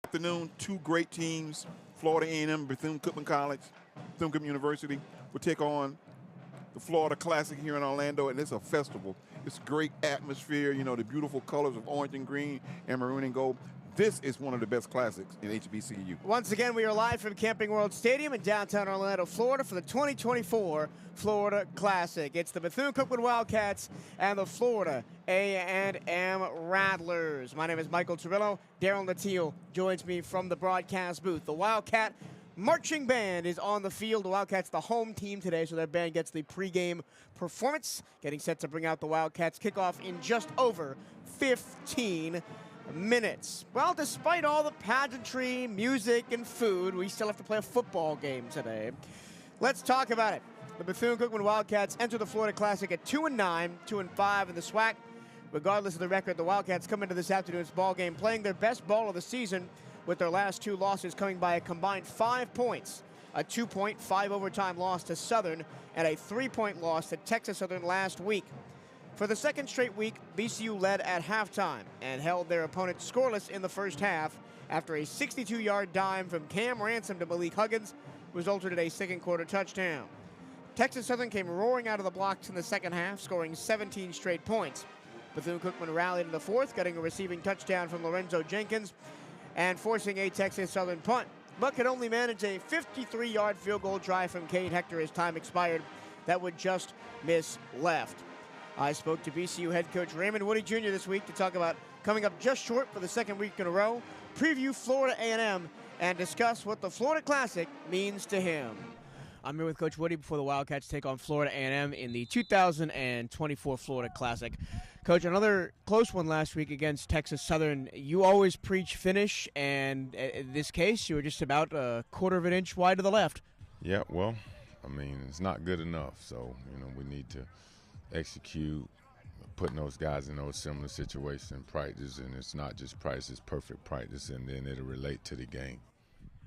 afternoon, two great teams, Florida A&M, Bethune-Cookman College, Bethune-Cookman University, will take on the Florida Classic here in Orlando, and it's a festival. It's a great atmosphere, you know, the beautiful colors of orange and green and maroon and gold. This is one of the best classics in HBCU. Once again, we are live from Camping World Stadium in downtown Orlando, Florida for the 2024 Florida Classic. It's the Bethune-Cookman Wildcats and the Florida A&M Rattlers. My name is Michael Turillo. Darren Latil joins me from the broadcast booth. The Wildcat Marching Band is on the field. The Wildcats, the home team today, so their band gets the pregame performance, getting set to bring out the Wildcats. Kickoff in just over 15 minutes. Well, despite all the pageantry, music, and food, we still have to play a football game today. Let's talk about it. The Bethune-Cookman Wildcats enter the Florida Classic at 2-9, 2-5 in the SWAC. Regardless of the record, the Wildcats come into this afternoon's ball game playing their best ball of the season, with their last two losses coming by a combined 5 points. A 2-point, 5-overtime loss to Southern and a 3-point loss to Texas Southern last week. For the second straight week, BCU led at halftime and held their opponent scoreless in the first half after a 62-yard dime from Cam Ransom to Malik Huggins resulted in a second-quarter touchdown. Texas Southern came roaring out of the blocks in the second half, scoring 17 straight points. Bethune-Cookman rallied in the fourth, getting a receiving touchdown from Lorenzo Jenkins and forcing a Texas Southern punt, but could only manage a 53-yard field goal drive from Cade Hector as time expired that would just miss left. I spoke to BCU head coach Raymond Woody Jr. this week to talk about coming up just short for the second week in a row, preview Florida A&M, and discuss what the Florida Classic means to him. I'm here with Coach Woody before the Wildcats take on Florida A&M in the 2024 Florida Classic. Coach, another close one last week against Texas Southern. You always preach finish, and in this case, you were just about a quarter of an inch wide to the left. Yeah, well, I mean, it's not good enough, so, we need to execute, putting those guys in those similar situations in practice, and it's not just practice, it's perfect practice, and then it'll relate to the game.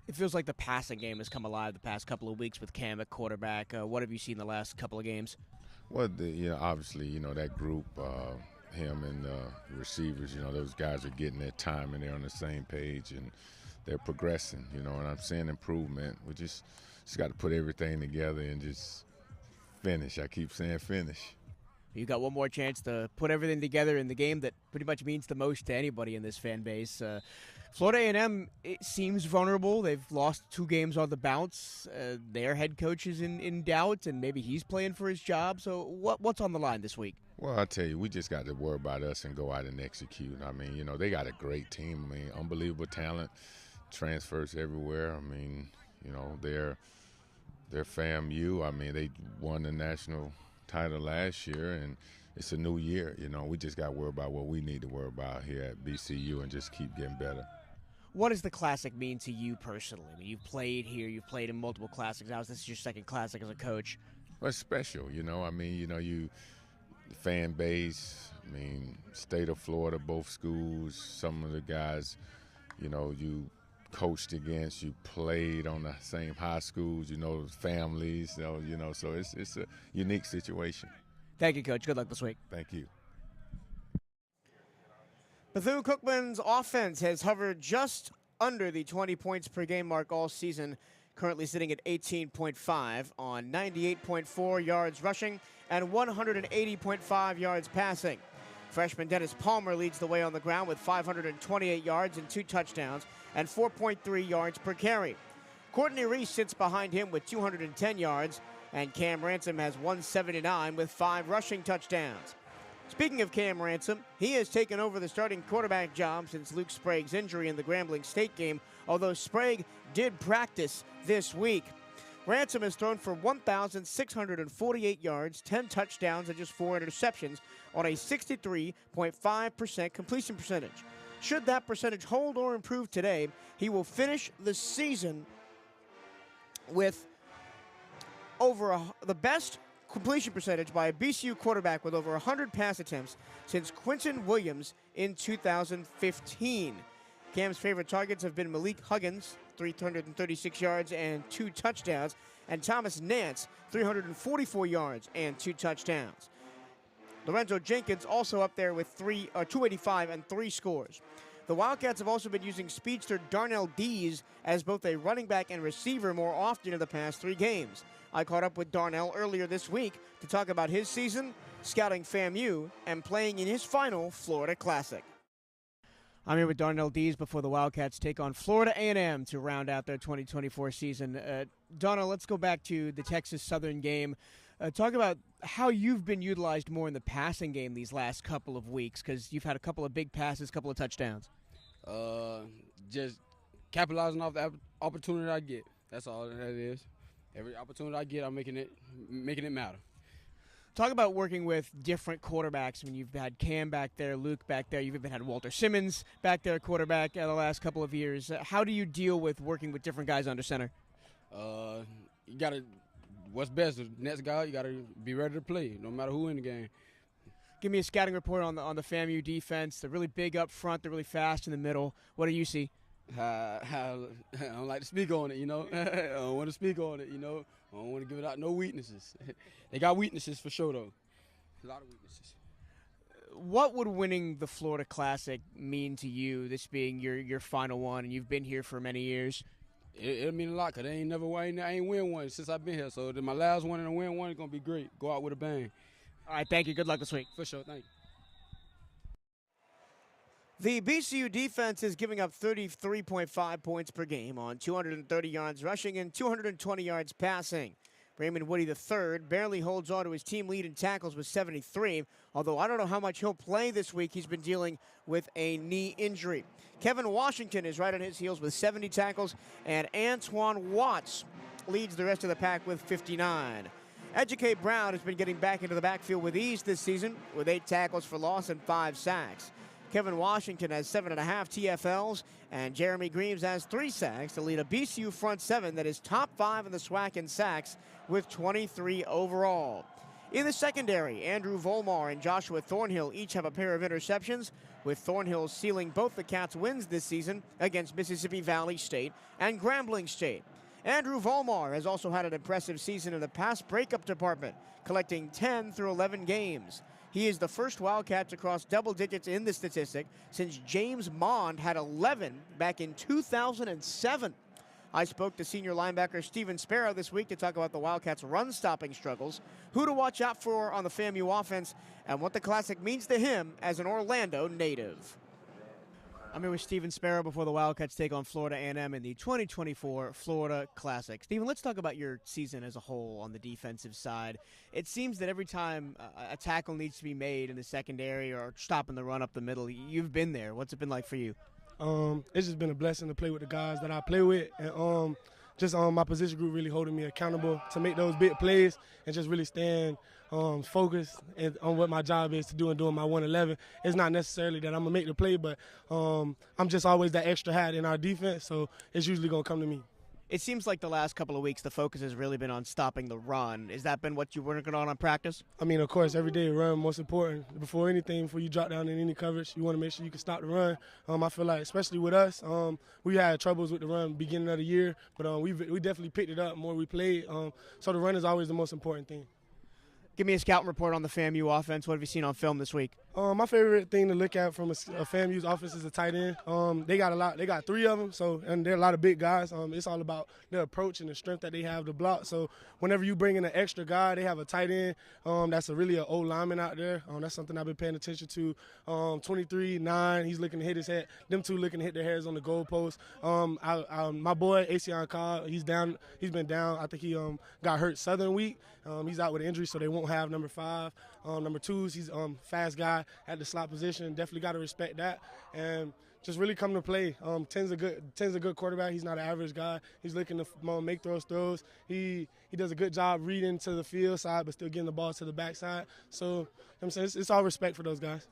It feels like the passing game has come alive the past couple of weeks with Cam at quarterback. What have you seen the last couple of games? Well, obviously, that group, him and the receivers, those guys are getting their time and they're on the same page and they're progressing, and I'm seeing improvement. We just got to put everything together and just finish. I keep saying finish. You got one more chance to put everything together in the game that pretty much means the most to anybody in this fan base. Florida A&M, it seems vulnerable. They've lost 2 games on the bounce. Their head coach is in doubt, and maybe he's playing for his job. So what's on the line this week? Well, I tell you, we just got to worry about us and go out and execute. I mean, they got a great team. I mean, unbelievable talent, transfers everywhere. I mean, they're FAMU. I mean, they won the national title last year, and it's a new year. We just got to worry about what we need to worry about here at BCU and just keep getting better. What does the Classic mean to you personally? I mean, you've played here, you've played in multiple Classics. Now, this is your second Classic as a coach. Well, it's special, I mean, the fan base, I mean, state of Florida, both schools, some of the guys, you coached against, you played on the same high schools, families, so it's a unique situation. Thank you, Coach. Good luck this week. Thank you. Bethune-Cookman's offense has hovered just under the 20 points per game mark all season, currently sitting at 18.5 on 98.4 yards rushing and 180.5 yards passing. Freshman Dennis Palmer leads the way on the ground with 528 yards and 2 touchdowns and 4.3 yards per carry. Courtney Reese sits behind him with 210 yards, and Cam Ransom has 179 with 5 rushing touchdowns. Speaking of Cam Ransom, he has taken over the starting quarterback job since Luke Sprague's injury in the Grambling State game, although Sprague did practice this week. Ransom has thrown for 1,648 yards, 10 touchdowns, and just 4 interceptions on a 63.5% completion percentage. Should that percentage hold or improve today, he will finish the season with the best completion percentage by a BCU quarterback with over 100 pass attempts since Quinton Williams in 2015. Cam's favorite targets have been Malik Huggins, 336 yards and 2 touchdowns, and Thomas Nance, 344 yards and 2 touchdowns. Lorenzo Jenkins also up there with 285 and 3 scores. The Wildcats have also been using speedster Darnell Dees as both a running back and receiver more often in the past 3 games. I caught up with Darnell earlier this week to talk about his season, scouting FAMU, and playing in his final Florida Classic. I'm here with Darnell Dees before the Wildcats take on Florida A&M to round out their 2024 season. Darnell, let's go back to the Texas Southern game. Talk about how you've been utilized more in the passing game these last couple of weeks, because you've had a couple of big passes, a couple of touchdowns. Just capitalizing off the opportunity I get. That's all that is. Every opportunity I get, I'm making it matter. Talk about working with different quarterbacks. When you've had Cam back there, Luke back there, you've even had Walter Simmons back there, quarterback, the last couple of years. How do you deal with working with different guys under center? You got to, what's best, the next guy, you got to be ready to play, no matter who in the game. Give me a scouting report on the FAMU defense. They're really big up front. They're really fast in the middle. What do you see? I don't like to speak on it, you know. I don't want to speak on it, you know. I don't want to give it out no weaknesses. They got weaknesses for sure, though. A lot of weaknesses. What would winning the Florida Classic mean to you, this being your final one, and you've been here for many years? It'll mean a lot, because I ain't win one since I've been here. So my last one and a win one is going to be great. Go out with a bang. All right, thank you. Good luck this week. For sure, thank you. The BCU defense is giving up 33.5 points per game on 230 yards rushing and 220 yards passing. Raymond Woody III barely holds on to his team lead in tackles with 73, although I don't know how much he'll play this week. He's been dealing with a knee injury. Kevin Washington is right on his heels with 70 tackles, and Antoine Watts leads the rest of the pack with 59. Educate Brown has been getting back into the backfield with ease this season with 8 tackles for loss and 5 sacks. Kevin Washington has 7.5 TFLs, and Jeremy Greaves has 3 sacks to lead a BCU front 7 that is top 5 in the SWAC in sacks with 23 overall. In the secondary, Andrew Volmar and Joshua Thornhill each have a pair of interceptions, with Thornhill sealing both the Cats' wins this season against Mississippi Valley State and Grambling State. Andrew Volmar has also had an impressive season in the pass breakup department, collecting 10 through 11 games. He is the first Wildcat to cross double digits in the statistic since James Mond had 11 back in 2007. I spoke to senior linebacker Steven Sparrow this week to talk about the Wildcats' run-stopping struggles, who to watch out for on the FAMU offense, and what the Classic means to him as an Orlando native. I'm here with Steven Sparrow before the Wildcats take on Florida A&M in the 2024 Florida Classic. Steven, let's talk about your season as a whole on the defensive side. It seems that every time a tackle needs to be made in the secondary or stopping the run up the middle, you've been there. What's it been like for you? It's just been a blessing to play with the guys that I play with, and just my position group really holding me accountable to make those big plays and just really stand focused on what my job is to do and doing my 111. It's not necessarily that I'm going to make the play, but I'm just always that extra hat in our defense, so it's usually going to come to me. It seems like the last couple of weeks the focus has really been on stopping the run. Has that been what you're working on practice? I mean, of course, every day run most important. Before anything, before you drop down in any coverage, you want to make sure you can stop the run. I feel like, especially with us, we had troubles with the run beginning of the year, but we definitely picked it up more we played. So the run is always the most important thing. Give me a scouting report on the FAMU offense. What have you seen on film this week? My favorite thing to look at from a FAMU's offense is a tight end. They got a lot. They got 3 of them. And they're a lot of big guys. It's all about their approach and the strength that they have to block. So whenever you bring in an extra guy, they have a tight end. That's really an old lineman out there. That's something I've been paying attention to. 23-9. He's looking to hit his head. Them 2 looking to hit their heads on the goalpost. My boy Acion Cobb, he's down. He's been down. I think he got hurt Southern week. He's out with an injury, so they won't have number 5. Number 2 is he's fast guy at the slot position. Definitely got to respect that, and just really come to play. Ten's a good quarterback. He's not an average guy. He's looking to make throws. He does a good job reading to the field side, but still getting the ball to the backside. So I'm saying it's all respect for those guys.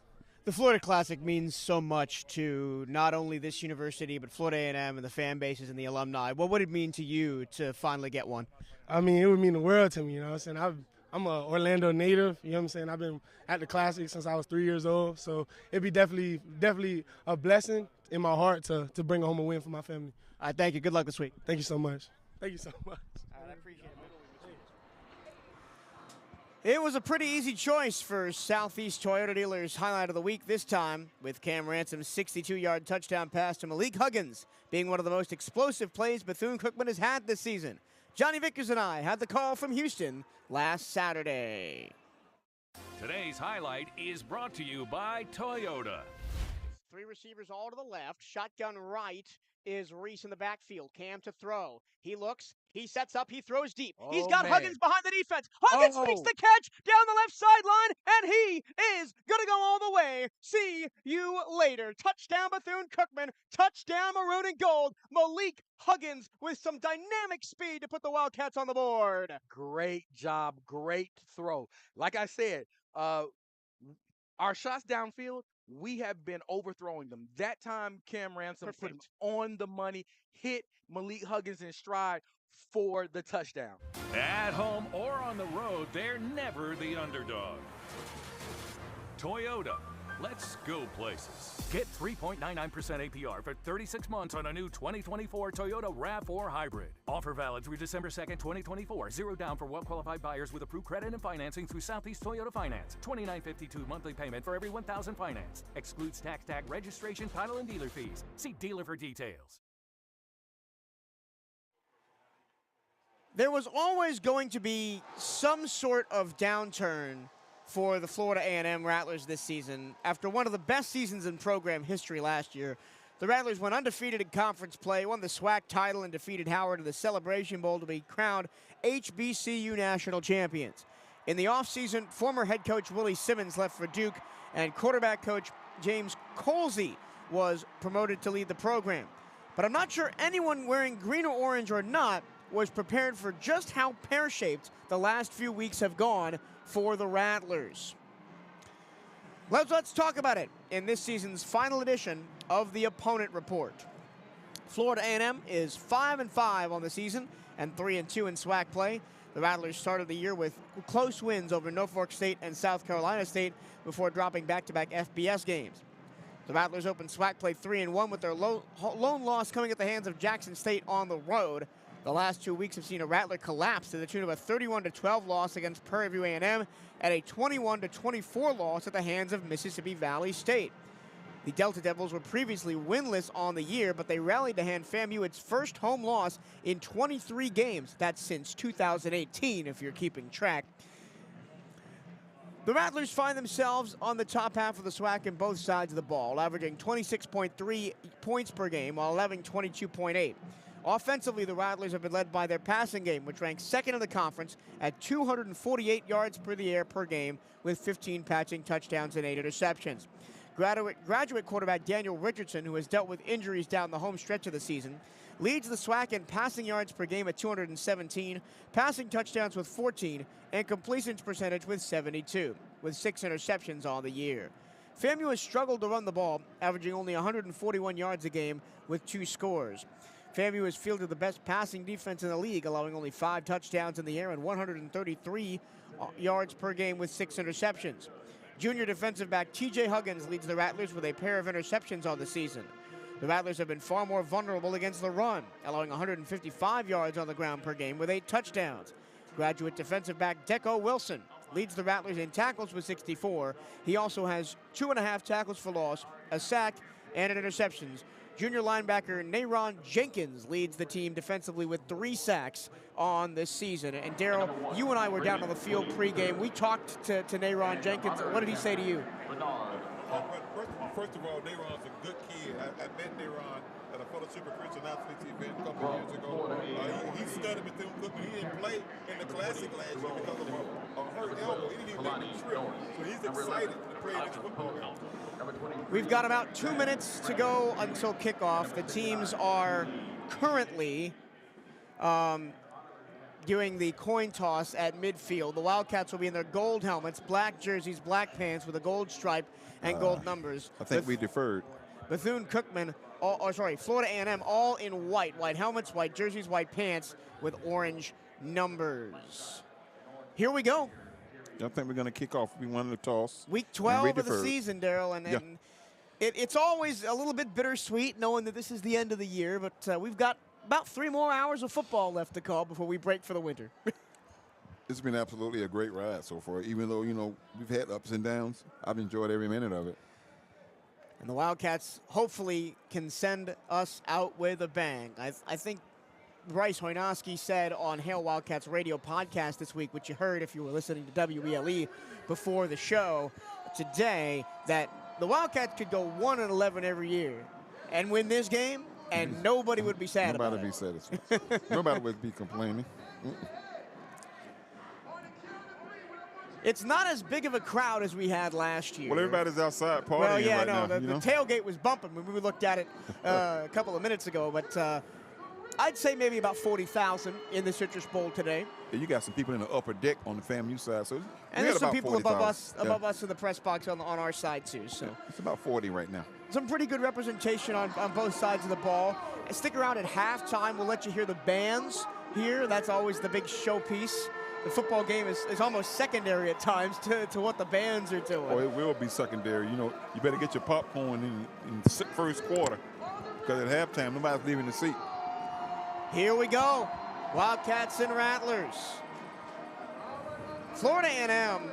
The Florida Classic means so much to not only this university, but Florida A&M and the fan bases and the alumni. What would it mean to you to finally get one? I mean, it would mean the world to me, you know what I'm saying? I'm a Orlando native, you know what I'm saying? I've been at the Classic since I was 3 years old, so it'd be definitely a blessing in my heart to bring home a win for my family. All right, thank you. Good luck this week. Thank you so much. Thank you so much. All right, I appreciate it. It was a pretty easy choice for Southeast Toyota Dealers highlight of the week this time, with Cam Ransom's 62-yard touchdown pass to Malik Huggins being one of the most explosive plays Bethune-Cookman has had this season. Johnny Vickers and I had the call from Houston last Saturday. Today's highlight is brought to you by Toyota. 3 receivers all to the left. Shotgun right is Reese in the backfield. Cam to throw. He looks. He sets up. He throws deep. He's got Huggins behind the defense. Huggins makes the catch down the left sideline, and he is going to go all the way. See you later. Touchdown Bethune-Cookman. Touchdown Maroon and Gold. Malik Huggins with some dynamic speed to put the Wildcats on the board. Great job. Great throw. Like I said, our shots downfield, we have been overthrowing them. That time, Cam Ransom put him on the money, hit Malik Huggins in stride for the touchdown. At home or on the road, they're never the underdog. Toyota, let's go places. Get 3.99% APR for 36 months on a new 2024 Toyota RAV4 Hybrid. Offer valid through December 2nd, 2024. Zero down for well-qualified buyers with approved credit and financing through Southeast Toyota Finance. $29.52 monthly payment for every $1,000 financed. Excludes tax tag, registration, title, and dealer fees. See dealer for details. There was always going to be some sort of downturn for the Florida A&M Rattlers this season. After one of the best seasons in program history last year, the Rattlers went undefeated in conference play, won the SWAC title, and defeated Howard in the Celebration Bowl to be crowned HBCU national champions. In the offseason, former head coach Willie Simmons left for Duke, and quarterback coach James Colsey was promoted to lead the program. But I'm not sure anyone wearing green or orange or not was prepared for just how pear-shaped the last few weeks have gone for the Rattlers. Let's talk about it in this season's final edition of the Opponent Report. Florida A&M is 5-5 on the season and 3-2 in SWAC play. The Rattlers started the year with close wins over Norfolk State and South Carolina State before dropping back-to-back FBS games. The Rattlers opened SWAC play 3-1 with their lone loss coming at the hands of Jackson State on the road. The last 2 weeks have seen a Rattler collapse to the tune of a 31-12 loss against Prairie View A&M and a 21-24 loss at the hands of Mississippi Valley State. The Delta Devils were previously winless on the year, but they rallied to hand FAMU its first home loss in 23 games. That's since 2018, if you're keeping track. The Rattlers find themselves on the top half of the SWAC in both sides of the ball, averaging 26.3 points per game while allowing 22.8. Offensively, the Rattlers have been led by their passing game, which ranks second in the conference at 248 yards per the air per game with 15 passing touchdowns and 8 interceptions. Graduate quarterback Daniel Richardson, who has dealt with injuries down the home stretch of the season, leads the SWAC in passing yards per game at 217, passing touchdowns with 14, and completions percentage with 72, with 6 interceptions on the year. FAMU has struggled to run the ball, averaging only 141 yards a game with 2 scores. FAMU has fielded the best passing defense in the league, allowing only 5 touchdowns in the air and 133 yards per game with 6 interceptions. Junior defensive back T.J. Huggins leads the Rattlers with a pair of interceptions on the season. The Rattlers have been far more vulnerable against the run, allowing 155 yards on the ground per game with 8 touchdowns. Graduate defensive back Deco Wilson leads the Rattlers in tackles with 64. He also has 2.5 tackles for loss, a sack, and an interceptions. Junior linebacker Nayron Jenkins leads the team defensively with 3 sacks on this season. And Daryl, you and I were down on the field pregame. We talked to Nayron Jenkins. What did he say to you? First of all, Nayron's a good kid. I met Nayron at a fellowship of Christian athletes event a couple of years ago. He studied Bethune-Cookman. He didn't play in the Classic last year because of a hurt elbow. He didn't even make the trip. So he's excited to play this football game. We've got about 2 minutes to go until kickoff. The teams are currently doing the coin toss at midfield. The Wildcats will be in their gold helmets, black jerseys, black pants with a gold stripe and gold numbers. I think we deferred. Bethune-Cookman, Florida A&M, all in white. White helmets, white jerseys, white pants with orange numbers. Here we go. I think we're going to kick off. We won the toss. Week 12 of the season, Daryl, and it's always a little bit bittersweet knowing that this is the end of the year, but we've got about 3 more hours of football left to call before we break for the winter. It's been absolutely a great ride so far. Even though, you know, we've had ups and downs, I've enjoyed every minute of it. And the Wildcats hopefully can send us out with a bang. I think Bryce Hoynoski said on Hail Wildcats radio podcast this week, which you heard if you were listening to WELE before the show today, that the Wildcats could go 1-11 every year and win this game, and nobody would be sad about it. Nobody would be satisfied. Nobody would be complaining. It's not as big of a crowd as we had last year. Well, everybody's outside partying well, yeah, right no, now. the tailgate was bumping when we looked at it a couple of minutes ago, but I'd say maybe about 40,000 in the Citrus Bowl today. Yeah, you got some people in the upper deck on the FAMU side, so and there's some people above 40,000. us in the press box on our side too. So it's about 40 right now. Some pretty good representation on both sides of the ball. And stick around at halftime. We'll let you hear the bands here. That's always the big showpiece. The football game is almost secondary at times to what the bands are doing. Oh, it will be secondary. You know, you better get your popcorn in the first quarter, because at halftime, nobody's leaving the seat. Here we go. Wildcats and Rattlers. Florida A&M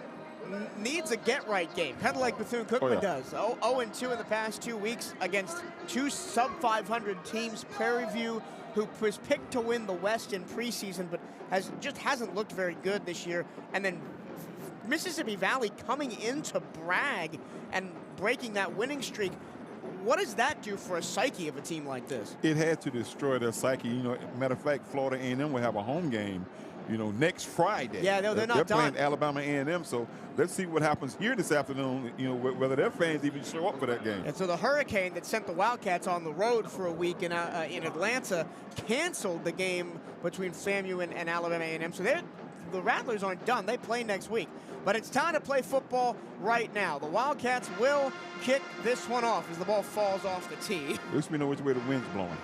needs a get-right game, kind of like Bethune-Cookman does. 0-2 in the past 2 weeks against two sub-500 teams. Prairie View, who was picked to win the West in preseason, but hasn't looked very good this year. And then Mississippi Valley coming into Bragg and breaking that winning streak. What does that do for a psyche of a team like this? It had to destroy their psyche. You know, matter of fact, Florida A&M will have a home game, you know, next Friday. Yeah, no, they're not done. done. Playing Alabama A&M, so let's see what happens here this afternoon, you know, whether their fans even show up for that game. And so the hurricane that sent the Wildcats on the road for a week in Atlanta canceled the game between FAMU and Alabama A&M. So the Rattlers aren't done. They play next week. But it's time to play football right now. The Wildcats will kick this one off as the ball falls off the tee. At least we know which way the wind's blowing.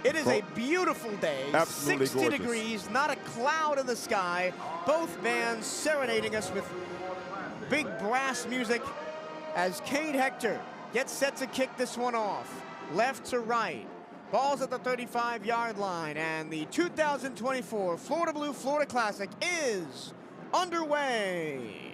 It is a beautiful day. Absolutely 60 gorgeous. degrees, not a cloud in the sky. Both bands serenading us with big brass music as Cade Hector gets set to kick this one off. Left to right. Ball's at the 35-yard line, and the 2024 Florida Blue Florida Classic is underway.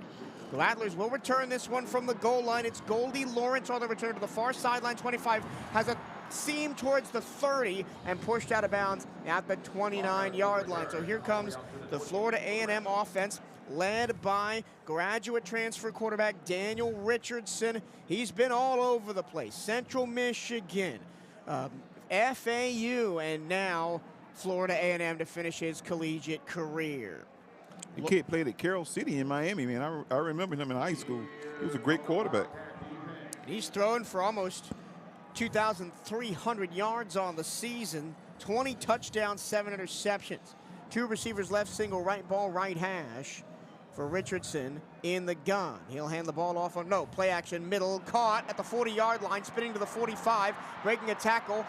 The Rattlers will return this one from the goal line. It's Goldie Lawrence on the return to the far sideline. 25 has a seam towards the 30 and pushed out of bounds at the 29-yard line. So here comes the Florida A&M offense, led by graduate transfer quarterback Daniel Richardson. He's been all over the place. Central Michigan, FAU, and now Florida A&M to finish his collegiate career. The kid played at Carroll City in Miami, man. I remember him in high school. He was a great quarterback. He's thrown for almost 2,300 yards on the season, 20 touchdowns, 7 interceptions. 2 receivers left, single right ball, right hash for Richardson in the gun. He'll hand the ball off on play action middle, caught at the 40-yard line, spinning to the 45, breaking a tackle,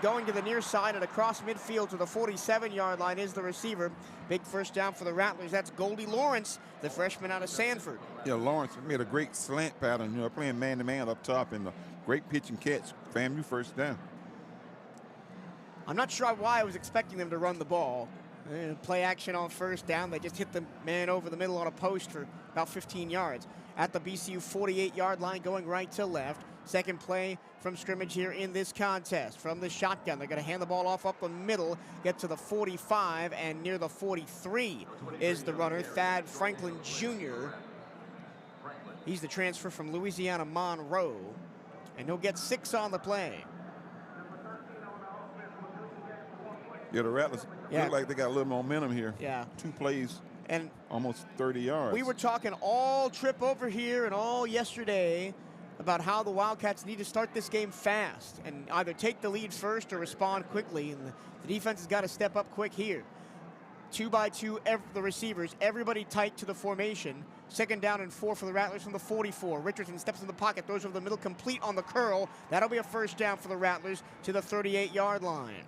going to the near side and across midfield to the 47-yard line is the receiver. Big first down for the Rattlers. That's Goldie Lawrence, the freshman out of Sanford. Yeah, Lawrence made a great slant pattern, you know, playing man-to-man up top, and a great pitch and catch. FAMU first down. I'm not sure why I was expecting them to run the ball. Play action on first down. They just hit the man over the middle on a post for about 15 yards. At the BCU 48-yard line, going right to left. Second play from scrimmage here in this contest. From the shotgun, they're going to hand the ball off up the middle, get to the 45, and near the 43 is the runner, Thad Franklin Jr. He's the transfer from Louisiana Monroe, and he'll get 6 on the play. Yeah, the Rattlers look like they got a little momentum here. Yeah. 2 plays and almost 30 yards. We were talking all trip over here and all yesterday about how the Wildcats need to start this game fast and either take the lead first or respond quickly. And the defense has got to step up quick here. 2 by 2, the receivers, everybody tight to the formation. Second down and 4 for the Rattlers from the 44. Richardson steps in the pocket, throws over the middle, complete on the curl. That'll be a first down for the Rattlers to the 38-yard line.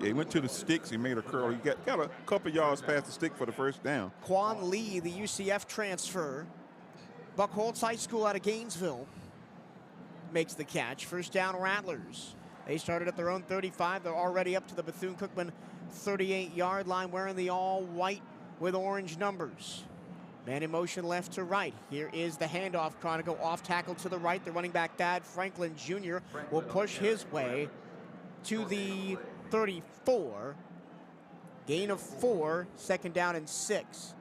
Yeah, he went to the sticks. He made a curl. He got a couple yards past the stick for the first down. Quan Lee, the UCF transfer, Buckholz High School out of Gainesville, makes the catch. First down, Rattlers. They started at their own 35. They're already up to the Bethune-Cookman 38-yard line, wearing the all-white with orange numbers. Man in motion left to right. Here is the handoff, trying to go off tackle to the right. The running back, Thad Franklin Jr., will push his way to the 34. Gain of 4, second down and 6.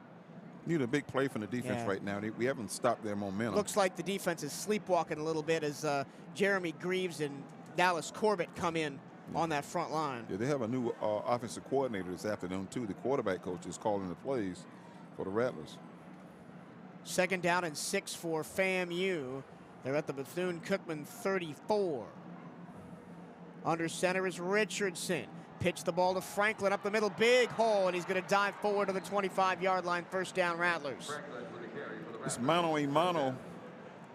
Need a big play from the defense right now. We haven't stopped their momentum. Looks like the defense is sleepwalking a little bit as Jeremy Greaves and Dallas Corbett come in on that front line. Yeah, they have a new offensive coordinator this afternoon, too. The quarterback coach is calling the plays for the Rattlers. Second down and 6 for FAMU. They're at the Bethune-Cookman 34. Under center is Richardson. Pitch the ball to Franklin up the middle, big hole, and he's going to dive forward to the 25-yard line. First down, Rattlers. It's mano-a-mano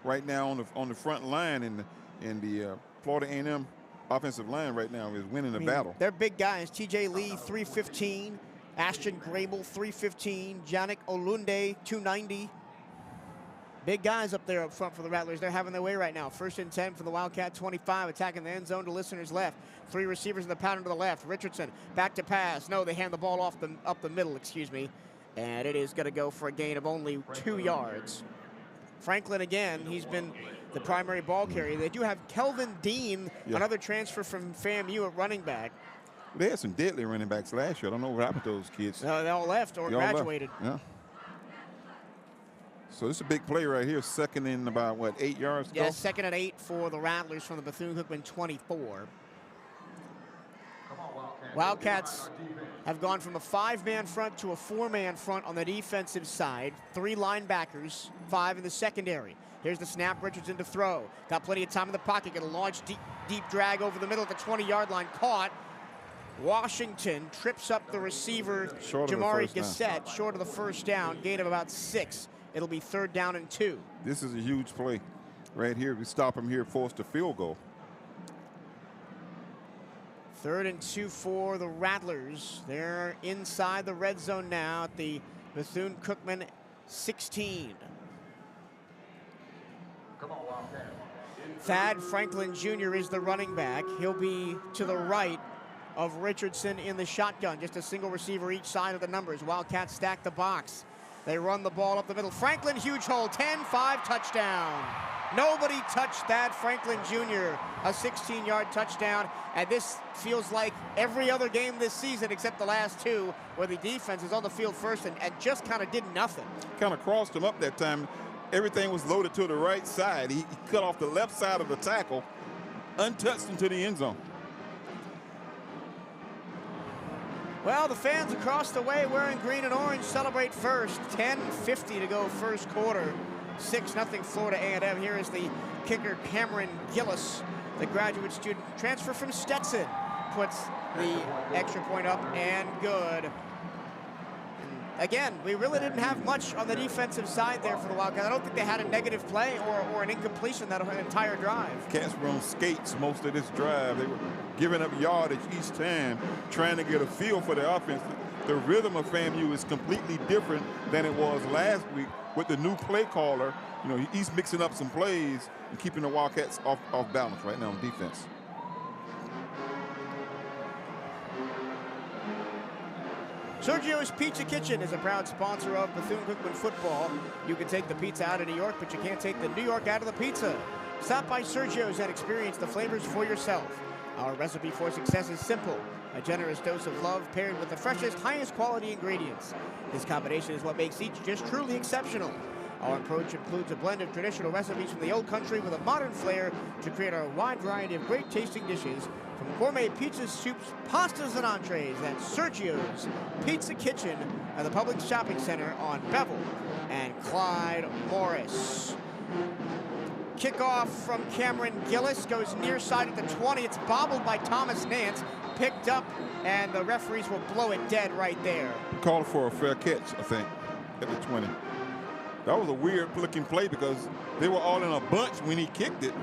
right now on the front line, and the Florida A&M offensive line right now is winning the battle. They're big guys. T.J. Lee, 315. Ashton Grable, 315. Janik Olunde, 290. Big guys up there up front for the Rattlers. They're having their way right now. First and 10 for the Wildcat 25, attacking the end zone to listeners left. 3 receivers in the pattern to the left. Richardson back to pass. No, they hand the ball off up the middle, excuse me. And it is going to go for a gain of only 2 yards. Franklin again, he's been the primary ball carrier. They do have Kelvin Dean, another transfer from FAMU at running back. They had some deadly running backs last year. I don't know what happened to those kids. No, they all left or graduated. Yeah. So this is a big play right here. Second in about, what, 8 yards to go? Yeah, second and 8 for the Rattlers from the Bethune-Cookman 24. Wildcats have gone from a 5-man front to a 4-man front on the defensive side. 3 linebackers, 5 in the secondary. Here's the snap, Richardson to throw. Got plenty of time in the pocket. Going to launch deep drag over the middle at the 20-yard line. Caught. Washington trips up the receiver, Jamari Gassett, short of the first down. Gain of about 6. It'll be third down and 2. This is a huge play right here. We stop him here, force the field goal. Third and 2 for the Rattlers. They're inside the red zone now at the Bethune-Cookman 16. Thad Franklin Jr. is the running back. He'll be to the right of Richardson in the shotgun. Just a single receiver each side of the numbers. Wildcats stack the box. They run the ball up the middle. Franklin, huge hole, 10-5 touchdown. Nobody touched Thad Franklin Jr. A 16-yard touchdown, and this feels like every other game this season except the last 2 where the defense is on the field first and just kind of did nothing. Kind of crossed him up that time. Everything was loaded to the right side. He cut off the left side of the tackle, untouched into the end zone. Well, the fans across the way wearing green and orange celebrate first. 10:50 to go first quarter. 6-0 Florida A&M. Here is the kicker, Cameron Gillis, the graduate student transfer from Stetson. Puts the extra point up and good. Again, we really didn't have much on the defensive side there for the Wildcats. I don't think they had a negative play or an incompletion that entire drive. Cats were on skates most of this drive. They were giving up yardage each time, trying to get a feel for the offense. The rhythm of FAMU is completely different than it was last week with the new play caller. You know, he's mixing up some plays and keeping the Wildcats off balance right now on defense. Sergio's Pizza Kitchen is a proud sponsor of Bethune-Cookman Football. You can take the pizza out of New York, but you can't take the New York out of the pizza. Stop by Sergio's and experience the flavors for yourself. Our recipe for success is simple: a generous dose of love paired with the freshest, highest quality ingredients. This combination is what makes each dish truly exceptional. Our approach includes a blend of traditional recipes from the old country with a modern flair to create a wide variety of great tasting dishes, from gourmet pizzas, soups, pastas, and entrees. That's Sergio's Pizza Kitchen at the Public Shopping Center on Bevel and Clyde Morris. Kickoff from Cameron Gillis goes near side at the 20. It's bobbled by Thomas Nance, picked up, and the referees will blow it dead right there. Called for a fair catch, I think, at the 20. That was a weird-looking play because they were all in a bunch when he kicked it.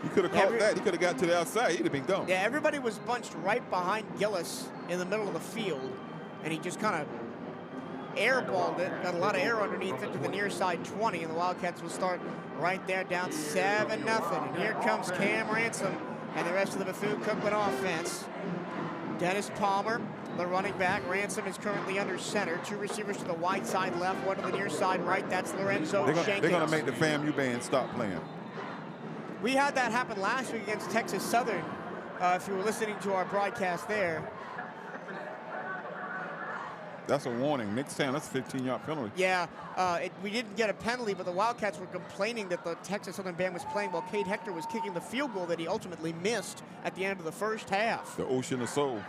He could have caught that. He could have got to the outside. He'd have been gone. Yeah, everybody was bunched right behind Gillis in the middle of the field, and he just kind of airballed it. Got a lot of air underneath it to the near side 20, and the Wildcats will start right there down 7-0. And here comes Cam Ransom and the rest of the Bethune-Cookman offense. Dennis Palmer the running back. Ransom is currently under center. 2 receivers to the wide side left, 1 to the near side right. That's Lorenzo Jenkins. They're going to make the FAMU band stop playing. We had that happen last week against Texas Southern, if you were listening to our broadcast there. That's a warning. Next time, that's a 15-yard penalty. Yeah, we didn't get a penalty, but the Wildcats were complaining that the Texas Southern band was playing while Cade Hector was kicking the field goal that he ultimately missed at the end of the first half. The ocean of soul.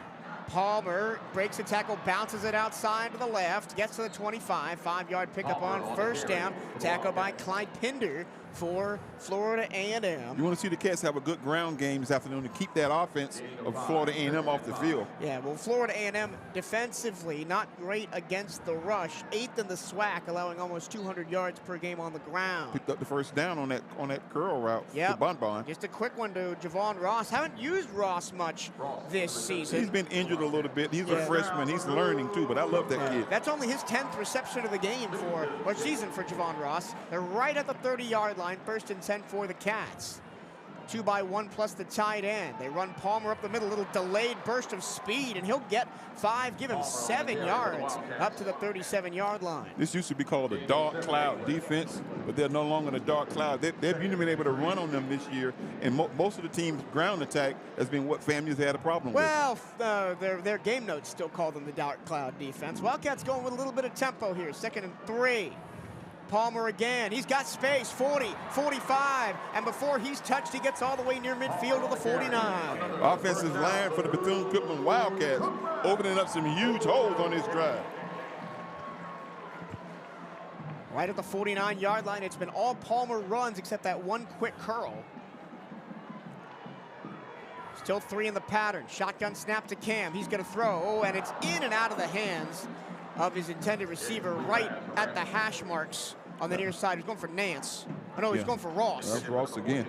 Palmer breaks the tackle, bounces it outside to the left, gets to the 25, 5-yard pickup on first down. Tackle by Clyde Pinder for Florida A&M. You want to see the Cats have a good ground game this afternoon to keep that offense of Florida A&M off the field. Yeah, well, Florida A&M defensively not great against the rush. 8th in the SWAC, allowing almost 200 yards per game on the ground. Picked up the first down on that curl route to Bonbon. Just a quick one to Javon Ross. Haven't used Ross much this season. He's been injured a little bit. He's a freshman. He's learning too, but I love that kid. That's only his 10th reception of the game season for Javon Ross. They're right at the 30-yard line, 1st and 10 for the Cats. 2-by-1 plus the tight end. They run Palmer up the middle, little delayed burst of speed, and he'll get 5, give him 7 yards up to the 37-yard line. This used to be called a dark cloud defense, but they're no longer in a dark cloud. They've been able to run on them this year, and most of the team's ground attack has been what FAMU's had a problem with. Well, their game notes still call them the dark cloud defense. Wildcats going with a little bit of tempo here. 2nd and 3. Palmer again. He's got space. 40, 45, and before he's touched, he gets all the way near midfield to the 49. Offensive line for the Bethune-Cookman Wildcats opening up some huge holes on this drive. Right at the 49-yard line, it's been all Palmer runs except that one quick curl. Still 3 in the pattern. Shotgun snap to Cam. He's going to throw. Oh, and it's in and out of the hands of his intended receiver right at the hash marks on the near side. He's going for Nance. Oh, no, he's going for Ross. That's Ross again.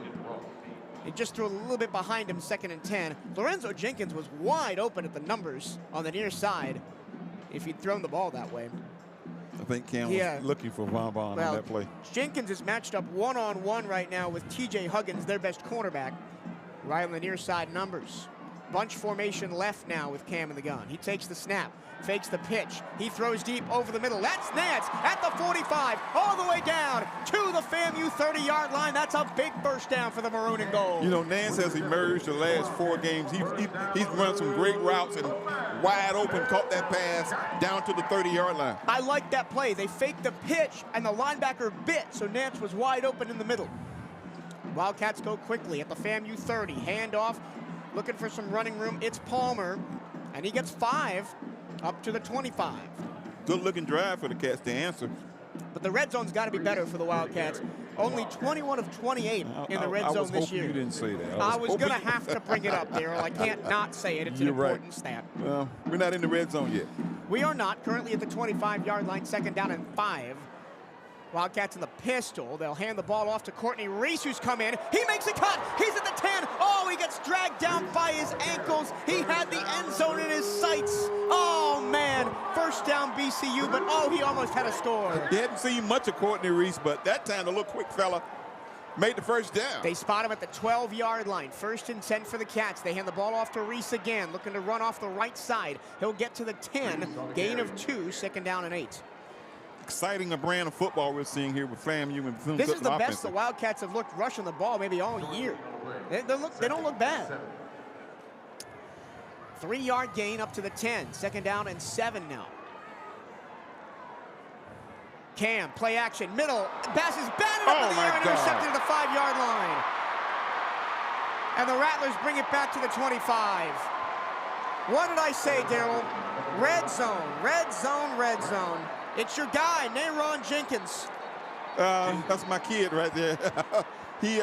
He just threw a little bit behind him, 2nd and 10. Lorenzo Jenkins was wide open at the numbers on the near side if he'd thrown the ball that way. I think Cam was looking for Bonbon on that play. Jenkins is matched up one-on-one right now with T.J. Huggins, their best cornerback, right on the near side numbers. Bunch formation left now with Cam in the gun. He takes the snap, fakes the pitch. He throws deep over the middle. That's Nance at the 45, all the way down to the FAMU 30-yard line. That's a big burst down for the maroon and gold. You know, Nance has emerged the last 4 games. He's run some great routes and wide open, caught that pass down to the 30-yard line. I like that play. They faked the pitch, and the linebacker bit, so Nance was wide open in the middle. Wildcats go quickly at the FAMU 30. Handoff, looking for some running room. It's Palmer, and he gets 5 up to the 25. Good-looking drive for the Cats to answer. But the red zone's got to be better for the Wildcats. Only 21 of 28 in the red zone this year. You didn't say that. I was going to have to bring it up, Daryl. I can't not say it. It's an important stat. Well, we're not in the red zone yet. We are not. Currently at the 25-yard line, 2nd down and 5. Wildcats in the pistol. They'll hand the ball off to Courtney Reese, who's come in. He makes a cut. He's at the 10. Oh, he gets dragged down by his ankles. He had the end zone in his sights. Oh, man. First down BCU, but he almost had a score. They hadn't seen much of Courtney Reese, but that time the little quick fella made the first down. They spot him at the 12-yard line. 1st and 10 for the Cats. They hand the ball off to Reese again, looking to run off the right side. He'll get to the 10. Gain of 2, 2nd down and 8. Exciting a brand of football we're seeing here with FAMU and Bethune-Cookman. This is the best the Wildcats have looked rushing the ball maybe all year. They don't look bad. 3-yard gain up to the 10. 2nd down and 7 now. Cam, play action, middle, pass is batted up in the air and intercepted at the 5-yard line. And the Rattlers bring it back to the 25. What did I say, Daryl? Red zone, red zone, red zone. It's your guy, Nayron Jenkins. That's my kid right there. He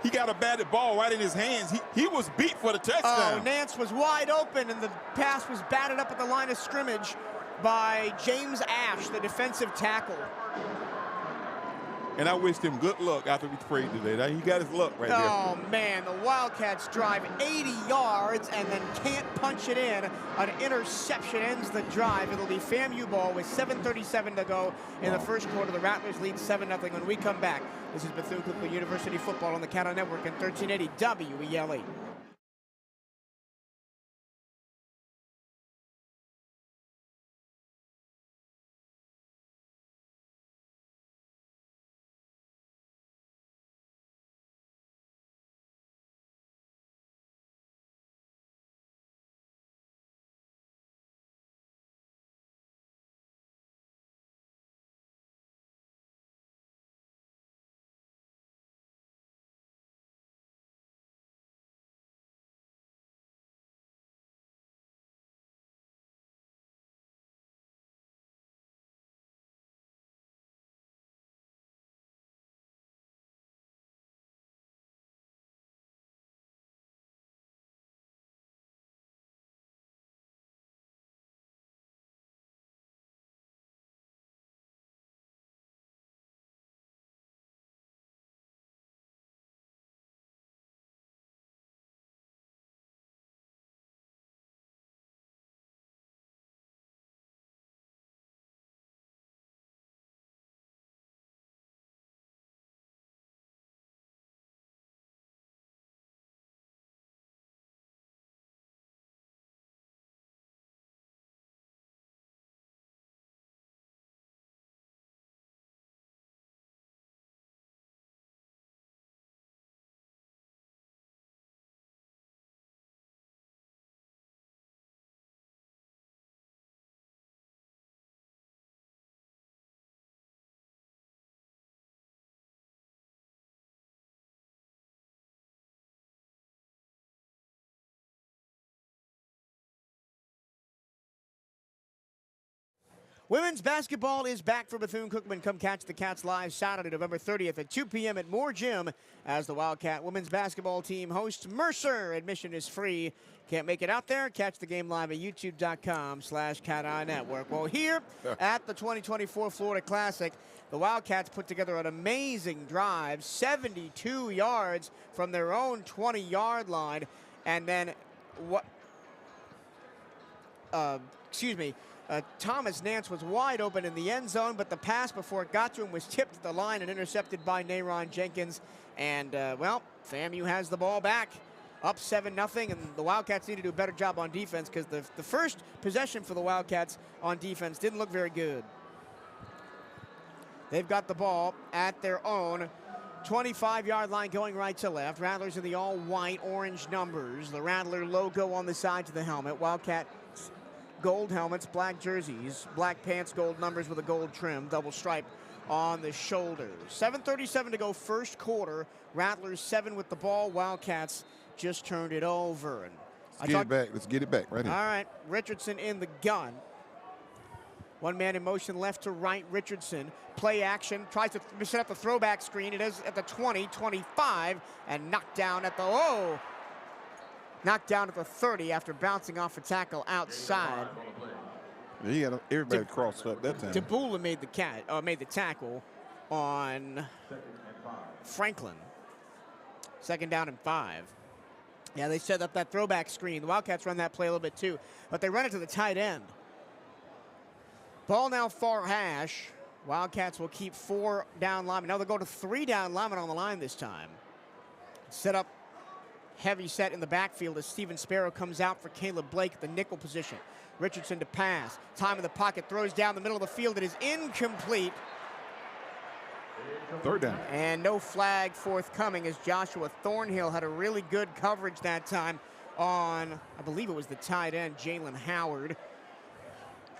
got a batted ball right in his hands. He was beat for the touchdown. Oh, Nance was wide open, and the pass was batted up at the line of scrimmage by James Ash, the defensive tackle. And I wished him good luck after we prayed today. He got his luck right there. Oh, man, the Wildcats drive 80 yards and then can't punch it in. An interception ends the drive. It'll be FAMU ball with 7:37 to go in the first quarter. The Rattlers lead 7-0 when we come back. This is Bethune-Cookman University football on the CatEye Network and 1380 WELE. Women's basketball is back for Bethune-Cookman. Come catch the Cats live Saturday, November 30th at 2 p.m. at Moore Gym as the Wildcat women's basketball team hosts Mercer. Admission is free. Can't make it out there? Catch the game live at youtube.com/CatEye Network. Well, here at the 2024 Florida Classic, the Wildcats put together an amazing drive, 72 yards from their own 20-yard line, and then Thomas Nance was wide open in the end zone, but the pass before it got to him was tipped at the line and intercepted by Nayron Jenkins. And, well, FAMU has the ball back, up 7-0, and the Wildcats need to do a better job on defense because the first possession for the Wildcats on defense didn't look very good. They've got the ball at their own 25-yard line going right to left. Rattlers in the all-white, orange numbers. The Rattler logo on the sides of the helmet. Wildcat gold helmets, black jerseys, black pants, gold numbers with a gold trim, double stripe on the shoulders. 7:37 to go first quarter. Rattlers 7 with the ball. Wildcats just turned it over. And Let's get it back right here. All right, Richardson in the gun. One man in motion left to right. Richardson, play action, tries to set up the throwback screen. It is at the 20, 25, and knocked down at the, knocked down at the 30 after bouncing off a tackle outside. Yeah, he had everybody crossed up that time. Tabula made the tackle on Franklin. 2nd down and 5. Yeah, they set up that throwback screen. The Wildcats run that play a little bit too, but they run it to the tight end. Ball now far hash. Wildcats will keep 4 down linemen. Now they'll go to 3 down linemen on the line this time. Set up heavy set in the backfield as Steven Sparrow comes out for Caleb Blake at the nickel position. Richardson to pass. Time in the pocket, throws down the middle of the field. It is incomplete. 3rd down. And no flag forthcoming as Joshua Thornhill had a really good coverage that time on, I believe it was the tight end, Jalen Howard.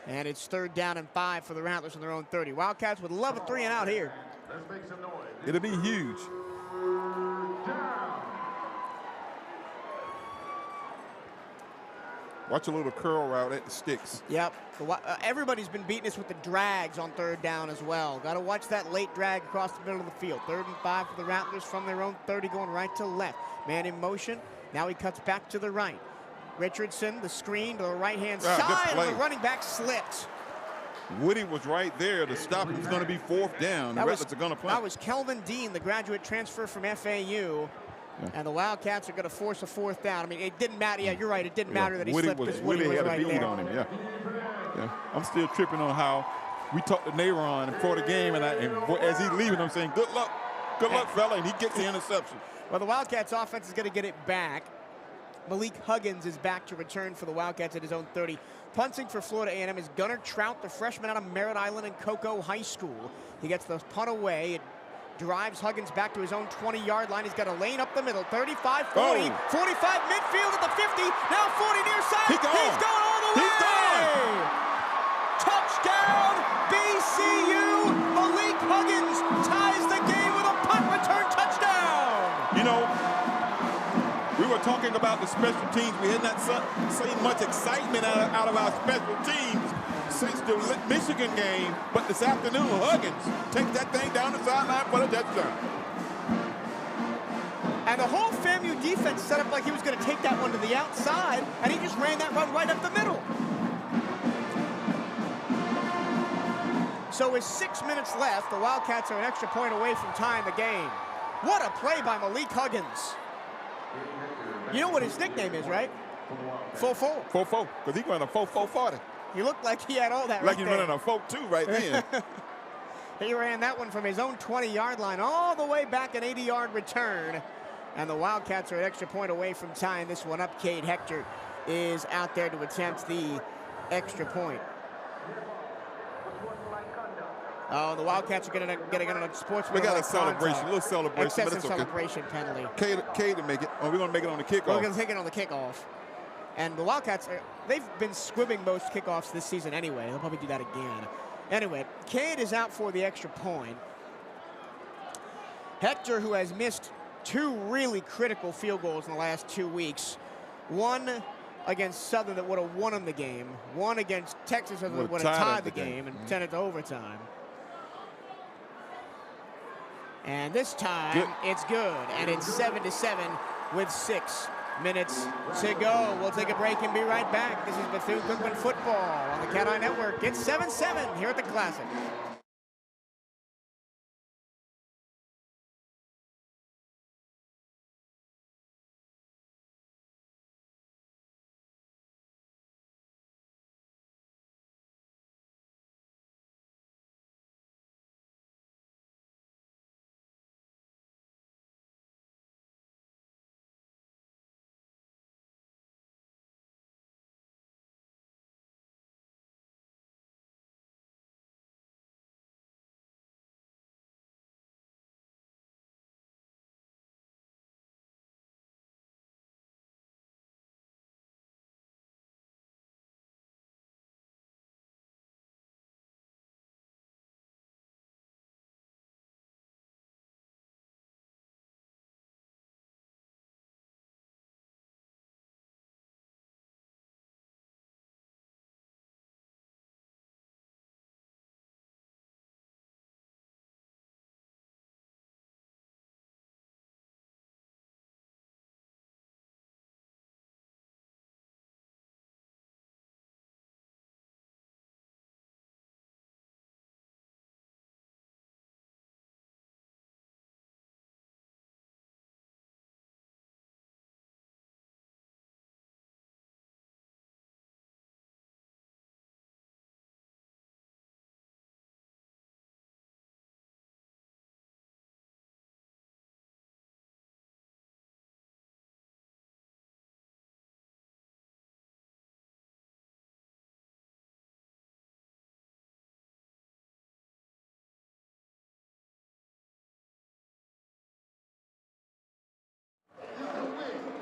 And it's 3rd down and 5 for the Rattlers on their own 30. Wildcats would love a 3 and out here. It'll be huge. Watch a little curl route at the sticks. Yep. Everybody's been beating us with the drags on 3rd down as well. Got to watch that late drag across the middle of the field. 3rd and 5 for the Rattlers from their own 30 going right to left. Man in motion. Now he cuts back to the right. Richardson, the screen to the right-hand side, and the running back slipped. Woody was right there. The stop was going to be 4th down. The Rattlers are going to play. That was Kelvin Dean, the graduate transfer from FAU. Yeah. And the Wildcats are going to force a 4th down. I mean, it didn't matter. Yeah, you're right. It didn't matter that he slipped because Woody was had right a bead there. on him. Yeah. I'm still tripping on how we talked to Nayron before the game, and as he's leaving, I'm saying, good luck, fella, and he gets the interception. Well, the Wildcats offense is going to get it back. Malik Huggins is back to return for the Wildcats at his own 30. Punting for Florida A&M is Gunnar Trout, the freshman out of Merritt Island and Cocoa High School. He gets the punt away. It drives Huggins back to his own 20-yard line. He's got a lane up the middle, 35, 40, 45 midfield at the 50, now 40 near side. He's going all the way. He's gone. Touchdown, BCU. Malik Huggins ties the game with a punt return touchdown. You know, we were talking about the special teams. We had not seen much excitement out of our special teams since the Michigan game, but this afternoon, Huggins takes that thing down the sideline for the touchdown. And the whole FAMU defense set up like he was going to take that one to the outside, and he just ran that run right up the middle. So with 6 minutes left, the Wildcats are an extra point away from tying the game. What a play by Malik Huggins. You know what his nickname is, right? Fo-Fo. Fo-Fo, because he ran a 4-4-40. He looked like he had all that like right he running a 4-2 right then. He ran that one from his own 20-yard line all the way back, an 80-yard return. And the Wildcats are an extra point away from tying this one up. Cade Hector is out there to attempt the extra point. Oh, the Wildcats are going to get a sportsman. We got a celebration, a little celebration. Excessive celebration penalty. Cade to make it. Oh, we're going to make it on the kickoff. We're going to take it on the kickoff. And the Wildcats, they've been squibbing most kickoffs this season anyway. They'll probably do that again. Anyway, Cade is out for the extra point. Hector, who has missed 2 really critical field goals in the last 2 weeks. One against Southern that would have won them the game. One against Texas that would have tied the game and sent it to overtime. And this time, it's good. And it's 7-7 with 6 minutes to go. We'll take a break and be right back. This is Bethune-Cookman Football on the CatEye Network. It's 7-7 here at the Classic.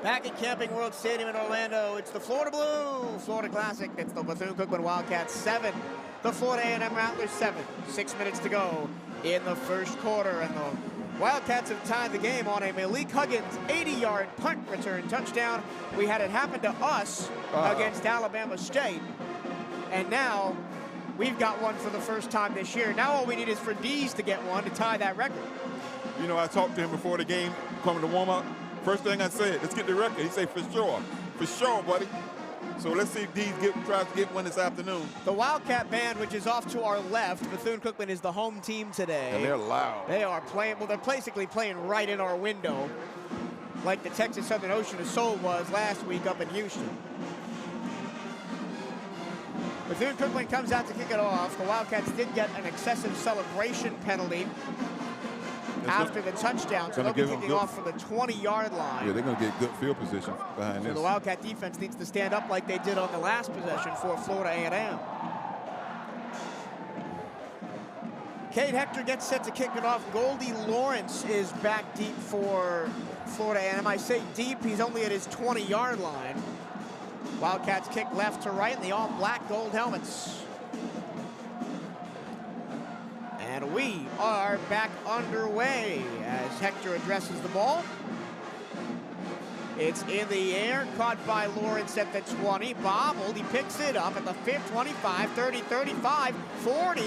Back at Camping World Stadium in Orlando, it's the Florida Blue Florida Classic. It's the Bethune-Cookman Wildcats 7, the Florida A&M Rattlers 7. 6 minutes to go in the first quarter, and the Wildcats have tied the game on a Malik Huggins 80-yard punt return touchdown. We had it happen to us against Alabama State, and now we've got one for the first time this year. Now all we need is for Dees to get one to tie that record. You know, I talked to him before the game, coming to warm up. First thing I said, let's get the record. He said, for sure, buddy. So let's see if Dees tries to get one this afternoon. The Wildcat Band, which is off to our left, Bethune-Cookman is the home team today. And they're loud. They are playing, well, they're basically playing right in our window, like the Texas Southern Ocean of Soul was last week up in Houston. Bethune-Cookman comes out to kick it off. The Wildcats did get an excessive celebration penalty after the touchdown, so they'll be kicking off from the 20-yard line. Yeah, they're going to get good field position behind this. So the Wildcat defense needs to stand up like they did on the last possession for Florida A&M. Cade Hector gets set to kick it off. Goldie Lawrence is back deep for Florida A&M. I say deep, he's only at his 20-yard line. Wildcats kick left to right in the all-black gold helmets. And we are back underway as Hector addresses the ball. It's in the air, caught by Lawrence at the 20, bobbled, he picks it up at the 5, 25, 30, 35, 40,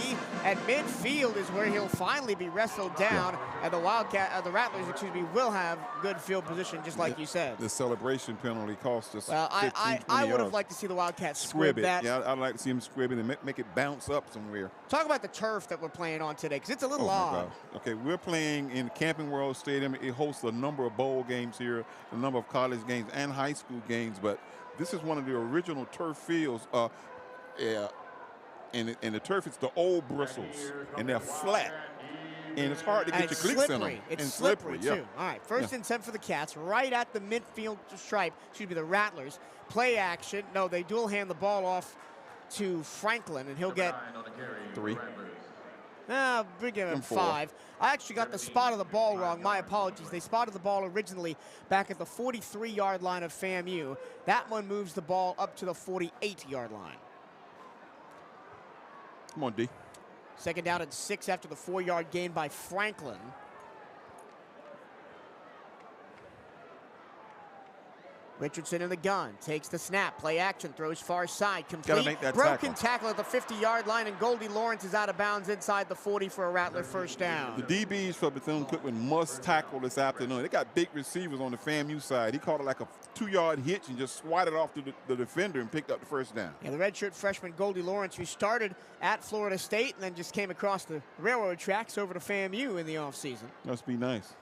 and midfield is where he'll finally be wrestled down, and the Rattlers, will have good field position, just like you said. The celebration penalty cost us. Well, 15, I would 20 have liked to see the Wildcats squib it. that. Yeah, I'd like to see them squib it and make it bounce up somewhere. Talk about the turf that we're playing on today, because it's a little my odd. God. Okay, we're playing in Camping World Stadium. It hosts a number of bowl games here, a number of college games and high school games, but this is one of the original turf fields. And the turf is the old bristles, and they're flat, and it's hard to get your clicks in them. It's and slippery too. Yeah. All right, first and 10 for the Cats, right at the midfield stripe. The Rattlers. Play action. No, they dual hand the ball off to Franklin, and he'll get 3. We give him 5. I actually got the spot of the ball wrong. My apologies. They spotted the ball originally back at the 43-yard line of FAMU. That one moves the ball up to the 48-yard line. Come on, D. Second down and 6 after the 4-yard gain by Franklin. Richardson in the gun, takes the snap, play action, throws far side, complete. Gotta make that Broken tackle at the 50-yard line, and Goldie Lawrence is out of bounds inside the 40 for a Rattler first down. The DBs for Bethune-Cookman must tackle this afternoon. They got big receivers on the FAMU side. He caught it like a 2-yard hitch and just swatted off to the defender and picked up the first down. Yeah, the redshirt freshman Goldie Lawrence, who started at Florida State and then just came across the railroad tracks over to FAMU in the offseason. Must be nice.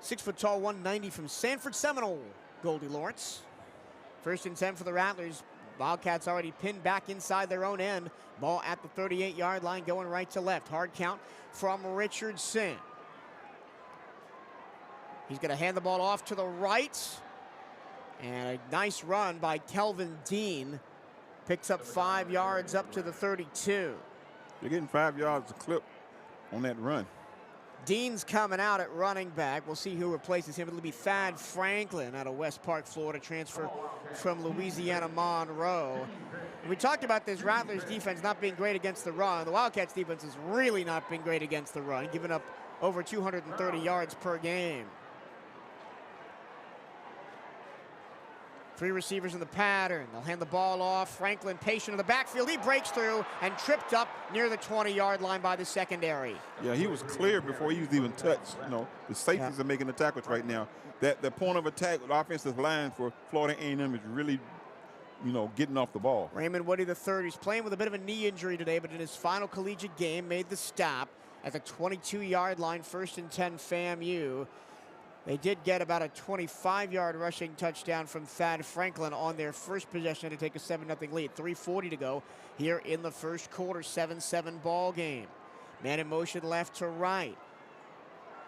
6 foot tall, 190 from Sanford Seminole, Goldie Lawrence. 1st and 10 for the Rattlers. Wildcats already pinned back inside their own end. Ball at the 38-yard line, going right to left. Hard count from Richardson. He's going to hand the ball off to the right. And a nice run by Kelvin Dean. Picks up 5 yards up to the 32. They're getting 5 yards a clip on that run. Dean's coming out at running back. We'll see who replaces him. It'll be Thad Franklin out of West Park, Florida, transfer from Louisiana Monroe. We talked about this Rattlers defense not being great against the run. The Wildcats defense has really not been great against the run, giving up over 230 yards per game. 3 receivers in the pattern. They'll hand the ball off. Franklin patient in the backfield. He breaks through and tripped up near the 20-yard line by the secondary. Yeah, he was clear before he was even touched. You know, the safeties are making the tackles right now. That the point of attack with the offensive line for Florida A&M is really, you know, getting off the ball. Raymond Woody III, he's playing with a bit of a knee injury today, but in his final collegiate game made the stop at the 22-yard line, 1st and 10 FAMU. They did get about a 25-yard rushing touchdown from Thad Franklin on their first possession to take a 7-0 lead. 3:40 to go here in the first quarter, 7-7 ball game. Man in motion left to right.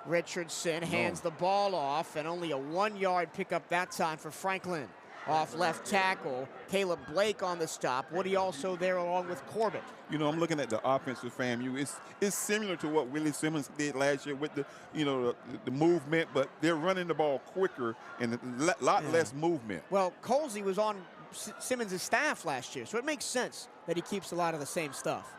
Richardson hands the ball off, and only a 1-yard pickup that time for Franklin. Off left tackle, Caleb Blake on the stop. Woody also there along with Corbett. You know, I'm looking at the offensive FAMU. It's similar to what Willie Simmons did last year with the, you know, the movement, but they're running the ball quicker and a lot less movement. Well, Colsey was on Simmons' staff last year, so it makes sense that he keeps a lot of the same stuff.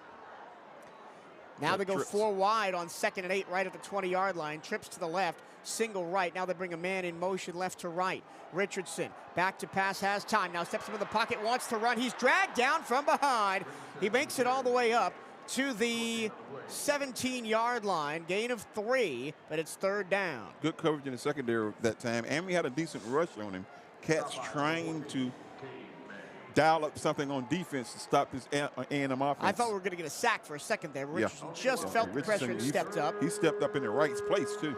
Now they go 4 wide on 2nd and 8 right at the 20-yard line. Trips to the left, single right. Now they bring a man in motion left to right. Richardson back to pass, has time. Now steps into the pocket, wants to run. He's dragged down from behind. He makes it all the way up to the 17-yard line. Gain of 3, but it's 3rd down. Good coverage in the secondary that time, and we had a decent rush on him. Cats trying to dial up something on defense to stop this A&M offense. I thought we were going to get a sack for a second there. Richardson just felt the pressure and stepped up. He stepped up in the right place, too.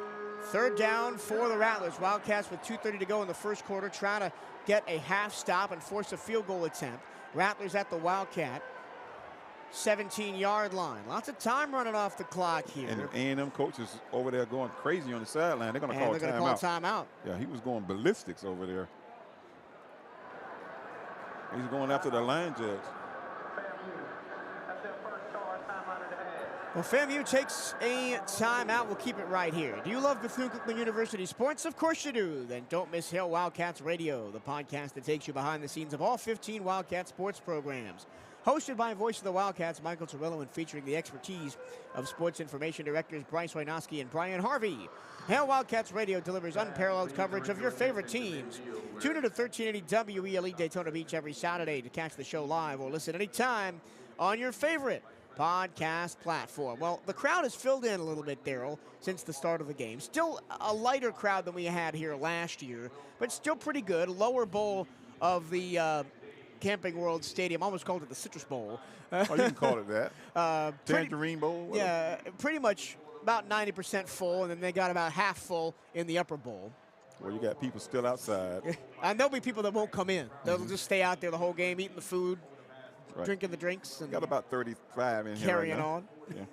3rd down for the Rattlers. Wildcats with 2:30 to go in the first quarter, trying to get a half stop and force a field goal attempt. Rattlers at the Wildcat 17-yard line. Lots of time running off the clock here. And the A&M coaches over there going crazy on the sideline. They're going to call timeout. Yeah, he was going ballistics over there. He's going after the line judge. Well, FAMU takes a timeout. We'll keep it right here. Do you love Bethune-Cookman University sports? Of course you do. Then don't miss Hail Wildcats Radio, the podcast that takes you behind the scenes of all 15 Wildcat sports programs. Hosted by voice of the Wildcats, Michael Torello, and featuring the expertise of sports information directors Bryce Wojnowski and Brian Harvey. Hail Wildcats Radio delivers unparalleled coverage of your favorite teams. Tune in to 1380 WELE Daytona Beach every Saturday to catch the show live or listen anytime on your favorite podcast platform. Well, the crowd has filled in a little bit, Daryl, since the start of the game. Still a lighter crowd than we had here last year, but still pretty good. Lower bowl of the Camping World Stadium. Almost called it the Citrus Bowl. Oh, you can call it that. Tangerine Bowl? Yeah, pretty much about 90% full, and then they got about half full in the upper bowl. Well, you got people still outside. And there'll be people that won't come in. They'll just stay out there the whole game, eating the food, drinking the drinks. And got about 35 in here carrying right now. on. Yeah.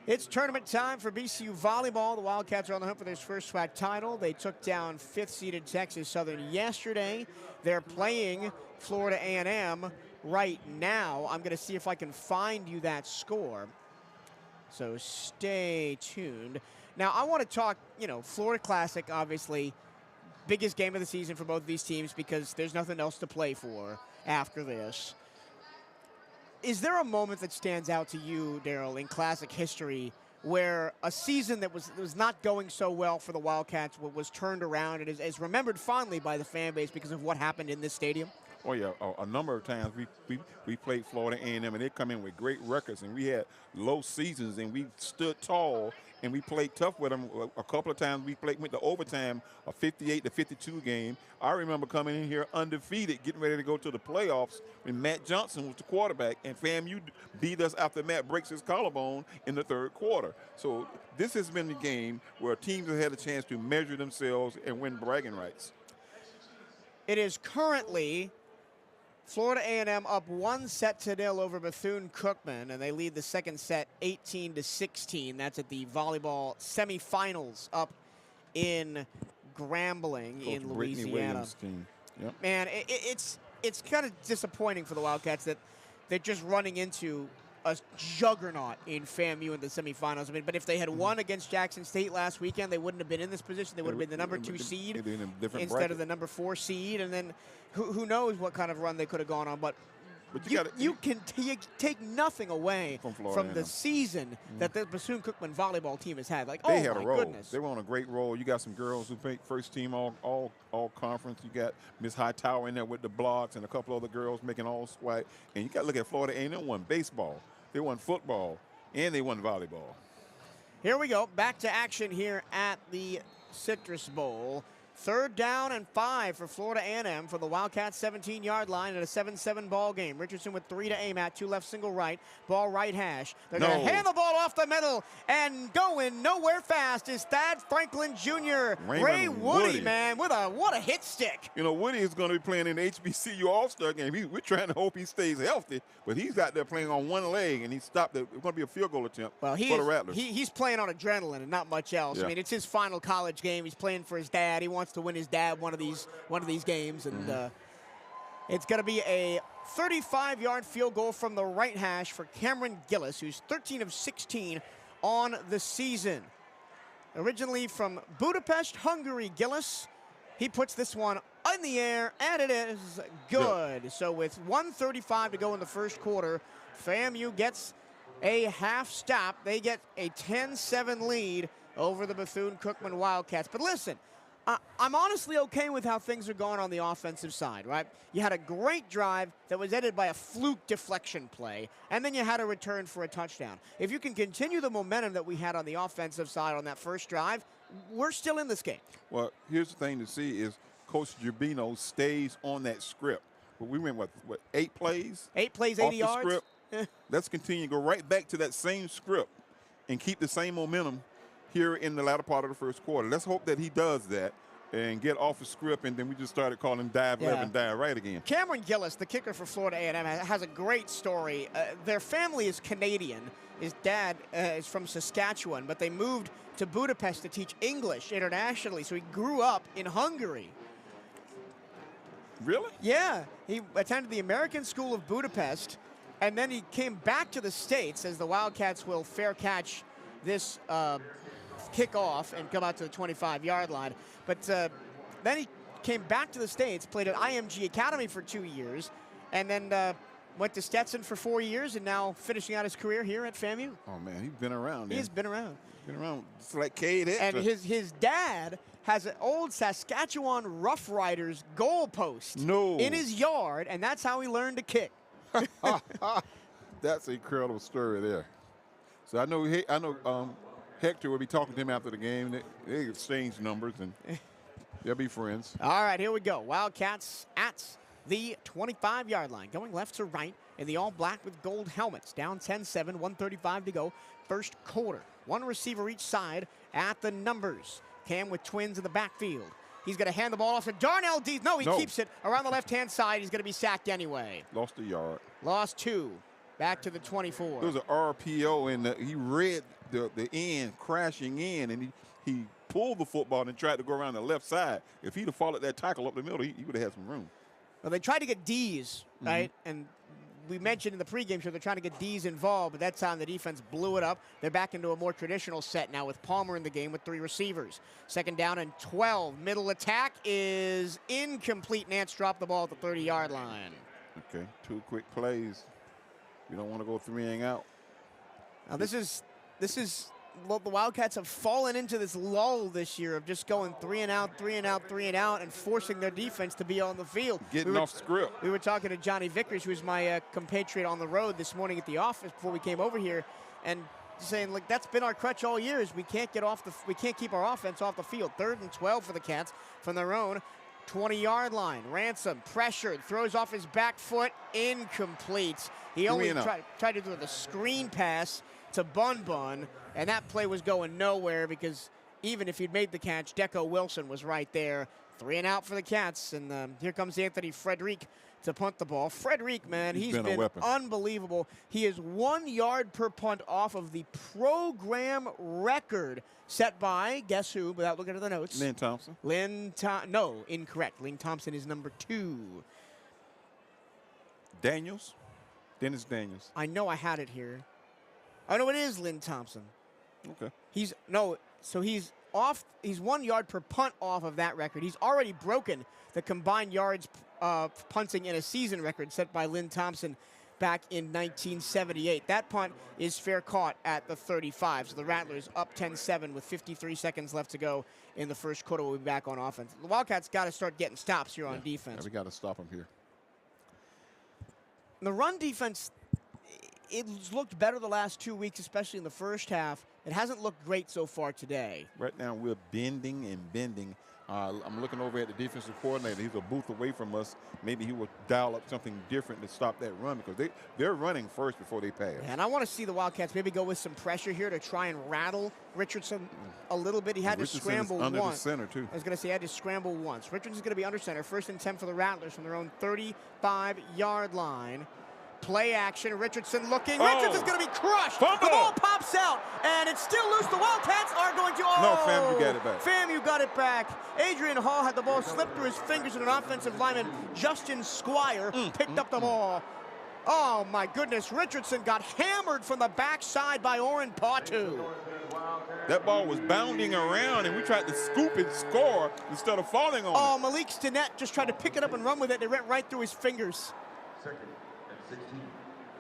It's tournament time for BCU volleyball. The Wildcats are on the hunt for their first SWAC title. They took down 5th-seeded Texas Southern yesterday. They're playing Florida A&M right now. I'm going to see if I can find you that score. So stay tuned. Now, I want to talk, you know, Florida Classic, obviously, biggest game of the season for both of these teams because there's nothing else to play for after this. Is there a moment that stands out to you, Daryl, in Classic history where a season that was not going so well for the Wildcats was turned around and is remembered fondly by the fan base because of what happened in this stadium? Oh yeah, a number of times we played Florida A&M, and they come in with great records, and we had low seasons, and we stood tall, and we played tough with them. A couple of times we went to overtime, a 58-52 game. I remember coming in here undefeated, getting ready to go to the playoffs when Matt Johnson was the quarterback, and FAMU beat us after Matt breaks his collarbone in the third quarter. So this has been the game where teams have had a chance to measure themselves and win bragging rights. It is currently Florida A&M up 1-0 over Bethune-Cookman, and they lead the second set 18-16. That's at the volleyball semifinals up in Grambling in Louisiana. Yep. Man, it's kind of disappointing for the Wildcats that they're just running into a juggernaut in FAMU in the semifinals. I mean, but if they had won against Jackson State last weekend, they wouldn't have been in this position. They would have been the number 2 seed instead of the number 4 seed. And then who knows what kind of run they could have gone on. But you can take nothing away from the season that the Bethune-Cookman volleyball team has had. Like, they had my a roll. goodness. They were on a great roll. You got some girls who played first team all conference. You got Miss Hightower in there with the blocks and a couple other girls making all SWAC. And you got to look at Florida A&M won baseball. They won football, and they won volleyball. Here we go. Back to action here at the Citrus Bowl. 3rd down and 5 for Florida A&M for the Wildcats 17-yard line in a 7-7 ball game. Richardson with 3 to aim at, 2 left, single right. Ball right hash. They're going to hand the ball off the middle, and going nowhere fast is Thad Franklin Jr. Ray Woody, man, with what a hit stick. You know, Woody is going to be playing in the HBCU All-Star game. We're trying to hope he stays healthy, but he's out there playing on one leg, and he stopped. It's going to be a field goal attempt for the Rattlers. He's playing on adrenaline and not much else. Yeah. I mean, it's his final college game. He's playing for his dad. He wants to win his dad one of these games, and it's going to be a 35-yard field goal from the right hash for Cameron Gillis, who's 13 of 16 on the season. Originally from Budapest, Hungary, Gillis, he puts this one in the air, and it is good. So with 1:35 to go in the first quarter, FAMU gets a half stop. They get a 10-7 lead over the Bethune-Cookman Wildcats. But listen, I'm honestly okay with how things are going on the offensive side, right? You had a great drive that was ended by a fluke deflection play, and then you had a return for a touchdown. If you can continue the momentum that we had on the offensive side on that first drive, we're still in this game. Well, here's the thing to see is Coach Gerbino stays on that script. But we went, what 8 plays? 8 plays, off 80 yards? The script. Let's continue, go right back to that same script and keep the same momentum here in the latter part of the first quarter. Let's hope that he does that and get off the script, and then we just started calling dive left and dive right again. Cameron Gillis, the kicker for Florida A&M, has a great story. Their family is Canadian. His dad is from Saskatchewan, but they moved to Budapest to teach English internationally, so he grew up in Hungary. Really? Yeah. He attended the American School of Budapest, and then he came back to the States as the Wildcats will fair catch this kickoff and come out to the 25-yard line. But then he came back to the States, played at IMG Academy for 2 years, and then went to Stetson for 4 years, and now finishing out his career here at FAMU. Oh, man, he's been around. He's been around. Been around. It's like Cade Hector. And his dad has an old Saskatchewan Rough Riders goal post in his yard, and that's how he learned to kick. That's an incredible story there. So I know Hector will be talking to him after the game. They exchange numbers, and they'll be friends. All right, here we go. Wildcats at the 25-yard line, going left to right in the all-black with gold helmets. Down 10-7, 1:35 to go, first quarter. One receiver each side at the numbers. Cam with twins in the backfield. He's going to hand the ball off to Darnell Dees. No, he keeps it around the left-hand side. He's going to be sacked anyway. Lost a yard. Lost 2. Back to the 24. There was an RPO, and he read the end crashing in, and he pulled the football and tried to go around the left side. If he'd have followed that tackle up the middle, he would have had some room. Well, they tried to get Dees, right? And we mentioned in the pregame show they're trying to get Dees involved, but that time the defense blew it up. They're back into a more traditional set now with Palmer in the game with 3 receivers. 2nd down and 12. Middle attack is incomplete. Nance dropped the ball at the 30-yard line. Okay, 2 quick plays. You don't want to go 3 and out. Now this is the Wildcats have fallen into this lull this year of just going 3 and out, 3 and out, 3 and out, and forcing their defense to be on the field. Getting off script. We were talking to Johnny Vickers, who's my compatriot on the road this morning at the office before we came over here, and saying, like, that's been our crutch all year, is we can't keep our offense off the field. 3rd and 12 for the Cats from their own 20-yard line. Ransom pressured, throws off his back foot, incomplete. He only tried to do the screen pass to Bun, and that play was going nowhere because even if he'd made the catch, Deco Wilson was right there. 3 and out for the Cats, and here comes Anthony Frederic to punt the ball. Frederic, man, he's been unbelievable. He is 1 yard per punt off of the program record set by, guess who, without looking at the notes? Lynn Thompson. No, incorrect. Lynn Thompson is number 2. Dennis Daniels. I know I had it here. Oh, no, it is Lynn Thompson. Okay. He's 1 yard per punt off of that record. He's already broken the combined yards punting in a season record set by Lynn Thompson back in 1978. That punt is fair caught at the 35. So the Rattlers up 10-7 with 53 seconds left to go in the first quarter. We'll be back on offense. The Wildcats got to start getting stops here on defense. Yeah, we got to stop them here. The run defense, it's looked better the last 2 weeks, especially in the first half. It hasn't looked great so far today. Right now we're bending and bending. I'm looking over at the defensive coordinator. He's a booth away from us. Maybe he will dial up something different to stop that run because they're running first before they pass. And I want to see the Wildcats maybe go with some pressure here to try and rattle Richardson a little bit. He had to scramble once. Under the center, too. I was going to say he had to scramble once. Richardson's going to be under center. 1st and 10 for the Rattlers from their own 35-yard line. Play action. Richardson looking. Richardson's going to be crushed. Fumble. The ball pops out, and it's still loose. The Wildcats are going to. No, FAMU got it back. FAMU got it back. Adrian Hall had the ball slip through his fingers, and an offensive lineman, Justin Squire, picked up the ball. Oh, my goodness. Richardson got hammered from the backside by Oren Patu. That ball was bounding around, and we tried to scoop and score instead of falling on it. Malik Stinnett just tried to pick it up and run with it. It went right through his fingers.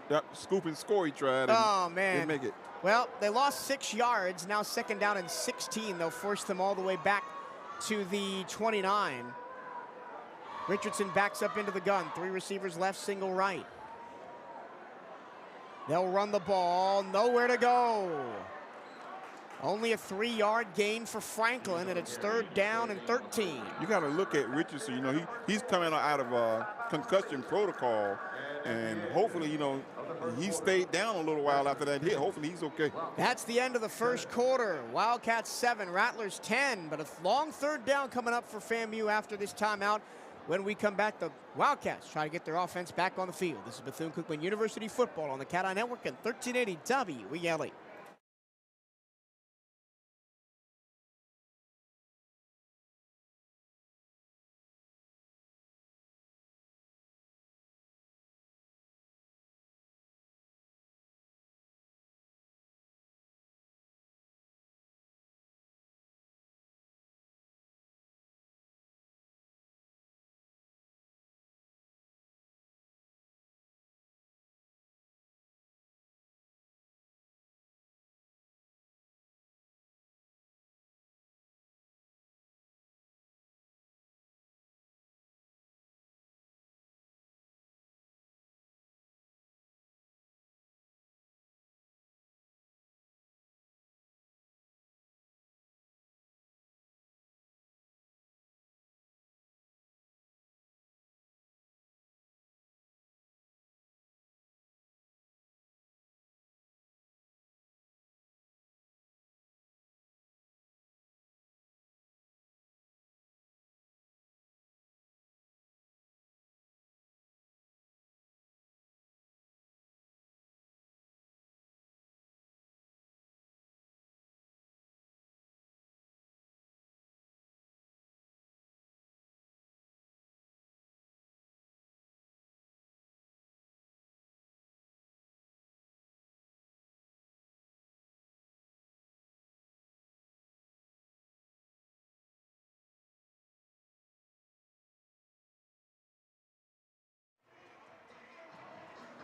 That scoop and score he tried. Oh, man. Didn't make it. Well, they lost 6 yards. Now 2nd down and 16. They'll force them all the way back to the 29. Richardson backs up into the gun. 3 receivers left, single right. They'll run the ball. Nowhere to go. Only a 3-yard gain for Franklin, and it's 3rd down and 13. You got to look at Richardson. You know, he's coming out of concussion protocol, and hopefully, you know, he stayed down a little while after that hit. Hopefully, he's okay. That's the end of the first quarter. Wildcats 7, Rattlers 10, but a long 3rd down coming up for FAMU after this timeout. When we come back, the Wildcats try to get their offense back on the field. This is Bethune-Cookman University Football on the CatEye Network and 1380 WELE.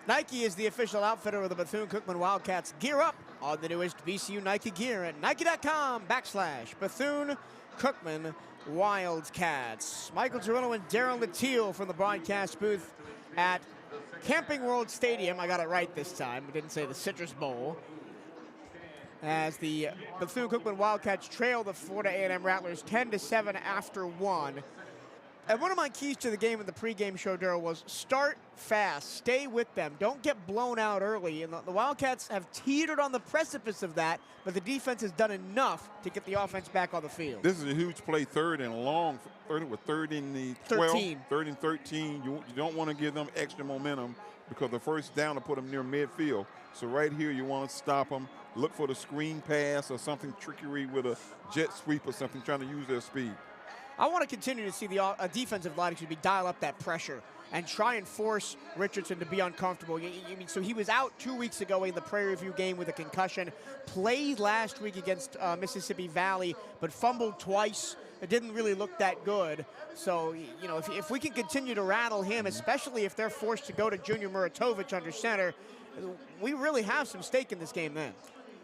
Nike is the official outfitter of the Bethune-Cookman Wildcats. Gear up on the newest VCU Nike gear at Nike.com/Bethune-Cookman Wildcats. Michael Cirillo and Darren Latil from the broadcast booth at Camping World Stadium. I got it right this time. I didn't say the Citrus Bowl. As the Bethune-Cookman Wildcats trail the Florida A&M Rattlers 10-7 after 1. And one of my keys to the game in the pregame show, Darryl, was start fast, stay with them, don't get blown out early. And the Wildcats have teetered on the precipice of that, but the defense has done enough to get the offense back on the field. This is a huge play, third and long, third in the 12, 3rd and 13. You don't want to give them extra momentum because the first down to put them near midfield. So right here, you want to stop them, look for the screen pass or something trickery with a jet sweep or something, trying to use their speed. I want to continue to see the defensive line dial up that pressure and try and force Richardson to be uncomfortable. So he was out 2 weeks ago in the Prairie View game with a concussion, played last week against Mississippi Valley, but fumbled twice. It didn't really look that good. So, you know, if we can continue to rattle him, especially if they're forced to go to Junior Muratovich under center, we really have some stake in this game then.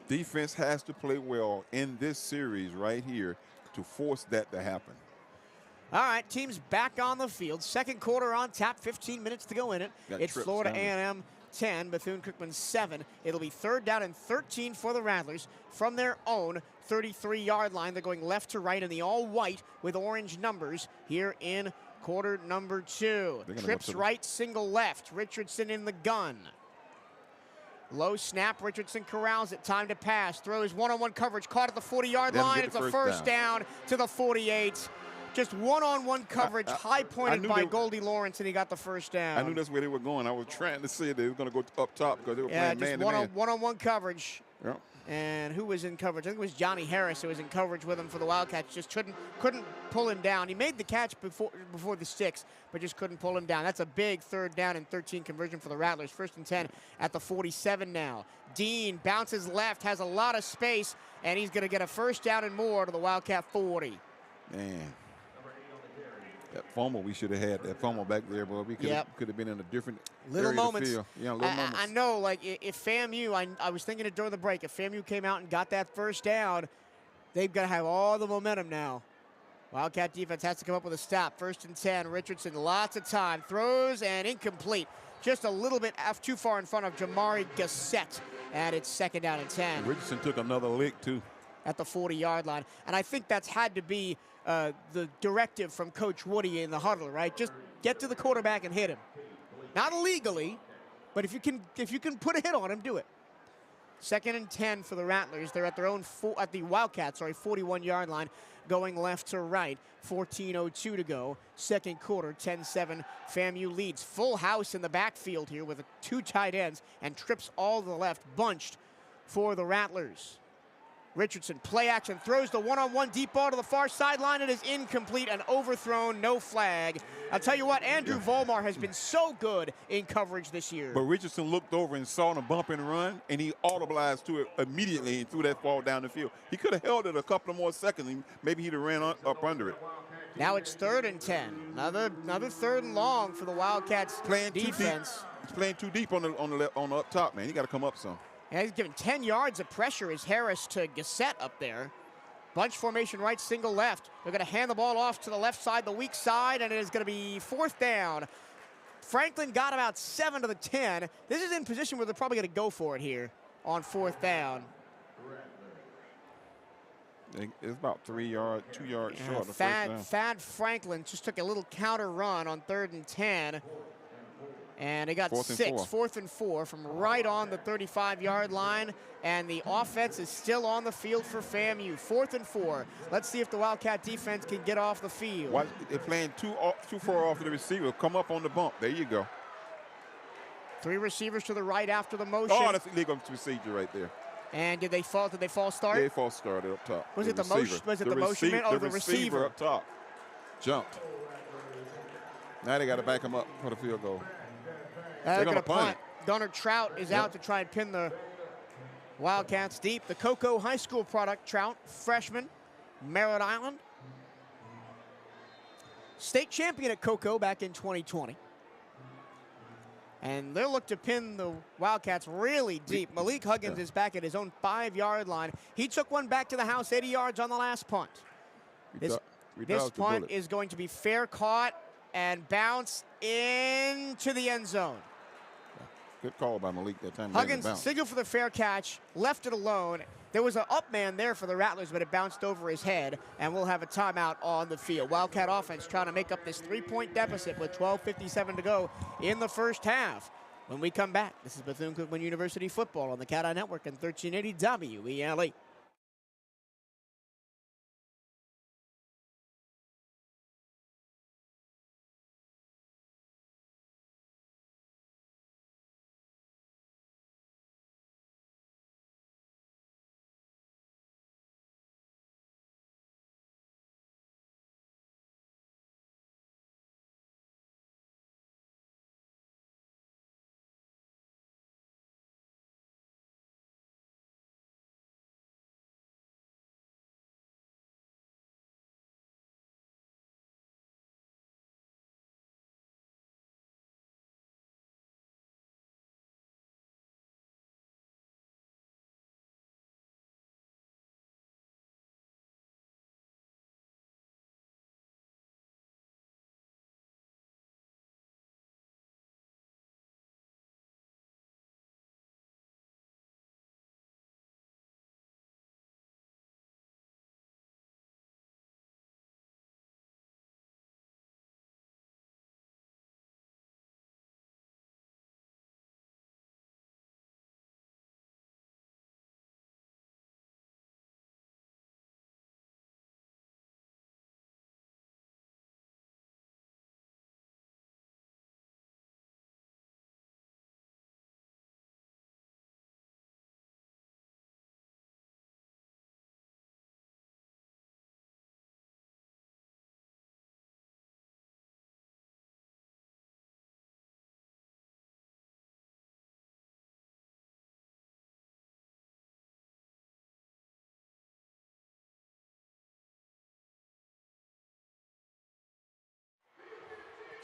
Defense has to play well in this series right here to force that to happen. All right, teams back on the field. Second quarter on tap, 15 minutes to go in it. It's Florida A&M 10, Bethune-Cookman 7. It'll be 3rd down and 13 for the Rattlers from their own 33-yard line. They're going left to right in the all-white with orange numbers here in quarter number 2. Trips right, single left. Richardson in the gun. Low snap, Richardson corrals it, time to pass. Throws one-on-one coverage, caught at the 40-yard line. It's a first down to the 48. Just one-on-one coverage, high-pointed by Goldie Lawrence, and he got the first down. I knew that's where they were going. I was trying to say they were going to go up top because they were playing man-to-man. Just one-on-one coverage. Yep. And who was in coverage? I think it was Johnny Harris who was in coverage with him for the Wildcats. Just couldn't pull him down. He made the catch before the sticks, but just couldn't pull him down. That's a big 3rd down and 13 conversion for the Rattlers. 1st and 10 at the 47 now. Dean bounces left, has a lot of space, and he's going to get a first down and more to the Wildcat 40. Man. That fumble, we should have had that fumble back there, but we could have been in a different little area moments. Of the field. Yeah, little moments. I know, like, if FAMU, I was thinking it during the break, if FAMU came out and got that first down, they've got to have all the momentum now. Wildcat defense has to come up with a stop. 1st and 10, Richardson, lots of time. Throws and incomplete. Just a little bit too far in front of Jamari Gassett, and it's 2nd down and 10. Richardson took another lick, too. At the 40-yard line. And I think that's had to be the directive from Coach Woody in the huddle, right? Just get to the quarterback and hit him. Not illegally, but if you can put a hit on him, do it. 2nd and 10 for the Rattlers. They're at their own at the Wildcats, 41-yard line, going left to right. 14:02 to go. 2nd quarter, 10-7. FAMU leads. Full house in the backfield here with 2 tight ends and trips all to the left, bunched for the Rattlers. Richardson, play action, throws the one-on-one deep ball to the far sideline. It is incomplete and overthrown, no flag. I'll tell you what, Andrew Volmar has been so good in coverage this year. But Richardson looked over and saw the bump and run, and he audibilized to it immediately and threw that ball down the field. He could have held it a couple of more seconds, and maybe he'd have ran up under it. Now it's 3rd and 10. Another 3rd and long for the Wildcats defense. He's playing too deep on the up top, man. He got to come up some. And he's given 10 yards of pressure as Harris to Gassett up there. Bunch formation right, single left. They're going to hand the ball off to the left side, the weak side, and it is going to be 4th down. Franklin got about 7 to the 10. This is in position where they're probably going to go for it here on 4th down. It's about 2 yards short of the first down. Fad Franklin just took a little counter run on 3rd and 10. And they got 4th and 4 from right on the 35-yard line. And the offense is still on the field for FAMU. 4th and 4. Let's see if the Wildcat defense can get off the field. They're playing too far off the receiver. Come up on the bump. There you go. 3 receivers to the right after the motion. Oh, that's illegal procedure right there. And did they fall start? They false started up top. Was it the motion? Was it the motion man? Oh, the receiver up top jumped. Now they got to back him up for the field goal. They're going to punt. Gunnar Trout is out to try and pin the Wildcats deep. The Cocoa High School product, Trout, freshman, Merritt Island. State champion at Cocoa back in 2020. And they'll look to pin the Wildcats really deep. Malik Huggins is back at his own 5-yard line. He took one back to the house, 80 yards on the last punt. This punt is going to be fair caught and bounce into the end zone. Good call by Malik that time. Huggins signaled for the fair catch, left it alone. There was an up man there for the Rattlers, but it bounced over his head, and we'll have a timeout on the field. Wildcat offense trying to make up this 3-point deficit with 12:57 to go in the first half. When we come back, this is Bethune-Cookman University football on the CatEye Network and 1380 WELE.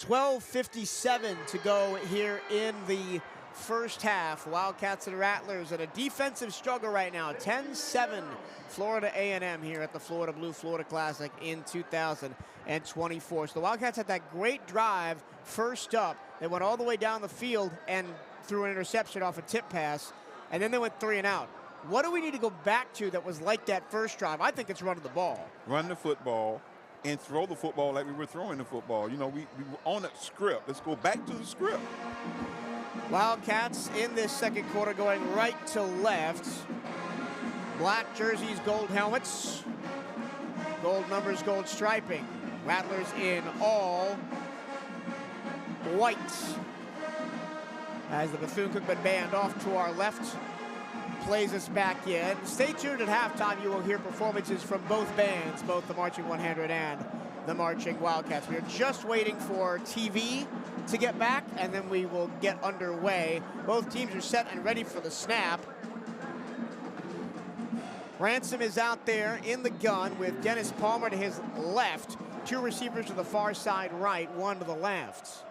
.12:57 to go here in the first half. Wildcats and Rattlers at a defensive struggle right now. 10-7 Florida A&M here at the Florida Blue Florida Classic in 2024. So the Wildcats had that great drive first up. They went all the way down the field and threw an interception off a tip pass, and then they went 3 and out. What do we need to go back to that was like that first drive? I think it's running the ball. Run the football and throw the football like we were throwing the football. You know, we were on that script. Let's go back to the script. Wildcats in this second quarter going right to left. Black jerseys, gold helmets. Gold numbers, gold striping. Rattlers in all white. As the Bethune-Cookman band off to our left plays us back in. Stay tuned at halftime. You will hear performances from both bands, both the Marching 100 and the Marching Wildcats. We are just waiting for TV to get back, and then we will get underway. Both teams are set and ready for the snap. Ransom is out there in the gun with Dennis Palmer to his left. 2 receivers to the far side right, 1 to the left.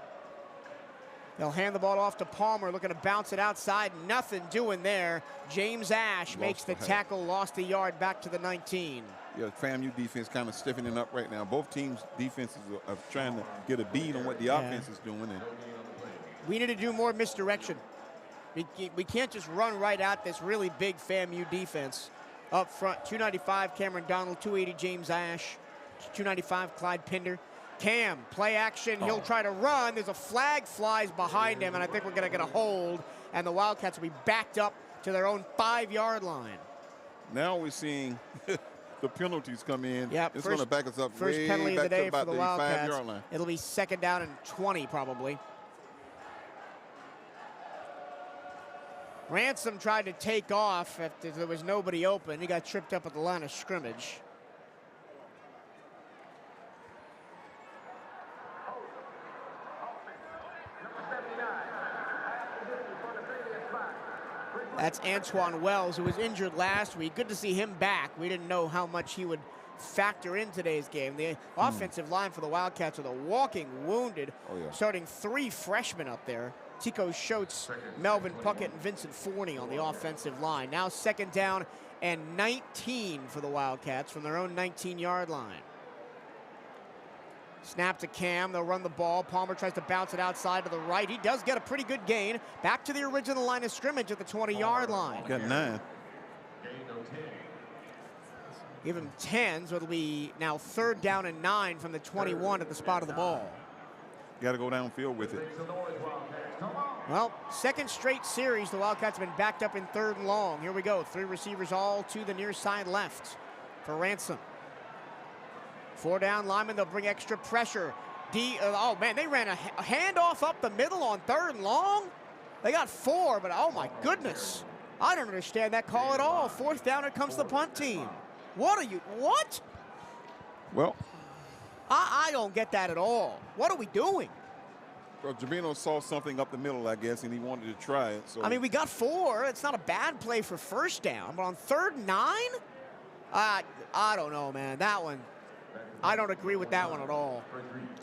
They'll hand the ball off to Palmer, looking to bounce it outside. Nothing doing there. James Ash makes the tackle, lost a yard back to the 19. Yeah, FAMU defense kind of stiffening up right now. Both teams' defenses are trying to get a bead on what the offense is doing. And we need to do more misdirection. We can't just run right at this really big FAMU defense. Up front, 295 Cameron Donald, 280 James Ash, 295 Clyde Pinder. Cam, play action, he'll try to run. There's a flag flies behind him, and I think we're gonna get a hold, and the Wildcats will be backed up to their own 5-yard line. Now we're seeing the penalties come in. Yep, it's gonna back us up first way penalty back of the day to about for the the Wildcats. 5-yard line. It'll be 2nd down and 20 probably. Ransom tried to take off after there was nobody open. He got tripped up at the line of scrimmage. That's Antoine Wells, who was injured last week. Good to see him back. We didn't know how much he would factor in today's game. The offensive line for the Wildcats are the walking wounded, starting 3 freshmen up there. Tico Schultz, Melvin Puckett, and Vincent Forney on the offensive line. Now 2nd down and 19 for the Wildcats from their own 19-yard line. Snap to Cam. They'll run the ball. Palmer tries to bounce it outside to the right. He does get a pretty good gain. Back to the original line of scrimmage at the 20-yard line. Got 9. Give him 10, so it'll be now 3rd down and 9 from the 21 at the spot of the ball. Got to go downfield with it. Well, 2nd straight series, the Wildcats have been backed up in 3rd and long. Here we go. 3 receivers all to the near side left for Ransom. 4 down linemen, they'll bring extra pressure. Oh, man, they ran a handoff up the middle on 3rd and long. They got 4, but oh, my goodness. I don't understand that call at all. 4th down, here comes the punt team. What? Well, I don't get that at all. What are we doing? well, Jabino saw something up the middle, I guess, and he wanted to try it. So I mean, we got 4. It's not a bad play for 1st down, but on 3rd and 9? I don't know, man. That one, I don't agree with that one at all.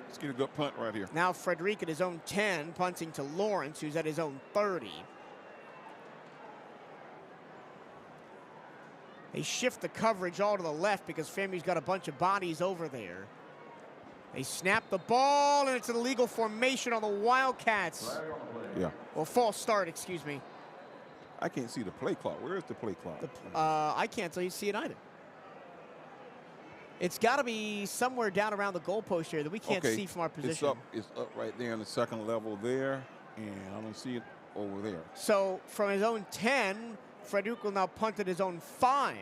let's get a good punt right here. Now Frederic at his own 10, punting to Lawrence, who's at his own 30. They shift the coverage all to the left because FAMU's got a bunch of bodies over there. They snap the ball, and it's an illegal formation on the Wildcats. Yeah. Well, false start, excuse me. I can't see the play clock. Where is the play clock? I can't tell you see it either. It's got to be somewhere down around the goalpost here that we can't see from our position. It's up right there on the 2nd level there, and I don't see it over there. So from his own 10, Frederic will now punt at his own 5.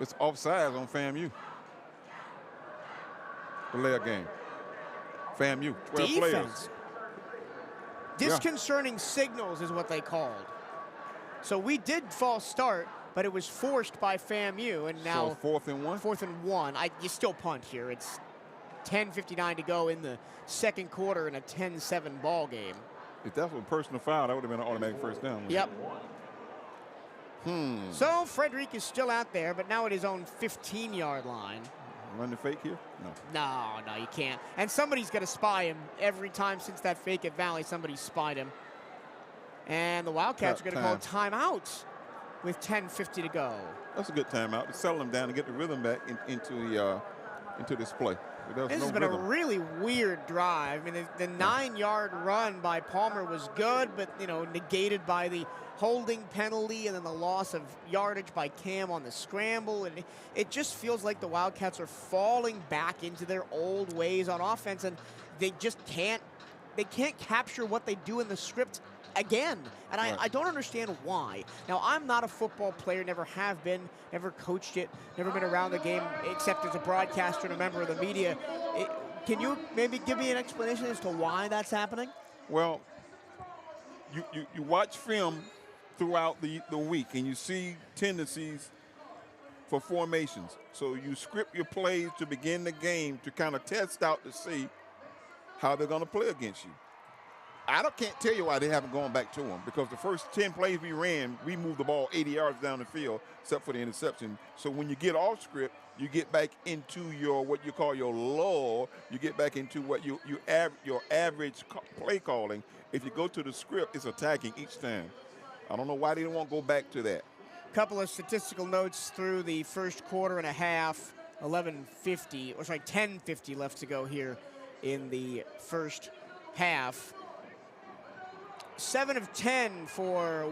It's offsides on FAMU. Delay a game. FAMU, 12 players. Disconcerting signals is what they called. So we did false start, but it was forced by FAMU, and now So 4th and 1? 4th and 1. You still punt here. It's 10:59 to go in the 2nd quarter in a 10-7 ball game. If that was a personal foul, that would have been an automatic 1st down. Yep. So Frederic is still out there, but now at his own 15-yard line. Run the fake here? No. No, you can't. And somebody's going to spy him. Every time since that fake at Valley, somebody spied him. And the Wildcats are going to call timeout with 10:50 to go. That's a good timeout to settle them down and get the rhythm back into this play. This has been a really weird drive. I mean, the 9-yard run by Palmer was good, but, negated by the holding penalty and then the loss of yardage by Cam on the scramble. And it just feels like the Wildcats are falling back into their old ways on offense, and they just can't capture what they do in the script again. And I don't understand why. Now, I'm not a football player, never have been, never coached it, never been around the game except as a broadcaster and a member of the media. Can you maybe give me an explanation as to why that's happening? Well, you watch film throughout the week, and you see tendencies for formations. So you script your plays to begin the game to kind of test out to see how they're going to play against you. Can't tell you why they haven't gone back to them, because the first 10 plays we ran, we moved the ball 80 yards down the field, except for the interception. So when you get off script, you get back into what you call your lull. You get back into what your average play calling. If you go to the script, it's attacking each time. I don't know why they don't want to go back to that. Couple of statistical notes through the first quarter and a half. 10:50 left to go here in the first half. 7 of 10 for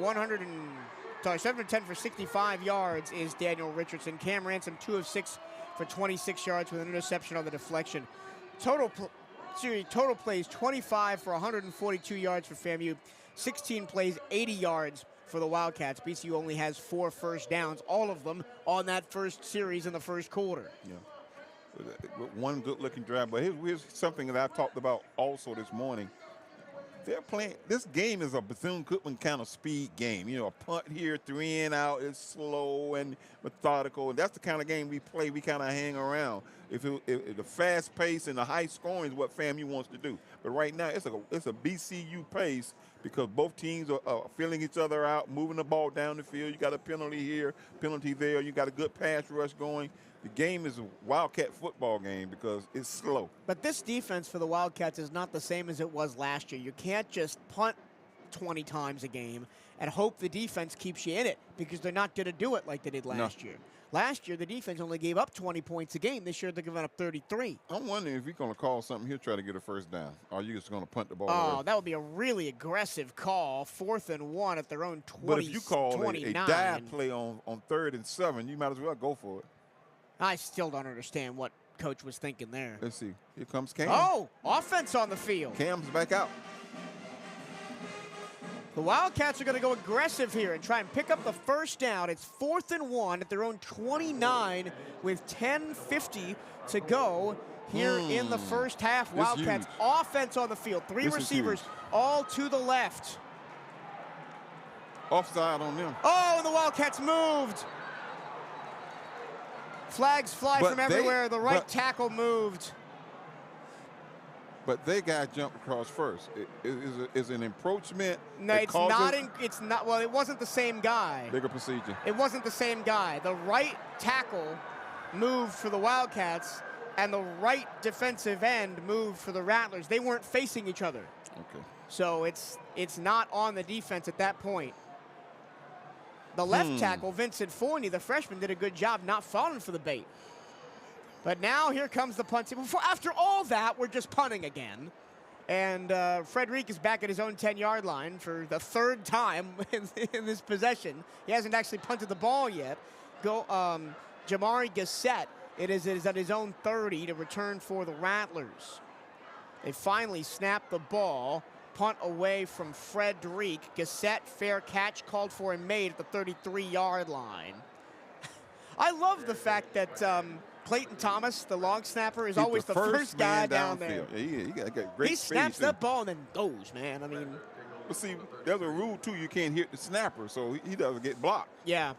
65 yards is Daniel Richardson. Cam Ransom, 2 of 6 for 26 yards with an interception on the deflection. Total plays, 25 for 142 yards for FAMU. 16 plays, 80 yards for the Wildcats. BCU only has 4 first downs, all of them on that first series in the first quarter. Yeah. One good-looking drive. But here's something that I've talked about also this morning. They're playing. This game is a Bethune-Cookman kind of speed game. A punt here, 3 and out. It's slow and methodical, and that's the kind of game we play. We kind of hang around. If the fast pace and the high scoring is what FAMU wants to do, but right now it's a BCU pace because both teams are filling each other out, moving the ball down the field. You got a penalty here, penalty there. You got a good pass rush going. The game is a Wildcat football game because it's slow. But this defense for the Wildcats is not the same as it was last year. You can't just punt 20 times a game and hope the defense keeps you in it, because they're not going to do it like they did last year. Last year, the defense only gave up 20 points a game. This year, they're giving up 33. I'm wondering if he's going to call something. He'll try to get a first down. Or are you just going to punt the ball Oh, away? that would be a really aggressive call. 4th and 1 at their own 20. But if you call a 29. dive play on 3rd and 7, you might as well go for it. I still don't understand what coach was thinking there. Let's see. Here comes Cam. Oh, offense on the field. Cam's back out. The Wildcats are going to go aggressive here and try and pick up the first down. It's 4th and 1 at their own 29 with 10:50 to go here in the first half. This Wildcats huge. offense on the field. 3 This is receivers huge. all to the left. Offside on them. Oh, and the Wildcats moved. Flags fly But from they- everywhere. The right but- tackle moved. But they got jumped across first. Is an encroachment. No, that it's causes not. It's not. Well, it wasn't the same guy. bigger procedure. It wasn't the same guy. The right tackle moved for the Wildcats, and the right defensive end moved for the Rattlers. They weren't facing each other. Okay. So it's not on the defense at that point. The left tackle, Vincent Forney, the freshman, did a good job not falling for the bait. But now here comes the punt team. After all that, we're just punting again. And Frederic is back at his own 10-yard line for the 3rd time in this possession. He hasn't actually punted the ball yet. Jamari Gassett, it is at his own 30 to return for the Rattlers. They finally snapped the ball. Punt away from Frederic. Gassett, fair catch called for and made at the 33-yard line. I love the fact that Clayton Thomas, the long snapper, is He's always the first guy man down there. downfield. Yeah, he got great He speed, snaps too. that ball and then goes, man. I mean, But see, there's a rule, too. You can't hit the snapper, so he doesn't get blocked. yeah.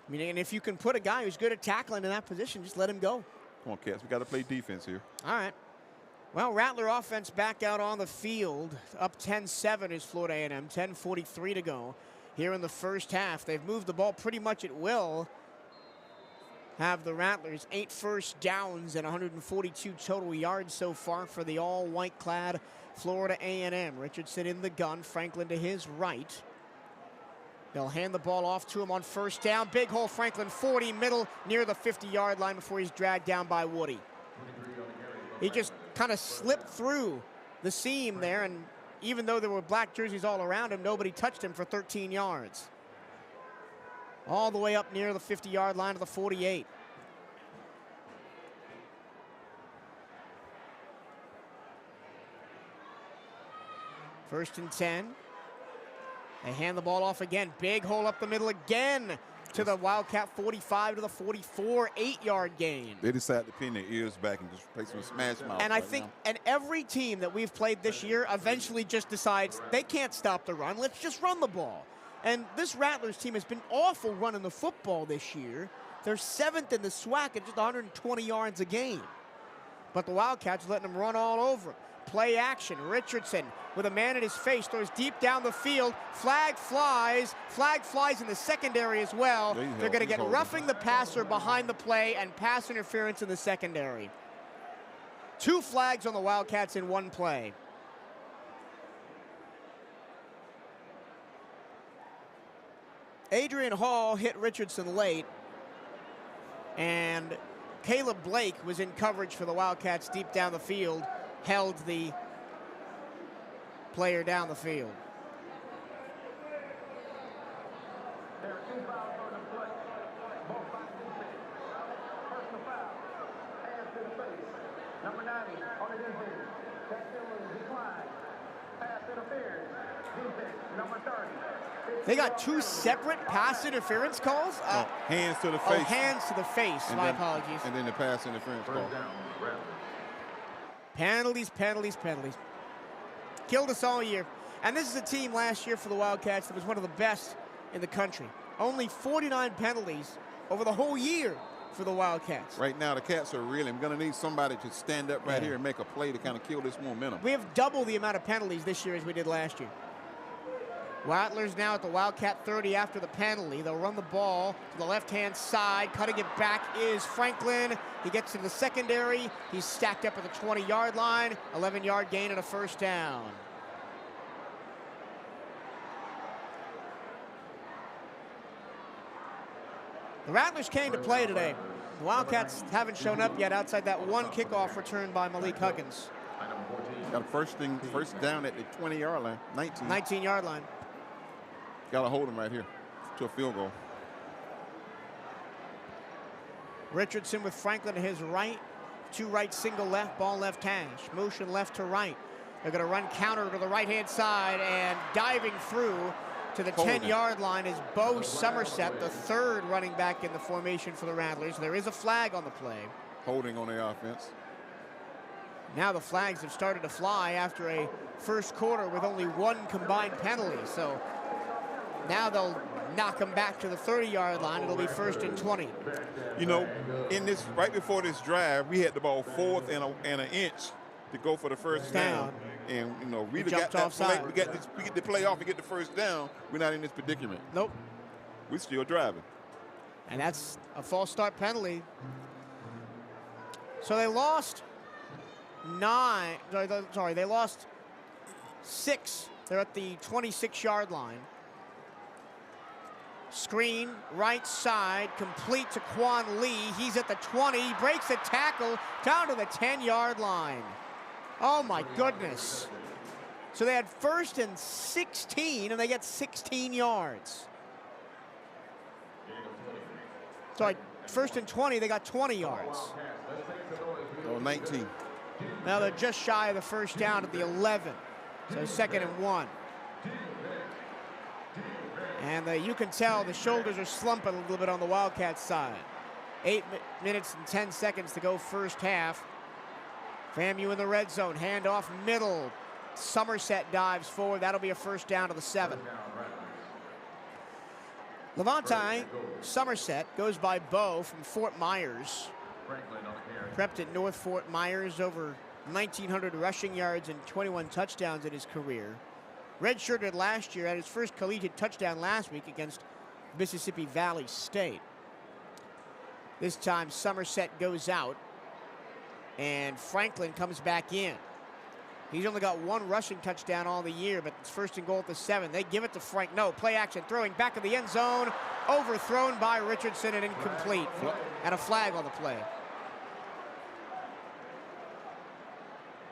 I mean, and if you can put a guy who's good at tackling in that position, just let him go. Come on, Cats. We got to play defense here. All right. Well, Rattler offense back out on the field. Up 10-7 is Florida A&M. 10:43 to go here in the first half. They've moved the ball pretty much at will. Have the Rattlers 8 first downs and 142 total yards so far for the all-white clad Florida A&M. Richardson in the gun. Franklin to his right. They'll hand the ball off to him on first down. Big hole, Franklin, 40, middle, near the 50-yard line before he's dragged down by Woody. He just kind of slipped through the seam there, and even though there were black jerseys all around him, nobody touched him for 13 yards. All the way up near the 50-yard line of the 48. First and 10. They hand the ball off again. Big hole up the middle again to the Wildcat 45 to the 44, 8-yard gain. They decide to pin their ears back and just play some smash mouth. And I right think, now. and every team that we've played this year eventually just decides they can't stop the run. Let's just run the ball. And this Rattlers team has been awful running the football this year. They're 7th in the SWAC at just 120 yards a game. But the Wildcats are letting them run all over them. Play action. Richardson with a man in his face throws deep down the field. Flag flies. Flag flies in the secondary as well. They're going to get roughing the passer behind the play and pass interference in the secondary. 2 flags on the Wildcats in 1 play. Adrian Hall hit Richardson late, and Caleb Blake was in coverage for the Wildcats deep down the field, held the player down the field. Number 90 on the defense. That was declined. Pass interference. Defense, number 30. They got 2 separate pass interference calls? Hands to the Oh, face. hands to the face. And My then- apologies. And then the pass interference call. Penalties, penalties, penalties. Killed us all year. And this is a team last year for the Wildcats that was one of the best in the country. Only 49 penalties over the whole year for the Wildcats. Right now, the Cats are really, I'm going to need somebody to stand up right here and make a play to kind of kill this momentum. We have double the amount of penalties this year as we did last year. Rattlers now at the Wildcat 30 after the penalty. They'll run the ball to the left-hand side. Cutting it back is Franklin. He gets to the secondary. He's stacked up at the 20-yard line. 11-yard gain and a first down. The Rattlers came to play today. The Wildcats haven't shown up yet outside that one kickoff return by Malik Huggins. Got a first down at the 20-yard line, 19. 19-yard line. Got to hold him right here to a field goal. Richardson with Franklin to his right. Two right, single left, ball left hash. Motion left to right. They're going to run counter to the right-hand side, and diving through to the 10-yard line is Bo Somerset, the third running back in the formation for the Rattlers. There is a flag on the play. Holding on the offense. Now the flags have started to fly after a first quarter with only one combined penalty. So now they'll knock them back to the 30-yard line. It'll be 1st and 20. You know, right before this drive, we had the ball 4th and an inch to go for the first down. And, you know, we got that play. We get the play off and get the first down. We're not in this predicament. Nope. We're still driving. And that's a false start penalty. So they lost they lost 6. They're at the 26-yard line. Screen, right side, complete to Quan Lee. He's at the 20, breaks a tackle down to the 10-yard line. Oh my goodness. So they had 1st and 16, and they get 16 yards. Sorry, 1st and 20, they got 20 yards. Oh, 19. Now they're just shy of the first down at the 11. So 2nd and 1. And you can tell the shoulders are slumping a little bit on the Wildcats side. 8 minutes and 10 seconds to go first half. FAMU in the red zone, handoff middle. Somerset dives forward. That'll be a first down to the 7. Levante Somerset goes by Bo from Fort Myers. Prepped at North Fort Myers, over 1,900 rushing yards and 21 touchdowns in his career. Redshirted last year, had his first collegiate touchdown last week against Mississippi Valley State. This time Somerset goes out and Franklin comes back in. He's only got one rushing touchdown all the year, but it's 1st and goal at the 7. They give it to Frank. No, play action, throwing back of the end zone, overthrown by Richardson and incomplete. And a flag on the play.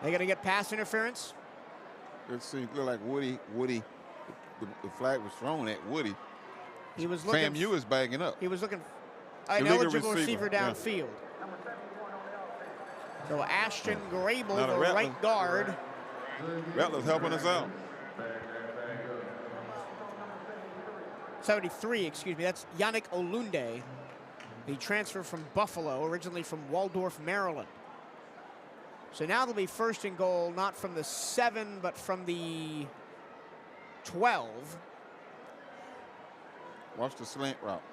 They're going to get pass interference. Let's see, look like Woody. The flag was thrown at Woody. He was looking. FAMU is backing up. He was looking an eligible receiver downfield. So Ashton Grable, the right guard. Rattlers helping us out. 73, excuse me. That's Yannick Olunde. He transferred from Buffalo, originally from Waldorf, Maryland. So now they'll be 1st and goal, not from the 7, but from the 12. Watch the slant route.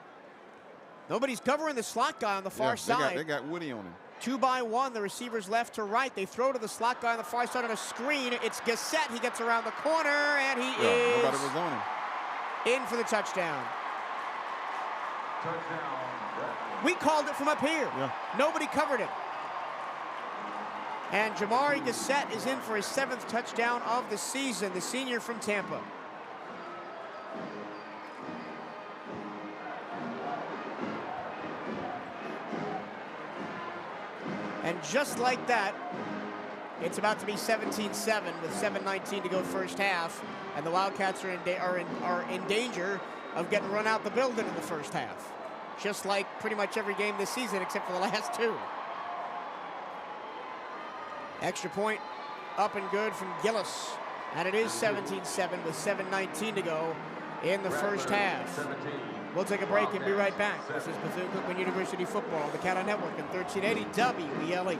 Nobody's covering the slot guy on the far side. They got Woody on him. 2 by 1, the receivers left to right. They throw to the slot guy on the far side on a screen. It's Gassett. He gets around the corner, and he is nobody was on him. In for the touchdown. We called it from up here. Yeah. Nobody covered it. And Jamari Gassett is in for his 7th touchdown of the season, the senior from Tampa. And just like that, it's about to be 17-7 with 7:19 to go first half, and the Wildcats are in danger of getting run out the building in the first half, just like pretty much every game this season except for the last 2. Extra point up and good from Gillis, and it is 17-7 with 7:19 to go in the first half. We'll take a break and be right back. This is Bethune-Cookman University football on the CatEye Network and 1380 WELE.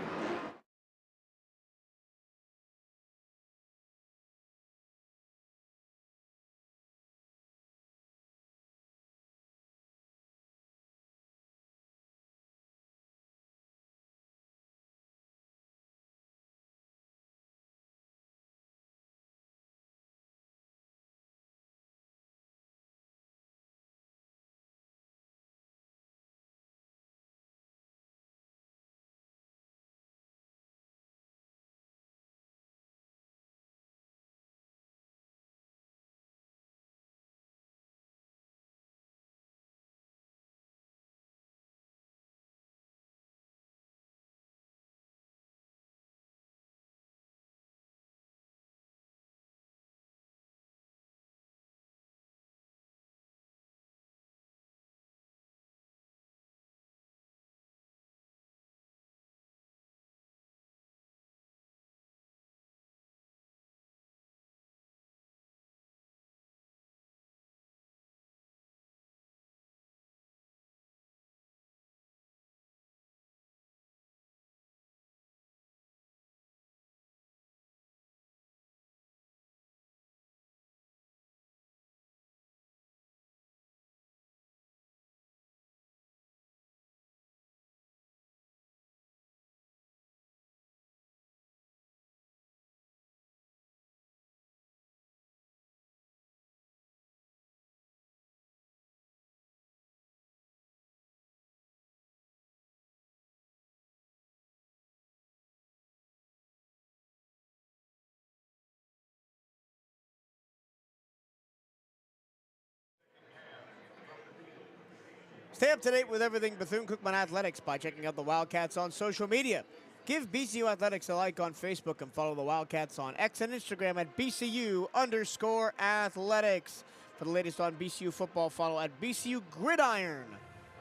Stay up to date with everything Bethune-Cookman Athletics by checking out the Wildcats on social media. Give BCU Athletics a like on Facebook and follow the Wildcats on X and Instagram at BCU_athletics. For the latest on BCU football, follow at BCU Gridiron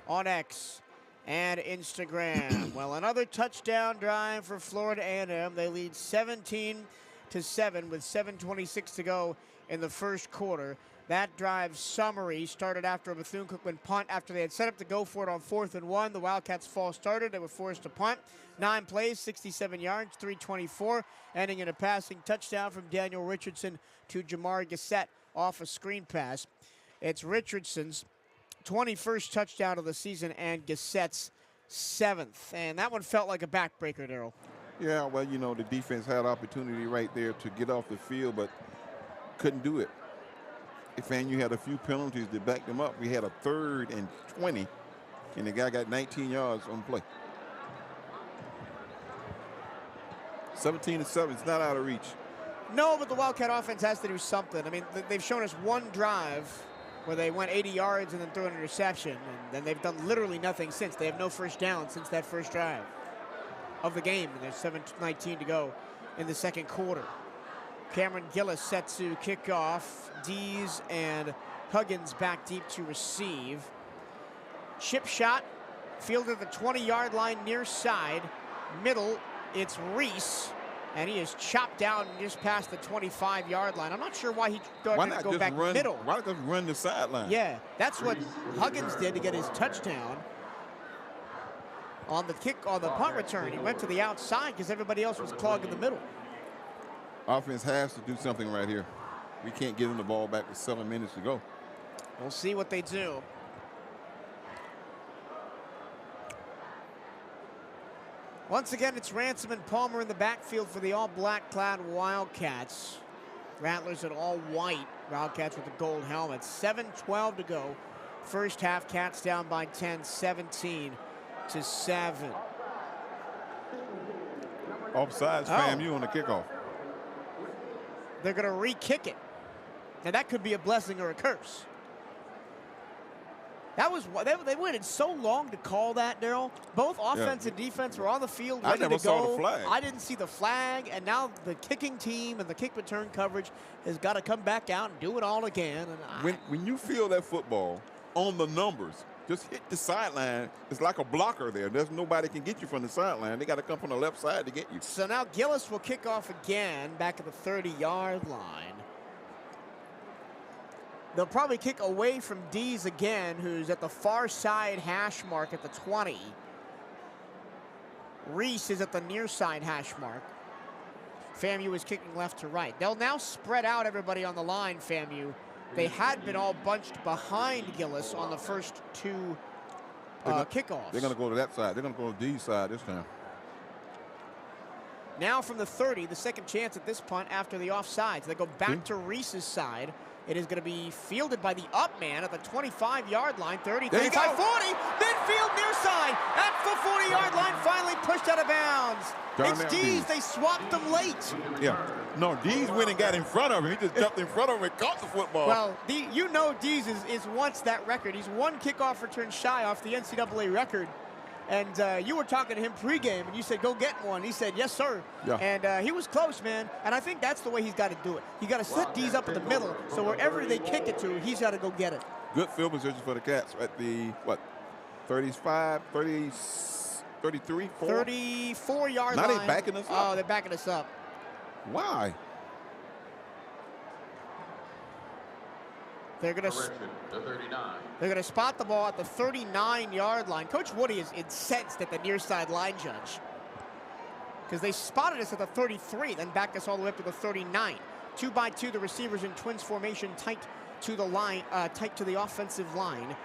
on X and Instagram. Well, another touchdown drive for Florida A&M. They lead 17-7 with 7:26 to go in the first quarter. That drive summary started after a Bethune-Cookman punt after they had set up to go for it on 4th and 1. The Wildcats false started. They were forced to punt. 9 plays, 67 yards, 324, ending in a passing touchdown from Daniel Richardson to Jamar Gissett off a screen pass. It's Richardson's 21st touchdown of the season and Gissett's 7th. And that one felt like a backbreaker, Daryl. Yeah, well, you know, the defense had opportunity right there to get off the field, but couldn't do it. FAMU had a few penalties that backed them up. We had a 3rd and 20, and the guy got 19 yards on play. 17-7, it's not out of reach. No, but the Wildcat offense has to do something. I mean, they've shown us one drive where they went 80 yards and then threw an interception, and then they've done literally nothing since. They have no first down since that first drive of the game, and there's 7:19 to go in the second quarter. Cameron Gillis set to kick off. Dees and Huggins back deep to receive. Chip shot, fielded at the 20-yard line near side. Middle, it's Reese, and he is chopped down just past the 25-yard line. I'm not sure why he didn't go back middle. Why not just run the sideline? Yeah, that's what Huggins did to get his touchdown. On the punt return, he went to the outside because everybody else was clogging the middle. Offense has to do something right here. We can't give them the ball back with 7 minutes to go. We'll see what they do. Once again, it's Ransom and Palmer in the backfield for the all-black clad Wildcats. Rattlers in all white. Wildcats with the gold helmets. 7:12 to go. First half, Cats down by 10, 17-7. Offsides, FAMU on the kickoff. They're going to re-kick it. And that could be a blessing or a curse. That was they waited so long to call that, Daryl. Both offense and defense were on the field ready to go. I never saw the flag. I didn't see the flag, and now the kicking team and the kick return coverage has got to come back out and do it all again. And when you feel that football on the numbers, just hit the sideline. It's like a blocker there. There's nobody can get you from the sideline. They got to come from the left side to get you. So now Gillis will kick off again back at the 30-yard line. They'll probably kick away from Dees again, who's at the far side hash mark at the 20. Reese is at the near side hash mark. FAMU is kicking left to right. They'll now spread out everybody on the line, FAMU. They had been all bunched behind Gillis on the first two kickoffs. They're going to go to that side. They're going to go to Dees side this time. Now from the 30, the second chance at this punt after the offsides. They go back to Reese's side. It is going to be fielded by the up man at the 25-yard line, 30, 35, 40, midfield near side at the 40-yard line, finally pushed out of bounds. It's Dees. They swapped him late. Yeah. No, Dees went and got in front of him. He just jumped in front of him and caught the football. Well, you know Dees is once that record. He's one kickoff return shy off the NCAA record. And you were talking to him pregame, and you said, go get one. He said, yes, sir. Yeah. And he was close, man. And I think that's the way he's got to do it. You got to set Dees up in the middle, so wherever they kick it to, he's got to go get it. Good field position for the Cats at the, 35, 30, 33, 4? 34-yard line. Now they're backing us up. Oh, they're backing us up. Why? They're going to spot the ball at the 39-yard line. Coach Woody is incensed at the near side line judge because they spotted us at the 33, then backed us all the way up to the 39. 2 by 2, the receivers in twins formation, tight to the line, tight to the offensive line.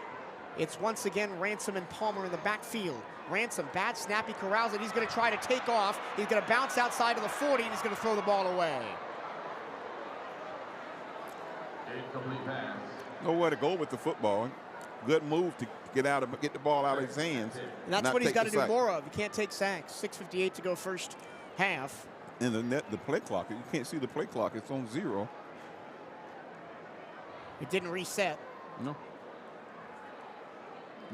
It's once again Ransom and Palmer in the backfield. Ransom, bad snap, he corrals it. He's going to try to take off. He's going to bounce outside of the 40, and he's going to throw the ball away. Nowhere to go with the football. Good move to get the ball out of his hands. And that's what he's got to do more of. You can't take sacks. 6:58 to go first half. And the play clock, you can't see the play clock. It's on 0. It didn't reset. No.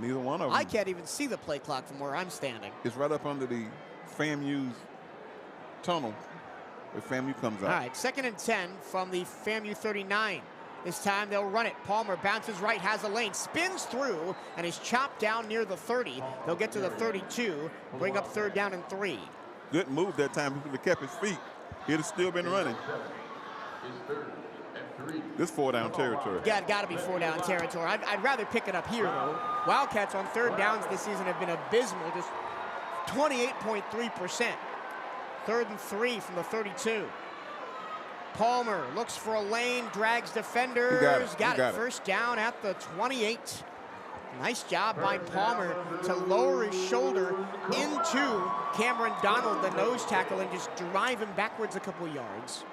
Neither one of them. I can't even see the play clock from where I'm standing. It's right up under the FAMU's tunnel where FAMU comes out. All right, 2nd and 10 from the FAMU 39. This time they'll run it. Palmer bounces right, has a lane, spins through, and is chopped down near the 30. They'll get to the 32, bring up 3rd down and 3. Good move that time. He could have kept his feet. He'd have still been running. This 4-down territory. Yeah, got to be 4-down territory. I'd rather pick it up here, though. Wildcats on 3rd downs this season have been abysmal, just 28.3%. 3rd and 3 from the 32. Palmer looks for a lane, drags defenders. Got it. 1st down at the 28. Nice job by Palmer to lower his shoulder into Cameron Donald, the nose tackle, and just drive him backwards a couple yards.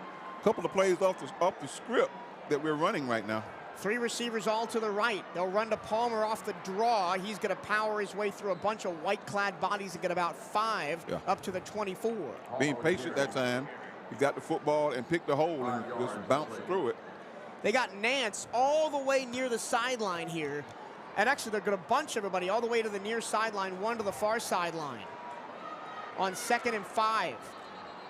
A couple of plays off the script that we're running right now. 3 receivers all to the right. They'll run to Palmer off the draw. He's going to power his way through a bunch of white-clad bodies and get about 5 up to the 24. Being patient that time. He got the football and picked the hole and just bounced through it. They got Nance all the way near the sideline here. And actually, they're going to bunch everybody all the way to the near sideline, 1 to the far sideline. On 2nd and 5.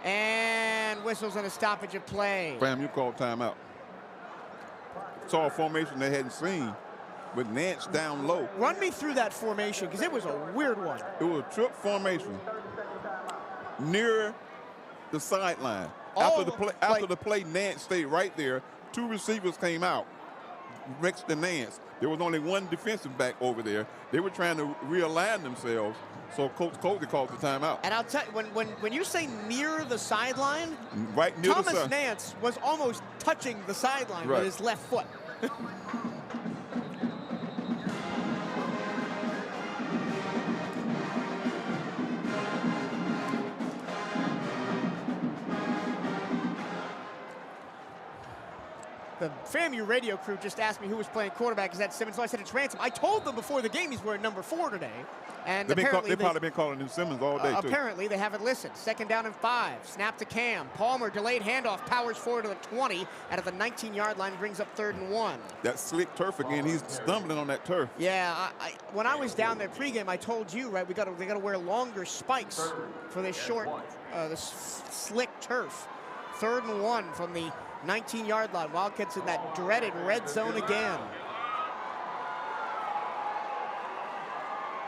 And whistles on a stoppage of play. FAMU called timeout. Saw a formation they hadn't seen with Nance down low. Run me through that formation, because it was a weird one. It was a trip formation near the sideline. After the play, Nance stayed right there. 2 receivers came out next to Nance. There was only 1 defensive back over there. They were trying to realign themselves, so Coach Cozy called the timeout. And I'll tell you, when you say near the sideline, right near Thomas Nance was almost touching the sideline with his left foot. The FAMU radio crew just asked me who was playing quarterback. Is that Simmons? So I said it's Ransom. I told them before the game he's wearing number 4 today. And they've probably been calling him Simmons all day, too. Apparently, they haven't listened. 2nd down and 5. Snap to Cam. Palmer, delayed handoff, powers forward to the 20. And at the 19-yard line, brings up 3rd and 1. That slick turf again. He's stumbling on that turf. Yeah, when I was down there pregame, I told you, right, they got to wear longer spikes for this short, this slick turf. 3rd and 1 from the 19-yard line. Wildcats in that dreaded red zone again.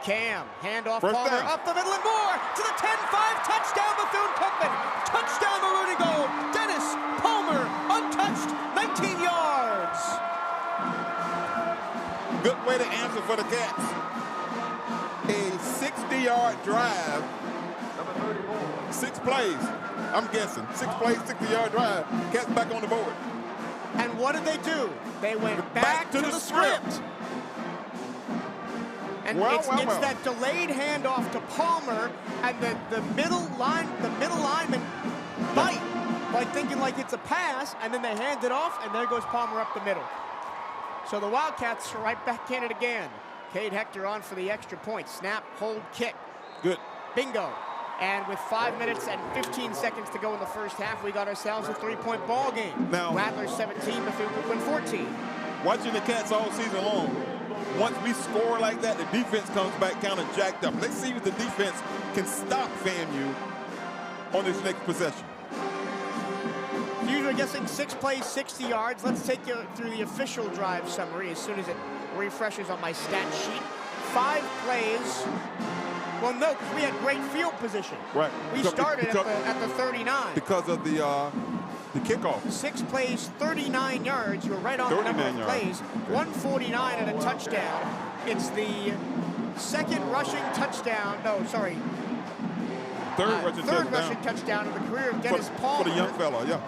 Cam, handoff, Palmer, up the middle and more to the 10-5, touchdown Bethune-Cookman. Touchdown the Rooney goal. Dennis Palmer, untouched, 19 yards. Good way to answer for the Cats. A 60-yard drive. 6 plays. I'm guessing. 6 plays, 60-yard drive. Cats back on the board. And what did they do? They went back to the script. And it's that delayed handoff to Palmer, and the middle lineman bite by thinking like it's a pass, and then they hand it off, and there goes Palmer up the middle. So the Wildcats are right back in it again. Cade Hector on for the extra point. Snap, hold, kick. Good. Bingo. And with 5 minutes and 15 seconds to go in the first half, we got ourselves a 3-point ball game. Now, Rattlers 17, Bethune-Cookman 14. Watching the Cats all season long, once we score like that, the defense comes back kind of jacked up. Let's see if the defense can stop FAMU on this next possession. Usually guessing 6 plays, 60 yards. Let's take you through the official drive summary as soon as it refreshes on my stat sheet. 5 plays. Well, no, because we had great field position. Right. We started at the 39. Because of the kickoff. 6 plays, 39 yards. You were right on the number of plays. 149 and a touchdown. It's the second rushing touchdown. No, sorry. Third rushing touchdown of the career of Dennis Palmer. For the young fella, yeah.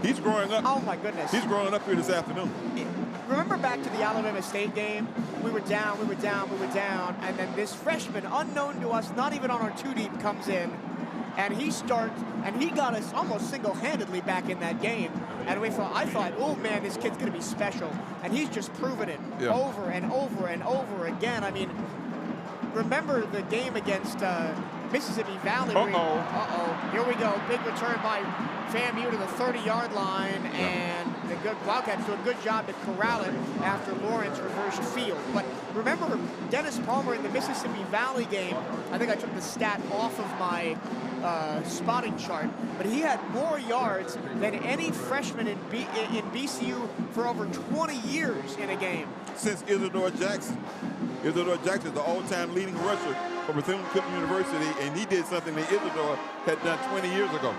He's growing up. Oh, my goodness. He's growing up here this afternoon. Remember back to the Alabama State game? We were down, and then this freshman, unknown to us, not even on our 2-deep, comes in, and he starts, and he got us almost single-handedly back in that game. And I thought, oh man, this kid's gonna be special, and he's just proven it over and over and over again. I mean, remember the game against Mississippi Valley. Here we go. Big return by FAMU to the 30-yard line, and the Wildcats do a good job to corral it after Lawrence reversed field. But remember, Dennis Palmer in the Mississippi Valley game, I think I took the stat off of my spotting chart, but he had more yards than any freshman in BCU for over 20 years in a game. Since Isidore Jackson. Isidore Jackson is the all-time leading rusher for Bethune-Cookman University, and he did something that Isidore had done 20 years ago.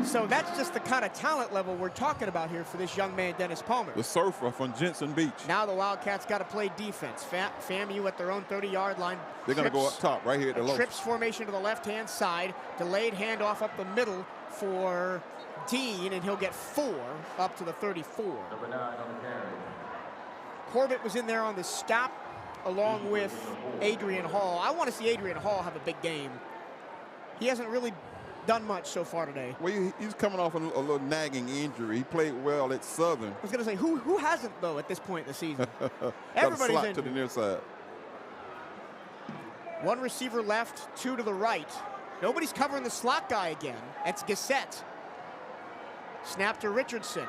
So that's just the kind of talent level we're talking about here for this young man, Dennis Palmer. The surfer from Jensen Beach. Now the Wildcats got to play defense. FAMU at their own 30-yard line. They're going to go up top, right here at the low. Trips formation to the left-hand side. Delayed handoff up the middle for Dean, and he'll get 4 up to the 34. Number 9 on the carry. Corbett was in there on the stop, along with Adrian Hall. I want to see Adrian Hall have a big game. He hasn't really done much so far today. Well, he's coming off a little nagging injury. He played well at Southern. I was going to say, who hasn't, though, at this point in the season? Everybody's injured. to the near side. 1 receiver left, 2 to the right. Nobody's covering the slot guy again. It's Gassett. Snap to Richardson.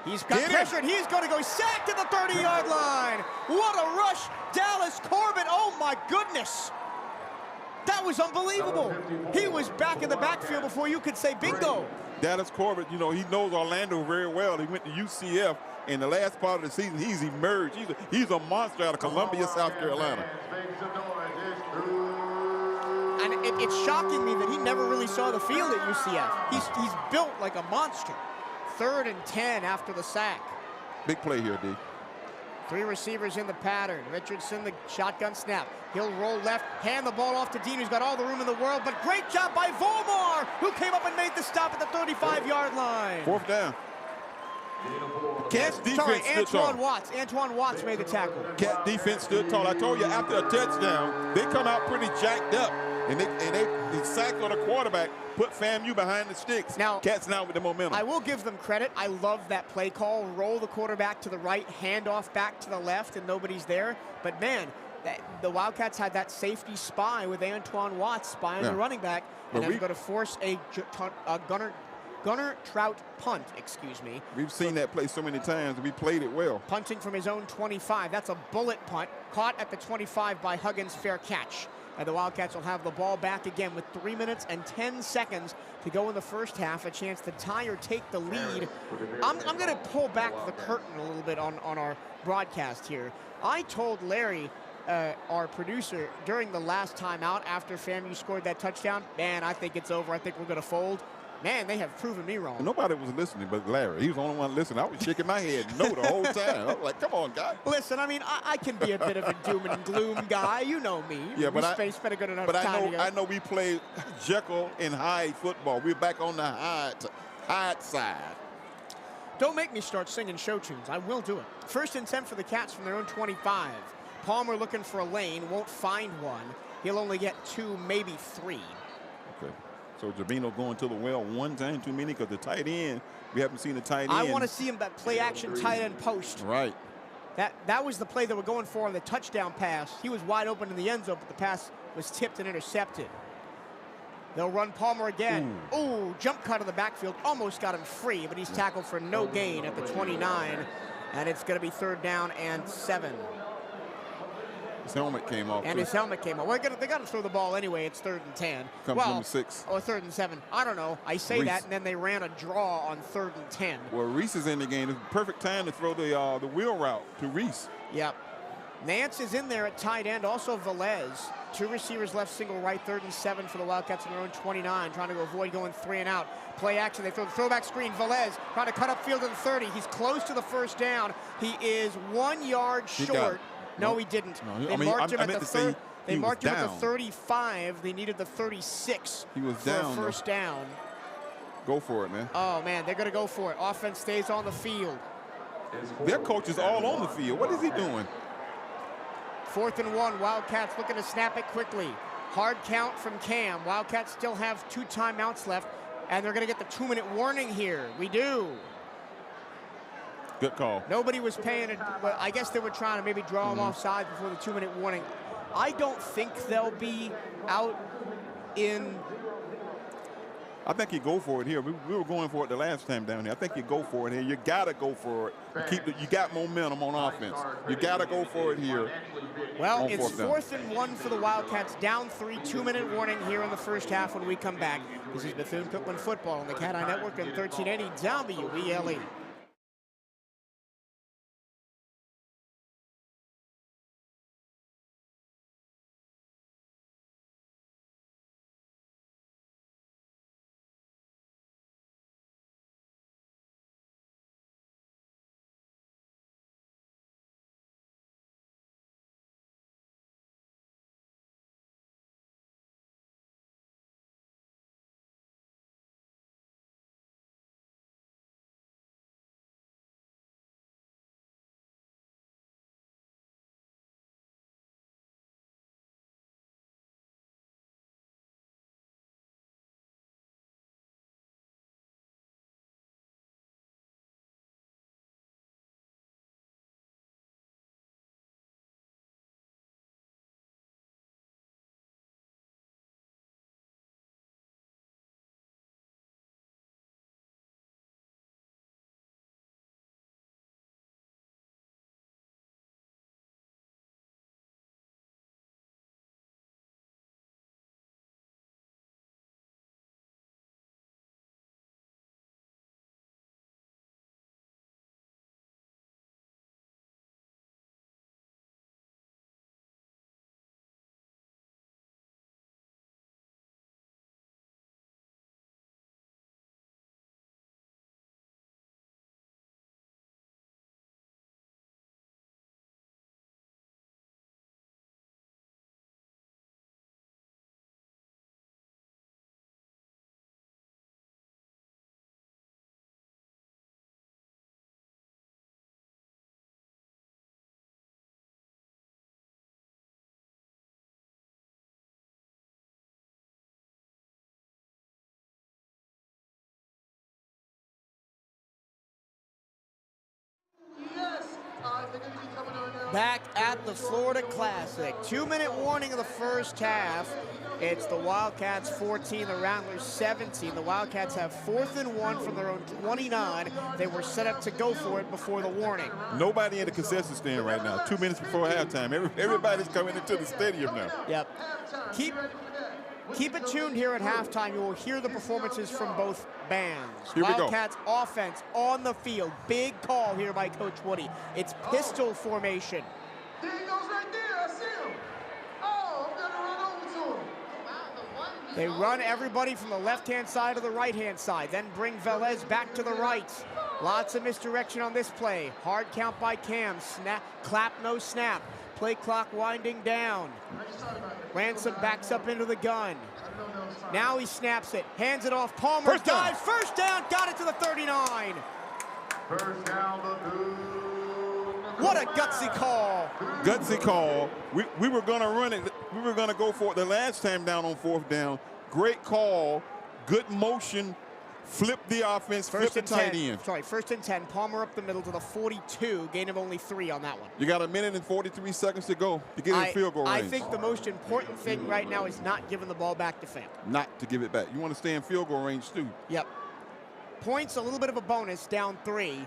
He's got pressured. He's going to go sacked to the 30-yard line. What a rush. Dallas Corbett. Oh, my goodness. That was unbelievable. He was back in the backfield before you could say bingo. Dallas Corbett, you know, he knows Orlando very well. He went to UCF. In the last part of the season, he's emerged. He's a monster out of Columbia, South Carolina. And it's shocking me that he never really saw the field at UCF. He's built like a monster. 3rd and 10 after the sack. Big play here, D. 3 receivers in the pattern. Richardson, the shotgun snap. He'll roll left, hand the ball off to Dean, who's got all the room in the world, but great job by Volmar, who came up and made the stop at the 35-yard line. 4th down. Cat's defense stood tall. Antoine Watts made the tackle. Cat defense stood tall. I told you, after a touchdown, they come out pretty jacked up, and they sacked on the quarterback, put FAMU behind the sticks. Now, Cat's now with the momentum. I will give them credit. I love that play call. Roll the quarterback to the right, handoff back to the left, and nobody's there. But, man, the Wildcats had that safety spy with Antoine Watts spying the running back, and they're going to force a Gunnar Trout punt, excuse me. We've seen that play so many times, and we played it well. Punting from his own 25. That's a bullet punt, caught at the 25 by Huggins, fair catch. And the Wildcats will have the ball back again with 3 minutes and 10 seconds to go in the first half, a chance to tie or take the lead. I'm going to pull back the curtain a little bit on our broadcast here. I told Larry, our producer, during the last time out after FAMU scored that touchdown, man, I think it's over. I think we're going to fold. Man, they have proven me wrong. Nobody was listening but Larry. He was the only one listening. I was shaking my head no the whole time. I was like, come on, guy. Listen, I mean, I can be a bit of a doom and gloom guy. You know me. Yeah, but spent a good enough but time I know we play Jekyll and Hyde football. We're back on the Hyde side. Don't make me start singing show tunes. I will do it. 1st and 10 for the Cats from their own 25. Palmer looking for a lane, won't find one. He'll only get 2, maybe 3. Okay. So Javino going to the well one time too many because the tight end, we haven't seen the tight end. I want to see him that play action tight end post. Right. That was the play they were going for on the touchdown pass. He was wide open in the end zone, but the pass was tipped and intercepted. They'll run Palmer again. Ooh, jump cut in the backfield. Almost got him free, but he's tackled for no gain at the 29. And it's going to be 3rd down and 7. His helmet came off. And his helmet came off. Well, they got to throw the ball anyway. It's 3rd and 10. Comes from 6. Or 3rd and 7. I don't know. I say Reese. that, and then they ran a draw on 3rd and 10. Well, Reese is in the game. It's the perfect time to throw the wheel route to Reese. Yep. Nance is in there at tight end. Also Velez. 2 receivers left, single right. 3rd and 7 for the Wildcats in their own 29. Trying to avoid going 3 and out. Play action. They throw the throwback screen. Velez trying to cut up field to the 30. He's close to the 1st down. He is 1 yard short. No, he didn't. No, they marked him at the third. They marked him at the 35. They needed the 36 he was for down, a 1st down. Go for it, man. Oh, man, they're going to go for it. Offense stays on the field. Their coach is all on the field. What is he doing? 4th and 1. Wildcats looking to snap it quickly. Hard count from Cam. Wildcats still have 2 timeouts left, and they're going to get the 2-minute warning here. We do. Good call. Nobody was paying it. Well, I guess they were trying to maybe draw him off sides before the 2-minute warning. I don't think they'll be out in. I think you go for it here. We were going for it the last time down here. I think you go for it here. You got to go for it. You got momentum on offense. You got to go for it here. Well, it's 4th and 1 for the Wildcats. Down 3, 2-minute warning here in the first half when we come back. This is Bethune-Cookman Football on the CatEye Network and 1380 WELE. Back at the Florida Classic. 2-minute warning of the first half. It's the Wildcats 14, the Rattlers 17. The Wildcats have 4th and 1 from their own 29. They were set up to go for it before the warning. Nobody in the concession stand right now. 2 minutes before halftime. Everybody's coming into the stadium now. Yep. Keep it tuned here at halftime. You will hear the performances from both bands. Here we go. Wildcats offense on the field. Big call here by Coach Woody. It's pistol formation. There he goes right there. I see him. Oh, I'm going to run over to him. They run everybody from the left-hand side to the right-hand side, then bring Velez back to the right. Lots of misdirection on this play. Hard count by Cam. Snap, clap, no snap. Play clock winding down. Ransom backs up into the gun. Now he snaps it, hands it off. Palmer dives, first down, got it to the 39. First down, What a gutsy call. Gutsy call. We were going to run it. We were going to go for it the last time down on 4th down. Great call. Good motion. Flip the offense. Flip the tight end. Sorry, 1st and 10. Palmer up the middle to the 42. Gain of only 3 on that one. You got 1 minute and 43 seconds to go to get in field goal range. I think the most important thing right now is not giving the ball back to Fam. Not to give it back. You want to stay in field goal range too. Yep. Points, a little bit of a bonus, down 3.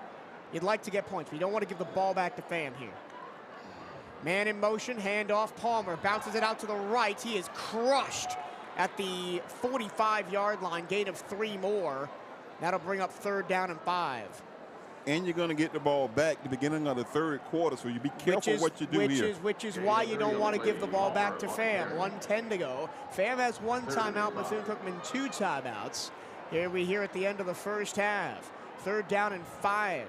You'd like to get points, but you don't want to give the ball back to Fam here. Man in motion, handoff. Palmer bounces it out to the right. He is crushed at the 45-yard line, gain of 3 more. That'll bring up 3rd down and 5. And you're going to get the ball back at the beginning of the 3rd quarter, so you be careful what you do here. Which is why you don't want to give the ball back to Fam. 1:10 to go. Fam has 1 timeout, Bethune-Cookman 2 timeouts. Here we hear at the end of the first half. 3rd down and 5.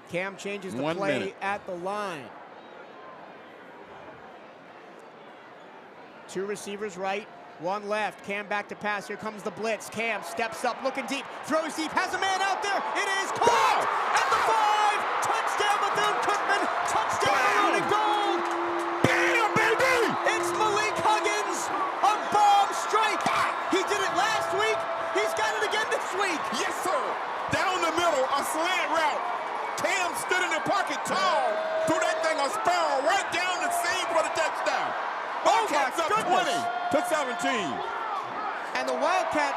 Cam changes the play at the line. 2 receivers right, 1 left. Cam back to pass. Here comes the blitz. Cam steps up, looking deep, throws deep, has a man out there. It is caught at the 5. Touchdown, Bethune-Cookman. Touchdown, and goal. Bam, baby! It's Malik Huggins, a bomb strike. He did it last week. He's got it again this week. Yes, sir. Down the middle, a slant route. Cam stood in the pocket tall, threw that thing a sparrow right down the seam for the touchdown. Wildcats up 20. to 17. And the Wildcat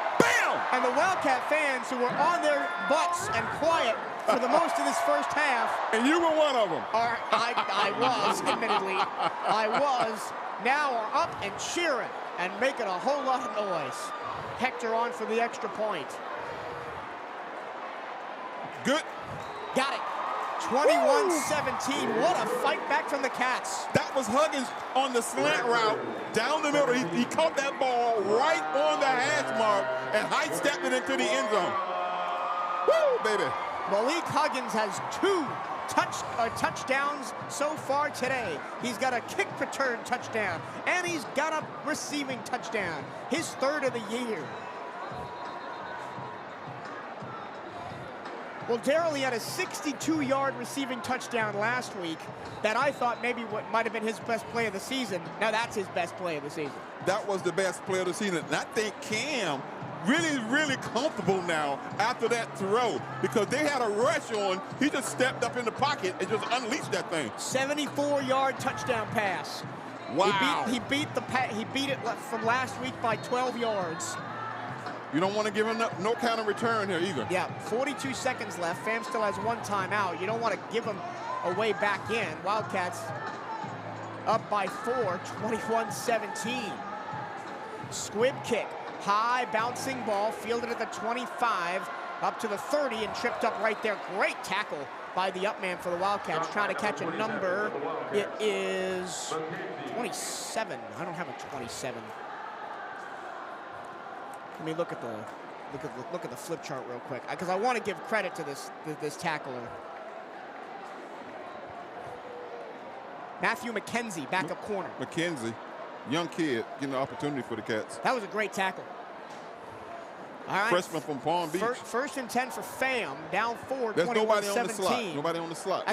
fans who were on their butts and quiet for the most of this first half. And you were one of them. I was, admittedly. I was. Now are up and cheering and making a whole lot of noise. Hector on for the extra point. Good. Got it. 21-17. What a fight back from the Cats. That was Huggins on the slant route down the middle. He caught that ball right on the hash mark and high-stepped it into the end zone. Woo, baby. Malik Huggins has 2 touchdowns so far today. He's got a kick return touchdown, and he's got a receiving touchdown. His 3rd of the year. Well, Darrell, he had a 62-yard receiving touchdown last week that I thought maybe what might have been his best play of the season. Now that's his best play of the season. That was the best play of the season. And I think Cam really comfortable now after that throw because they had a rush on. He just stepped up in the pocket and just unleashed that thing. 74-yard touchdown pass. Wow. He beat it from last week by 12 yards. You don't want to give him no kind of return here either. Yeah, 42 seconds left. Fam still has 1 timeout. You don't want to give him a way back in. Wildcats up by 4, 21-17. Squib kick. High bouncing ball, fielded at the 25, up to the 30 and tripped up right there. Great tackle by the up man for the Wildcats, trying to catch a number. It is 27. I don't have a 27. Let me look at the flip chart real quick because I want to give credit to this tackler. Matthew McKenzie, backup corner. McKenzie, young kid, getting an opportunity for the Cats. That was a great tackle. All right. Freshman from Palm Beach. First and 10 for Fam, down 4, There's 21-17. nobody on the slot. Nobody on the slot.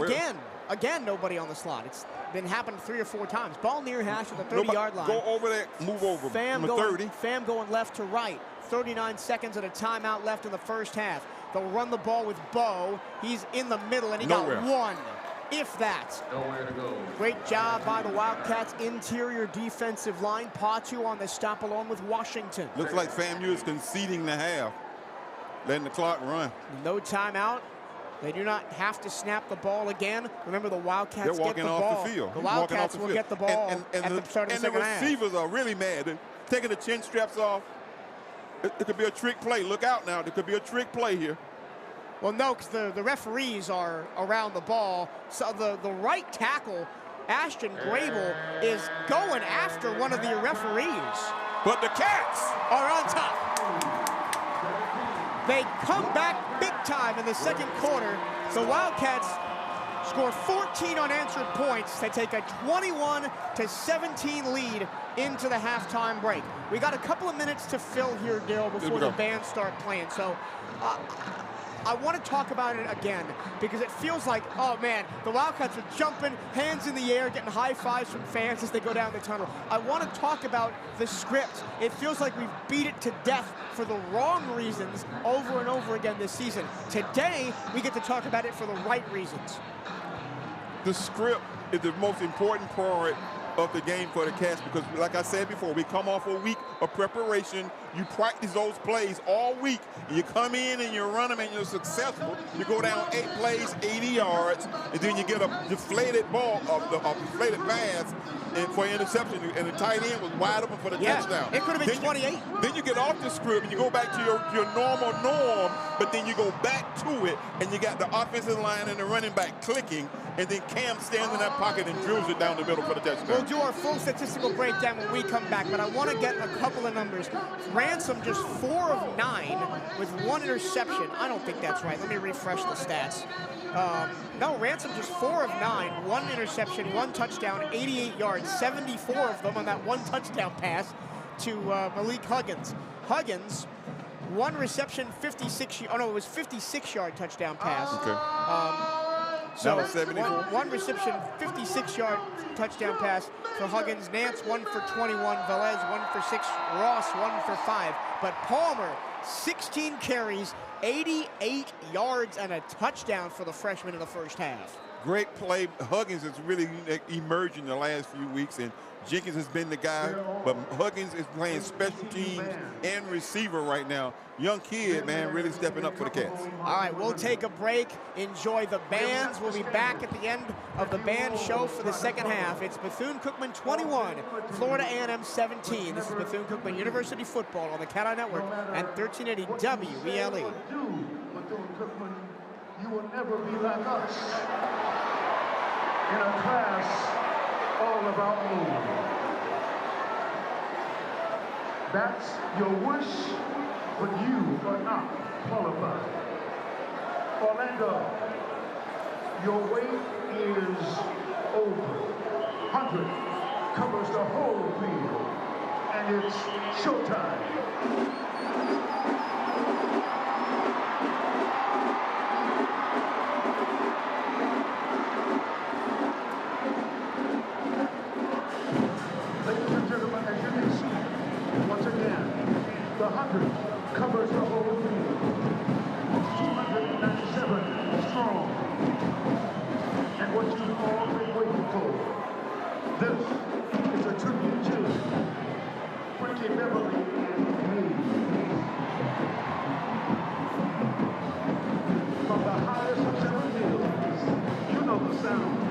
Again, nobody on the slot. It's been happening 3 or 4 times. Ball near hash at the 30-yard line. Go over there, move over. Fam going left to right. 39 seconds and a timeout left in the first half. They'll run the ball with Bo. He's in the middle, and he got 1, if that. Nowhere to go. Great job by the Wildcats' interior defensive line. Patu on the stop along with Washington. Looks like FAMU is conceding the half, letting the clock run. No timeout. They do not have to snap the ball again. Remember, the Wildcats They're walking get the off ball. the field. The Wildcats will get the ball at the start of the second half. And the receivers are really mad. They're taking the chin straps off. It could be a trick play. Look out now. There could be a trick play here. Well, no, because the referees are around the ball. So the right tackle, Ashton Grable, is going after one of the referees. But the Cats are on top. They come back big time in the second quarter. The Wildcats score 14 unanswered points. They take a 21-17 lead into the halftime break. We got a couple of minutes to fill here, Dill, before the band start playing. So I want to talk about it again because it feels like, oh man, the Wildcats are jumping, hands in the air, getting high fives from fans as they go down the tunnel. I want to talk about the script. It feels like we've beat it to death for the wrong reasons over and over again this season. Today, we get to talk about it for the right reasons. The script is the most important part of the game for the Cats because, like I said before, we come off a week of preparation. You practice those plays all week. You come in and you run them and you're successful. You go down 8 plays, 80 yards, and then you get a deflated ball, a deflated pass for interception, and the tight end was wide open for the touchdown. It could have been 28. Then you get off the script and you go back to your normal norm, but then you go back to it and you got the offensive line and the running back clicking, and then Cam stands in that pocket and drills it down the middle for the touchdown. We'll do our full statistical breakdown when we come back, but I want to get a couple of numbers. Ransom just 4 of 9 with 1 interception. I don't think that's right. Let me refresh the stats. No, Ransom just 4 of 9, 1 interception, 1 touchdown, 88 yards, 74 of them on that 1 touchdown pass to Malik Huggins. Huggins, 1 reception, 56-yard touchdown pass. Okay. So one reception, 56-yard touchdown pass for Huggins. Nance 1 for 21. Velez 1 for 6. Ross 1 for 5. But Palmer 16 carries, 88 yards and a touchdown for the freshman in the first half. Great play. Huggins is really emerging the last few weeks, and Jenkins has been the guy, but Huggins is playing special teams and receiver right now. Young kid, man, really stepping up for the Cats. All right, we'll take a break. Enjoy the bands. We'll be back at the end of the band show for the second half. It's Bethune-Cookman 21, Florida A&M 17. This is Bethune-Cookman University football on the CatEye Network and 1380 WELE. Bethune-Cookman, you will never be like us in a class all of our own. That's your wish, but you are not qualified. Orlando, your wait is over. 100 covers the whole field, and it's showtime. The 100 covers the whole field. 297 strong. And what you've all been waiting for. This is a tribute to Frankie Beverly and me. From the highest of 7 hills, you know the sound of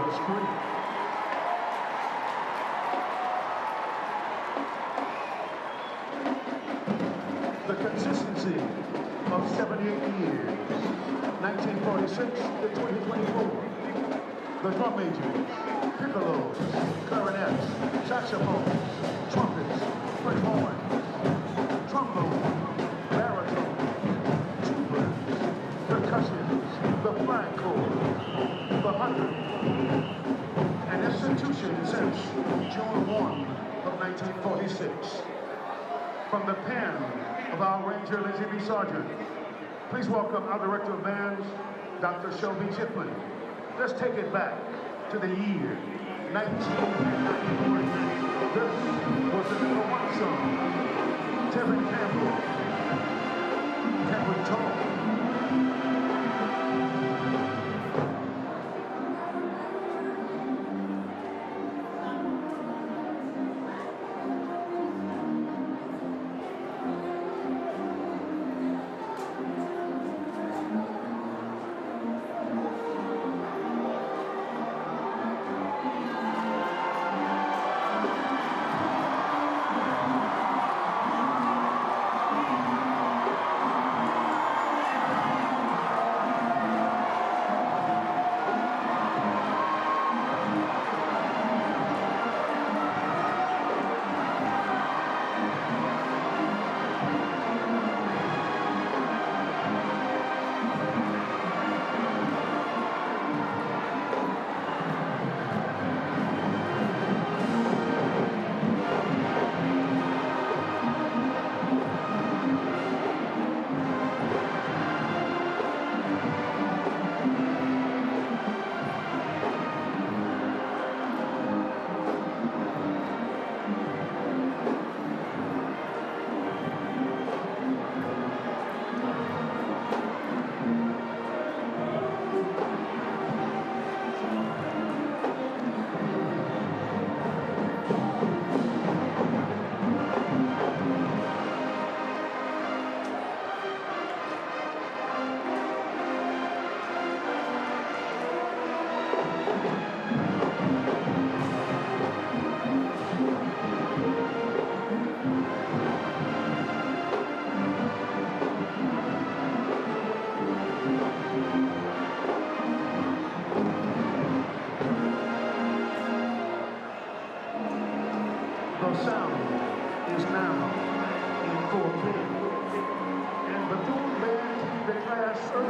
experience. The consistency of 78 years, 1946 to 2024. The drum majors, piccolos, clarinets, saxophones, trumpets, French horns, trombone, baritone, tubas, percussions, the flagcorps, the 100, an institution since June 1 of 1946. From the pen of our Ranger Lindsey B. Sargent, please welcome our Director of Bands, Dr. Shelby Chiplin. Let's take it back to the year 1994. This was the #1 song, Tevin Campbell, Can We Talk? sir.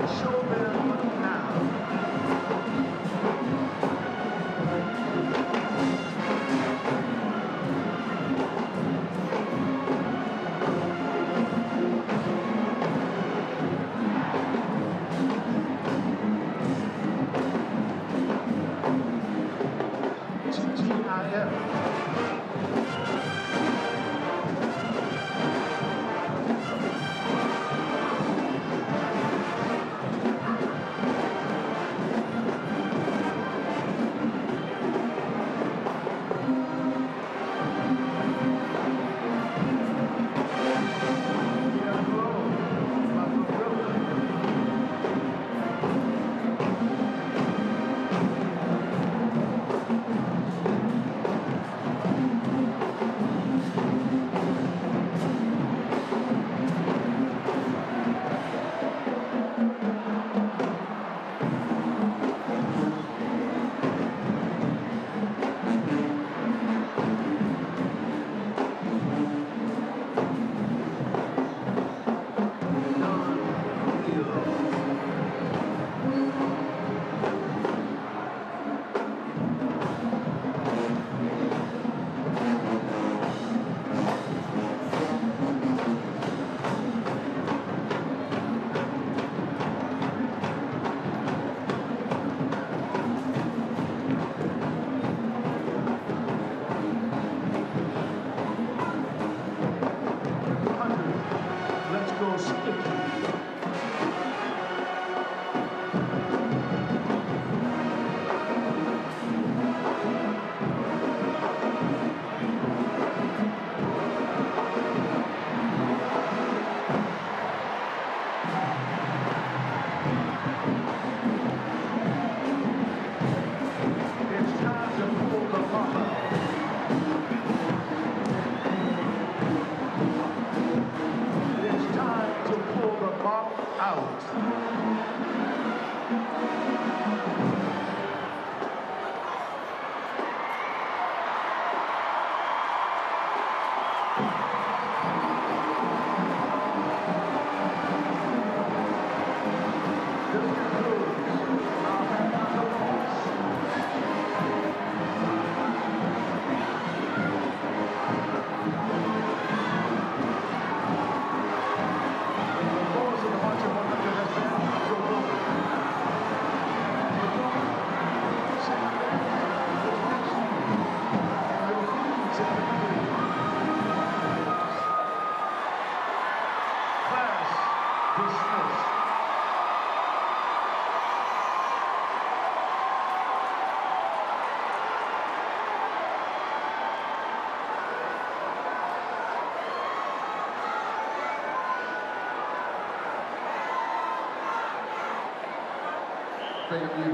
Show them now. Let's go sticky. It's time to pull the pop out. It's time to pull the ball out. This concludes our performance. Beg of you,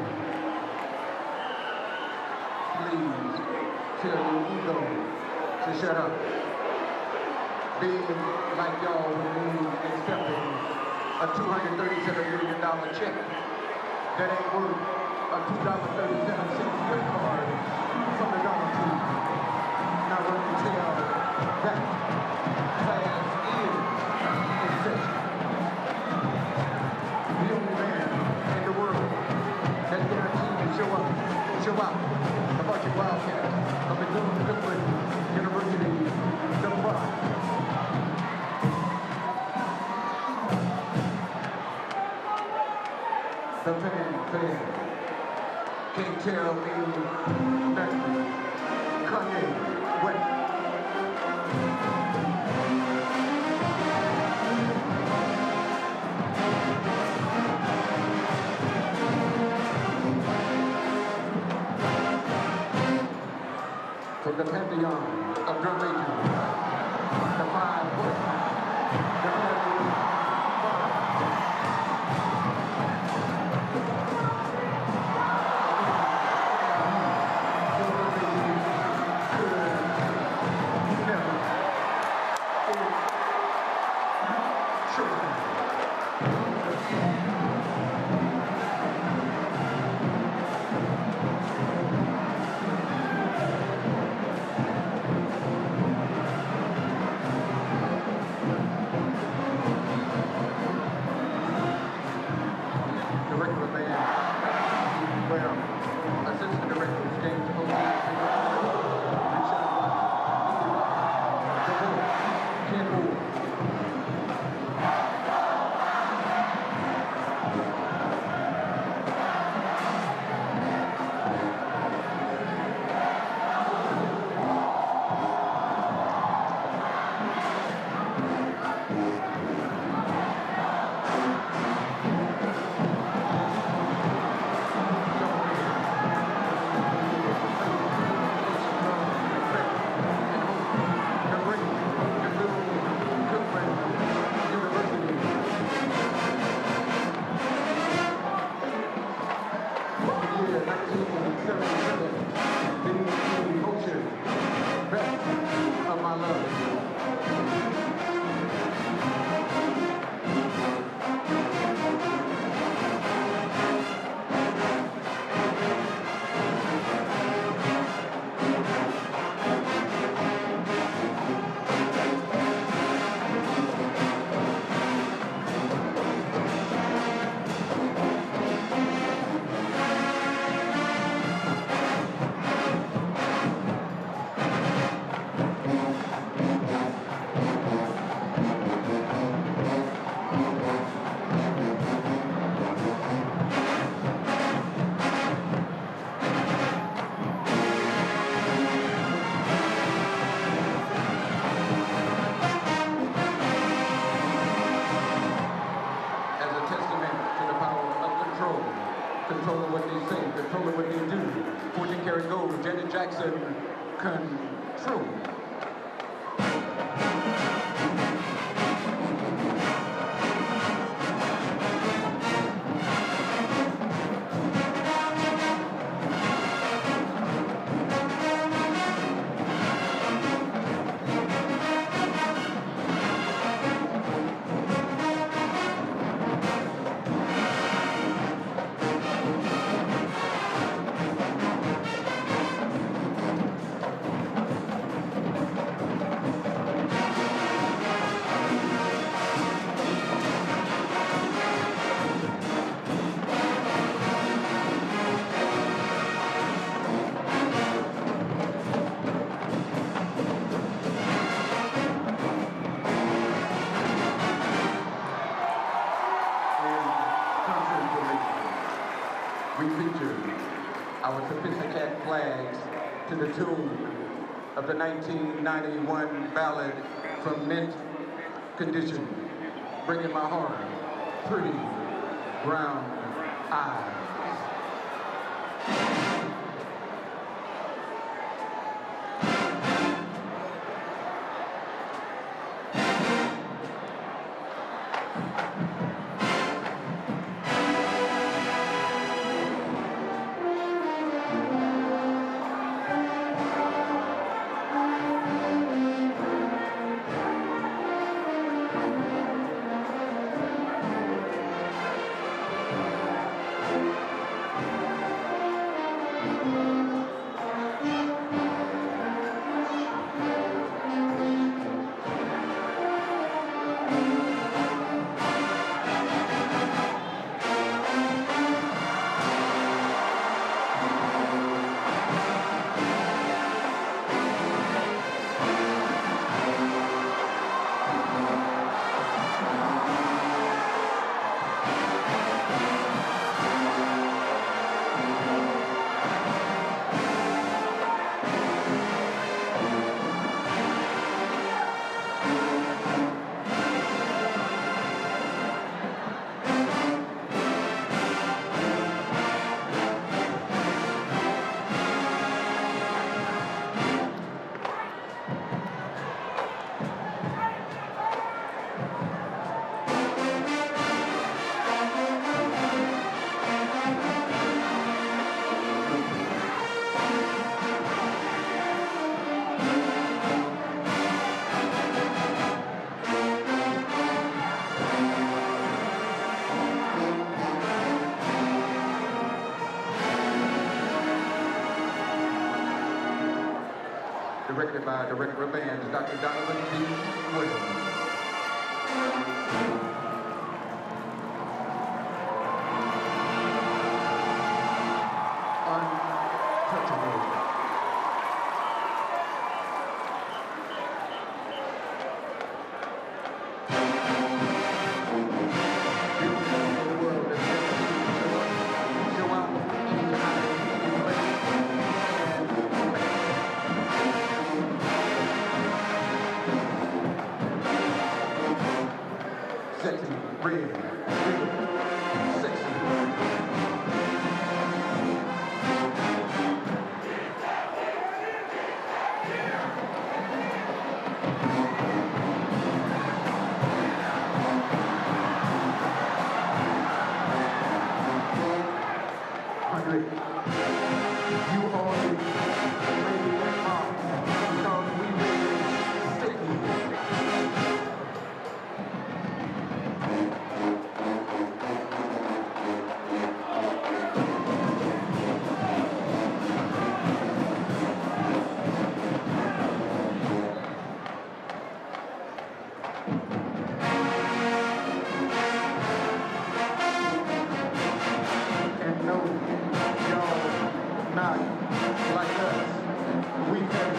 please tell your ego to shut up. Being like y'all would mean accepting a $237 million check that ain't worth a $2.37 gift card from the Dollar Tree. Now what you tell that class is in session. The only man in the world that's guaranteed to show out. A bunch of Wildcats of Bethune-Cookman University, the Buck. The fan can't tell me nothing. Kanye West. From the pantheon of drum majors, the 5 foot, the Melody 5. said 1977, the emotion, best of my love. Control of what they say, control of what they do. 14 karat gold, Janet Jackson, control. We feature our sophisticated flags to the tune of the 1991 ballad from Mint Condition, Bringing My Heart, Pretty Brown Eyes. Directed by Director of Bands, Dr. Donovan D. Williams. Untouchable. Set. You only make it up because we made it sticky. And no, y'all not like us. We can.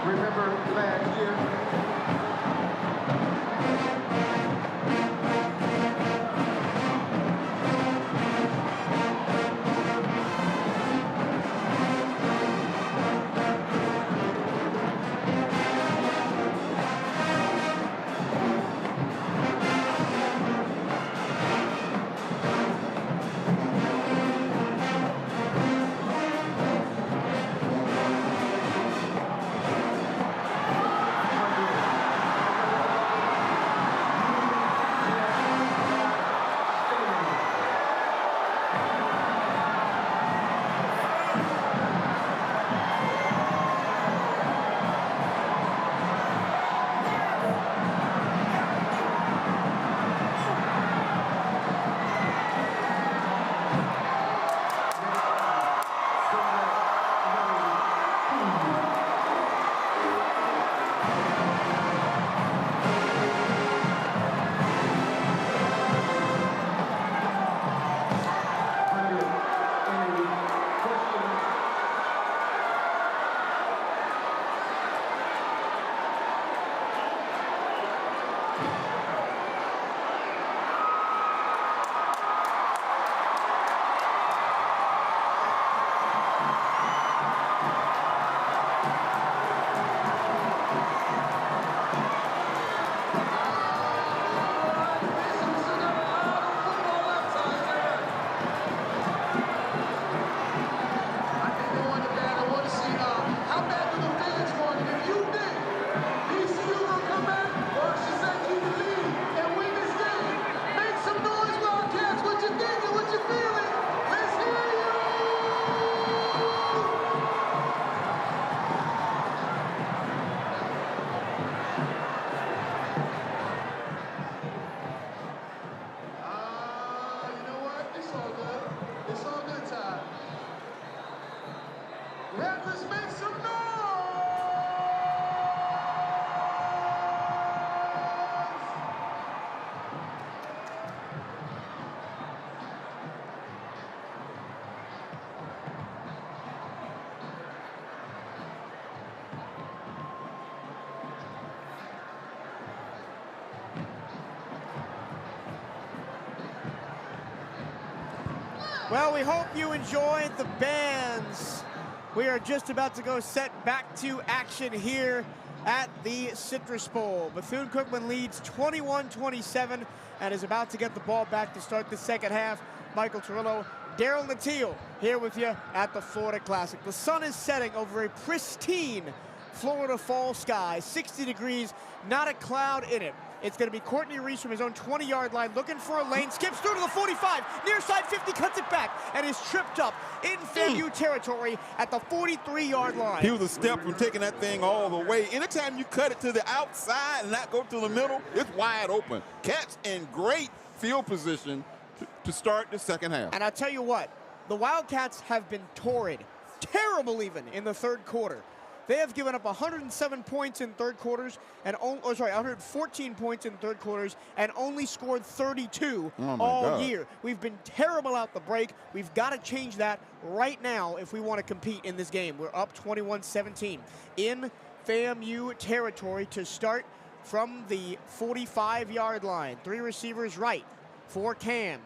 Remember last year? Raptors, make some noise! Well, we hope you enjoyed the bands. We are just about to go set back to action here at the Citrus Bowl. Bethune-Cookman leads 21-27 and is about to get the ball back to start the second half. Michael Torillo, Daryl Natil here with you at the Florida Classic. The sun is setting over a pristine Florida fall sky, 60 degrees, not a cloud in it. It's going to be Courtney Reese from his own 20-yard line looking for a lane, skips through to the 45, near side 50, cuts it back, and is tripped up in FAMU territory at the 43-yard line. He was a step from taking that thing all the way. Anytime you cut it to the outside and not go to the middle, it's wide open. Cats in great field position to start the second half. And I'll tell you what, the Wildcats have been torrid, terrible even, in the third quarter. They have given up 107 points in third quarters and 114 points in third quarters and only scored 32 all year. We've been terrible out the break. We've got to change that right now if we want to compete in this game. We're up 21-17 in FAMU territory to start from the 45-yard line. Three receivers right for Cam.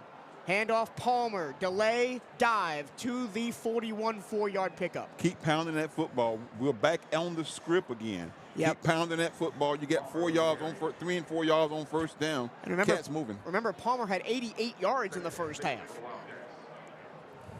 Handoff Palmer, delay, dive to the 41 4-yard pickup. Keep pounding that football. We're back on the script again. Yep. Keep pounding that football. You get 4 yards on 3 and 4 yards on first down. And remember, Cats moving. Remember, Palmer had 88 yards in the first half.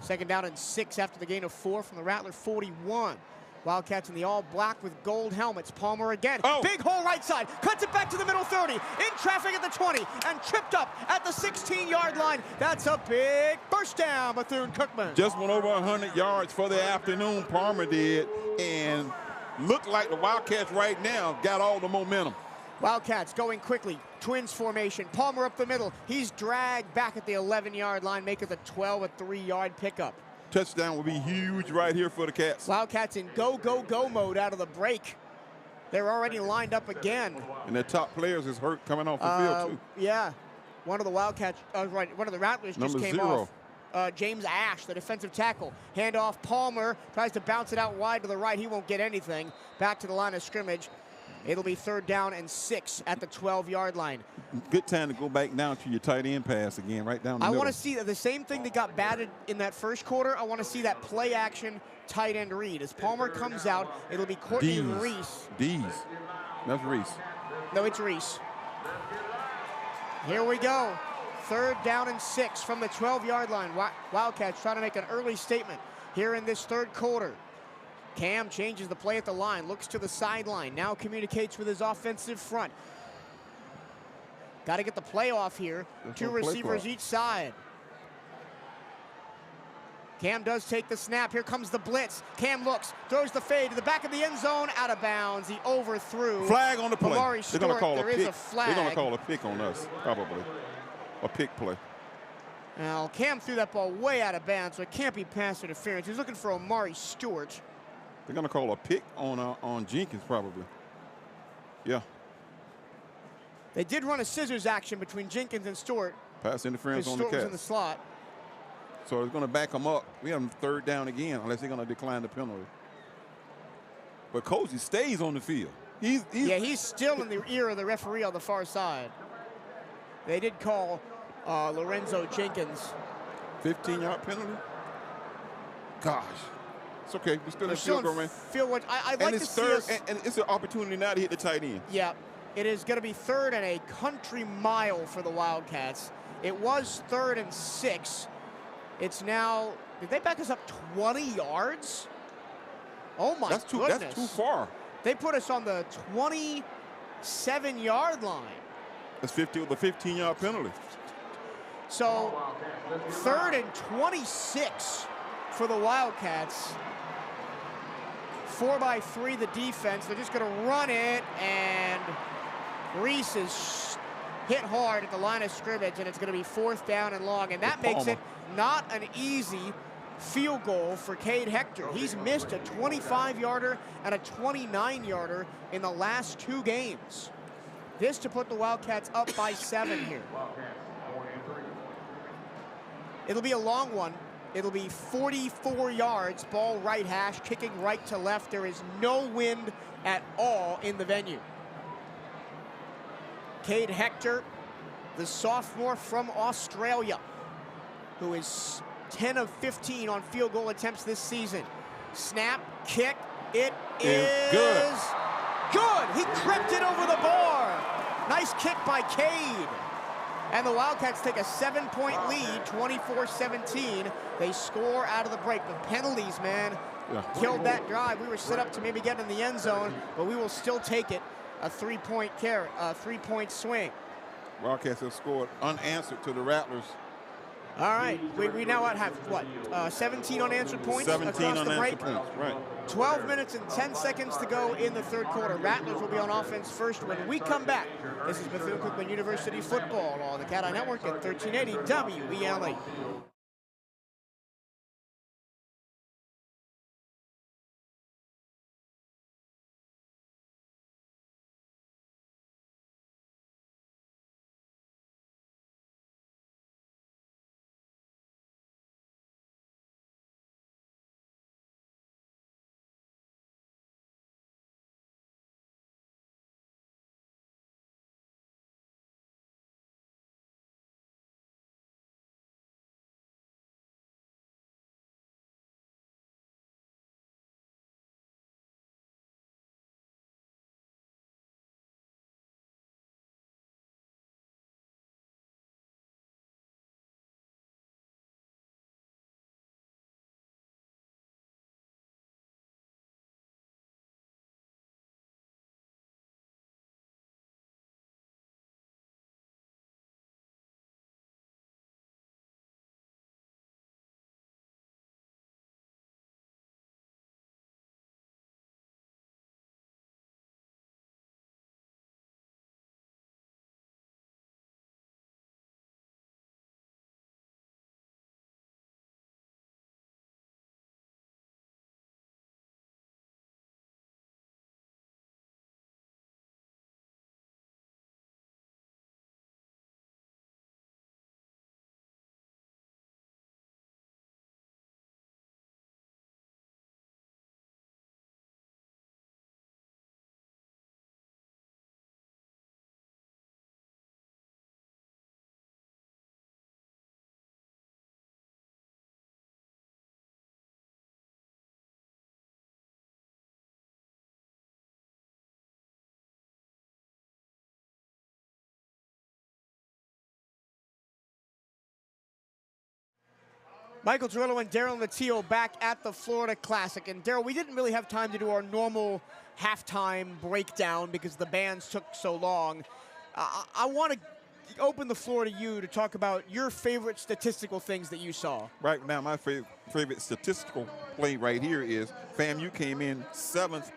Second down and 6 after the gain of 4 from the Rattler 41. Wildcats in the all-black with gold helmets. Palmer again. Oh. Big hole right side. Cuts it back to the middle 30. In traffic at the 20. And tripped up at the 16-yard line. That's a big first down, Bethune-Cookman. Just went over 100 yards for the afternoon, Palmer did, and looked like the Wildcats right now got all the momentum. Wildcats going quickly. Twins formation. Palmer up the middle. He's dragged back at the 11-yard line, making the 12 a 3-yard pickup. Touchdown will be huge right here for the Cats. Wildcats in go, go, go mode out of the break. They're already lined up again. And their top players is hurt coming off the field, too. Yeah. One of the Wildcats, one of the Rattlers just came off. James Ash, the defensive tackle. Handoff, Palmer tries to bounce it out wide to the right. He won't get anything. Back to the line of scrimmage. It'll be 3rd down and 6 at the 12-yard line. Good time to go back down to your tight end pass again, right down the middle. I want to see the same thing that got batted in that first quarter. I want to see that play action tight end read. As Palmer comes out, it'll be Courtney Reese. That's Reese. No, it's Reese. Here we go. 3rd down and 6 from the 12-yard line. Wildcats trying to make an early statement here in this 3rd quarter. Cam changes the play at the line, looks to the sideline, now communicates with his offensive front. Got to get the play off here. There's 2 no play receivers clock. each side. Cam does take the snap. Here comes the blitz. Cam looks, throws the fade to the back of the end zone, out of bounds. He overthrew. Flag on the play. They're going to call there a pick. is a flag. They're going to call a pick on us, probably. A pick play. Now, Cam threw that ball way out of bounds, so it can't be pass interference. He's looking for Omari Stewart. They're going to call a pick on Jenkins, probably. Yeah. They did run a scissors action between Jenkins and Stewart. Pass interference on the Stewart was Cats. in the slot. So it's going to back them up. We have them 3rd down again, unless they're going to decline the penalty. But Cozy stays on the field. He's still in the ear of the referee on the far side. They did call Lorenzo Jenkins. 15-yard penalty? Gosh. It's okay. We still in Still field goal range. I'd like to see us. And it's an opportunity now to hit the tight end. Yeah, it is going to be 3rd and a country mile for the Wildcats. It was 3rd and 6. It's now, did they back us up 20 yards? Oh my goodness. That's too far. They put us on the 27-yard line. That's the 15-yard penalty. So 3rd and 26 for the Wildcats. 4-by-3 the defense. They're just going to run it, and Reese is hit hard at the line of scrimmage, and it's going to be 4th down and long, and that makes it not an easy field goal for Cade Hector. He's missed a 25-yarder and a 29-yarder in the last 2 games. This to put the Wildcats up by 7 here. It'll be a long one. It'll be 44 yards, ball right hash, kicking right to left. There is no wind at all in the venue. Cade Hector, the sophomore from Australia, who is 10 of 15 on field goal attempts this season. Snap, kick, it is good. He crept it over the bar. Nice kick by Cade. And the Wildcats take a 7-point lead, 24-17. They score out of the break. The penalties, man, killed that drive. We were set up to maybe get in the end zone, but we will still take it. A 3-point carry, a 3-point swing. Wildcats have scored unanswered to the Rattlers. All right, we now have, 17 unanswered points 17 across the break. unanswered points, right. 12 minutes and 10 seconds to go in the 3rd quarter. Rattlers will be on offense first when we come back. This is Bethune-Cookman University football on the CatEye Network at 1380 WELA. Michael Torillo and Daryl Matteo back at the Florida Classic. And Daryl, we didn't really have time to do our normal halftime breakdown because the bands took so long. I want to open the floor to you to talk about your favorite statistical things that you saw. Right now, my favorite statistical play right here is FAMU came in 7th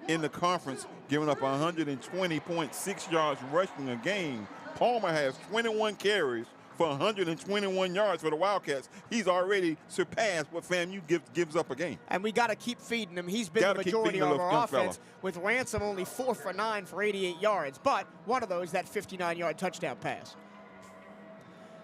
in the conference, giving up 120.6 yards rushing a game. Palmer has 21 carries for 121 yards for the Wildcats. He's already surpassed what FAMU gives up a game. And we got to keep feeding him. He's been the majority of our offense, with Ransom only 4 for 9 for 88 yards. But one of those, that 59-yard touchdown pass.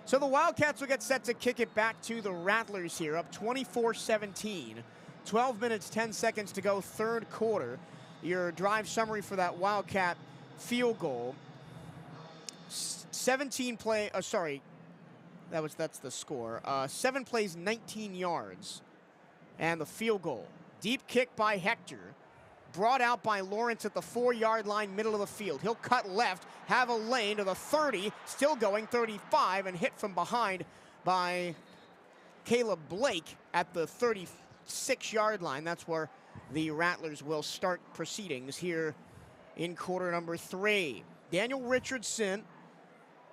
So the Wildcats will get set to kick it back to the Rattlers here, up 24-17. 12 minutes, 10 seconds to go, third quarter. Your drive summary for that Wildcat field goal. 17 play, that's the score. 7 plays, 19 yards. And the field goal. Deep kick by Hector. Brought out by Lawrence at the 4-yard line, middle of the field. He'll cut left, have a lane to the 30, still going 35, and hit from behind by Caleb Blake at the 36-yard line. That's where the Rattlers will start proceedings here in quarter number 3. Daniel Richardson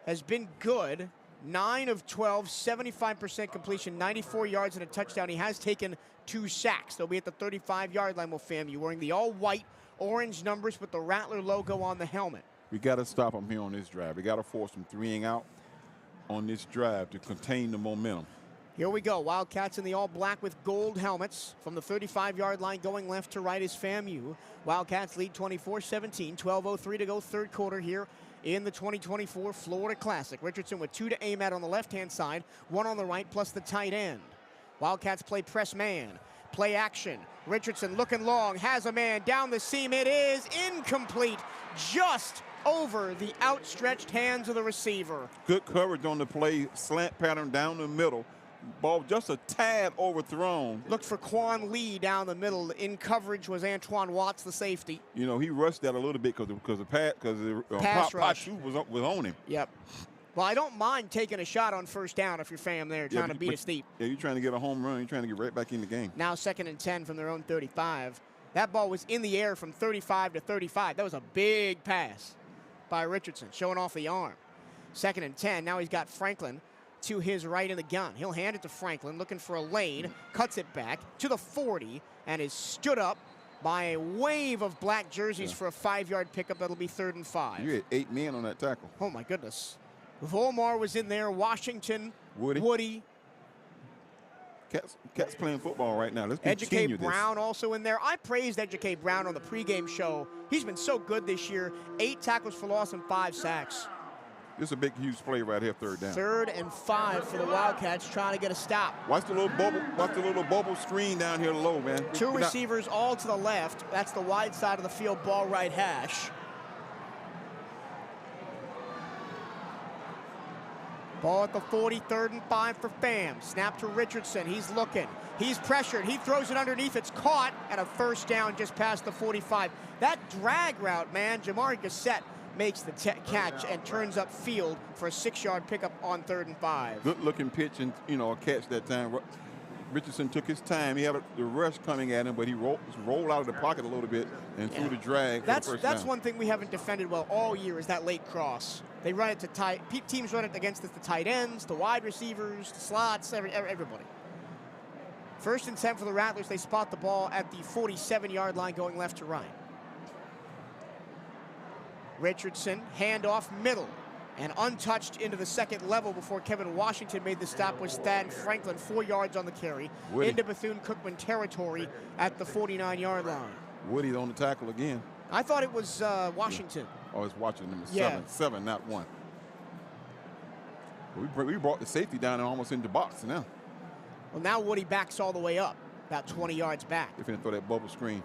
has been good. 9 of 12, 75% completion, 94 yards and a touchdown. He has taken 2 sacks. They'll be at the 35-yard line with FAMU, wearing the all-white orange numbers with the Rattler logo on the helmet. We got to stop them here on this drive. We got to force them 3-ing out on this drive to contain the momentum. Here we go. Wildcats in the all-black with gold helmets. From the 35-yard line going left to right is FAMU. Wildcats lead 24-17, 12:03 to go, third quarter here in the 2024 Florida Classic. Richardson with 2 to aim at on the left-hand side, 1 on the right, plus the tight end. Wildcats play press man, play action. Richardson looking long, has a man down the seam. It is incomplete, just over the outstretched hands of the receiver. Good coverage on the play, slant pattern down the middle. Ball just a tad overthrown. Looked for Quan Lee down the middle. In coverage was Antoine Watts, the safety. You know, he rushed that a little bit because the pass rush was on him. Yep. Well, I don't mind taking a shot on first down if you're FAM there trying to beat us deep. Yeah, you're trying to get a home run. You're trying to get right back in the game. Now 2nd and 10 from their own 35. That ball was in the air from 35 to 35. That was a big pass by Richardson, showing off the arm. 2nd and 10. Now he's got Franklin to his right in the gun. He'll hand it to Franklin, looking for a lane, cuts it back to the 40, and is stood up by a wave of black jerseys for a 5-yard pickup. That'll be 3rd and 5. You had 8 men on that tackle. Oh, my goodness. Volmar was in there, Washington, Woody. Cats playing football right now. Let's continue Educate Brown also in there. I praised Educate Brown on the pregame show. He's been so good this year. 8 tackles for loss and 5 sacks. This is a big, huge play right here, 3rd down. 3rd and 5 for the Wildcats trying to get a stop. Watch the little bubble. Watch the little bubble screen down here low, man. 2 receivers all to the left. That's the wide side of the field, ball right hash. Ball at the 40, 3rd and 5 for FAM. Snap to Richardson. He's looking. He's pressured. He throws it underneath. It's caught, and a 1st down just past the 45. That drag route, man, Jamari Gassett makes the catch and turns up field for a 6-yard pickup on 3rd and 5. Good-looking pitch and, a catch that time. Richardson took his time. He had the rush coming at him, but he rolled out of the pocket a little bit and threw the drag for the first That's down. One thing we haven't defended well all year is that late cross. They run it to teams run it against the tight ends, the wide receivers, the slots, everybody. 1st and 10 for the Rattlers. They spot the ball at the 47-yard line going left to right. Richardson, handoff middle, and untouched into the 2nd level before Kevin Washington made the stop was Thad Franklin, 4 yards on the carry, into Bethune-Cookman territory at the 49-yard line. Woody's on the tackle again. I thought it was Washington. Oh, it's Washington, number 7. Yeah. 7, not 1. We brought the safety down and almost into the box now. Well, now Woody backs all the way up, about 20 yards back. They're going to throw that bubble screen.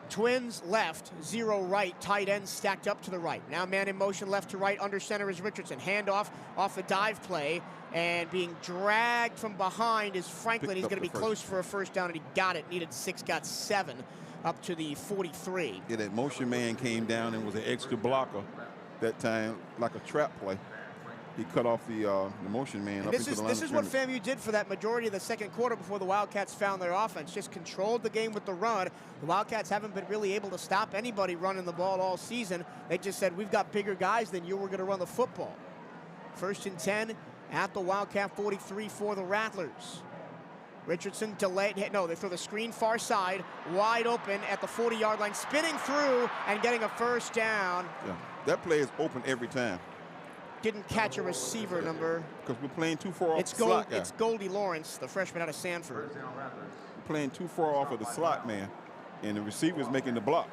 Twins left, 0 right, tight ends stacked up to the right. Now man in motion left to right, under center is Richardson. Handoff off the dive play, and being dragged from behind is Franklin. He's going to be close for a 1st down, and he got it. Needed 6, got 7, up to the 43. Yeah, that motion man came down and was an extra blocker that time, like a trap play. He cut off the motion man. And up this into is the this line is of what scrimmage. FAMU did for that majority of the second quarter before the Wildcats found their offense. Just controlled the game with the run. The Wildcats haven't been really able to stop anybody running the ball all season. They just said, we've got bigger guys than you. We're going to run the football. 1st and 10 at the Wildcat 43 for the Rattlers. Richardson delayed. No, they throw the screen far side, wide open at the 40-yard line, spinning through and getting a first down. Yeah, that play is open every time. Didn't catch a receiver number. Because we're playing too far off It's the slot guy. It's Goldie Lawrence, the freshman out of Sanford. We're playing too far off of the slot man, and the receiver's making the block.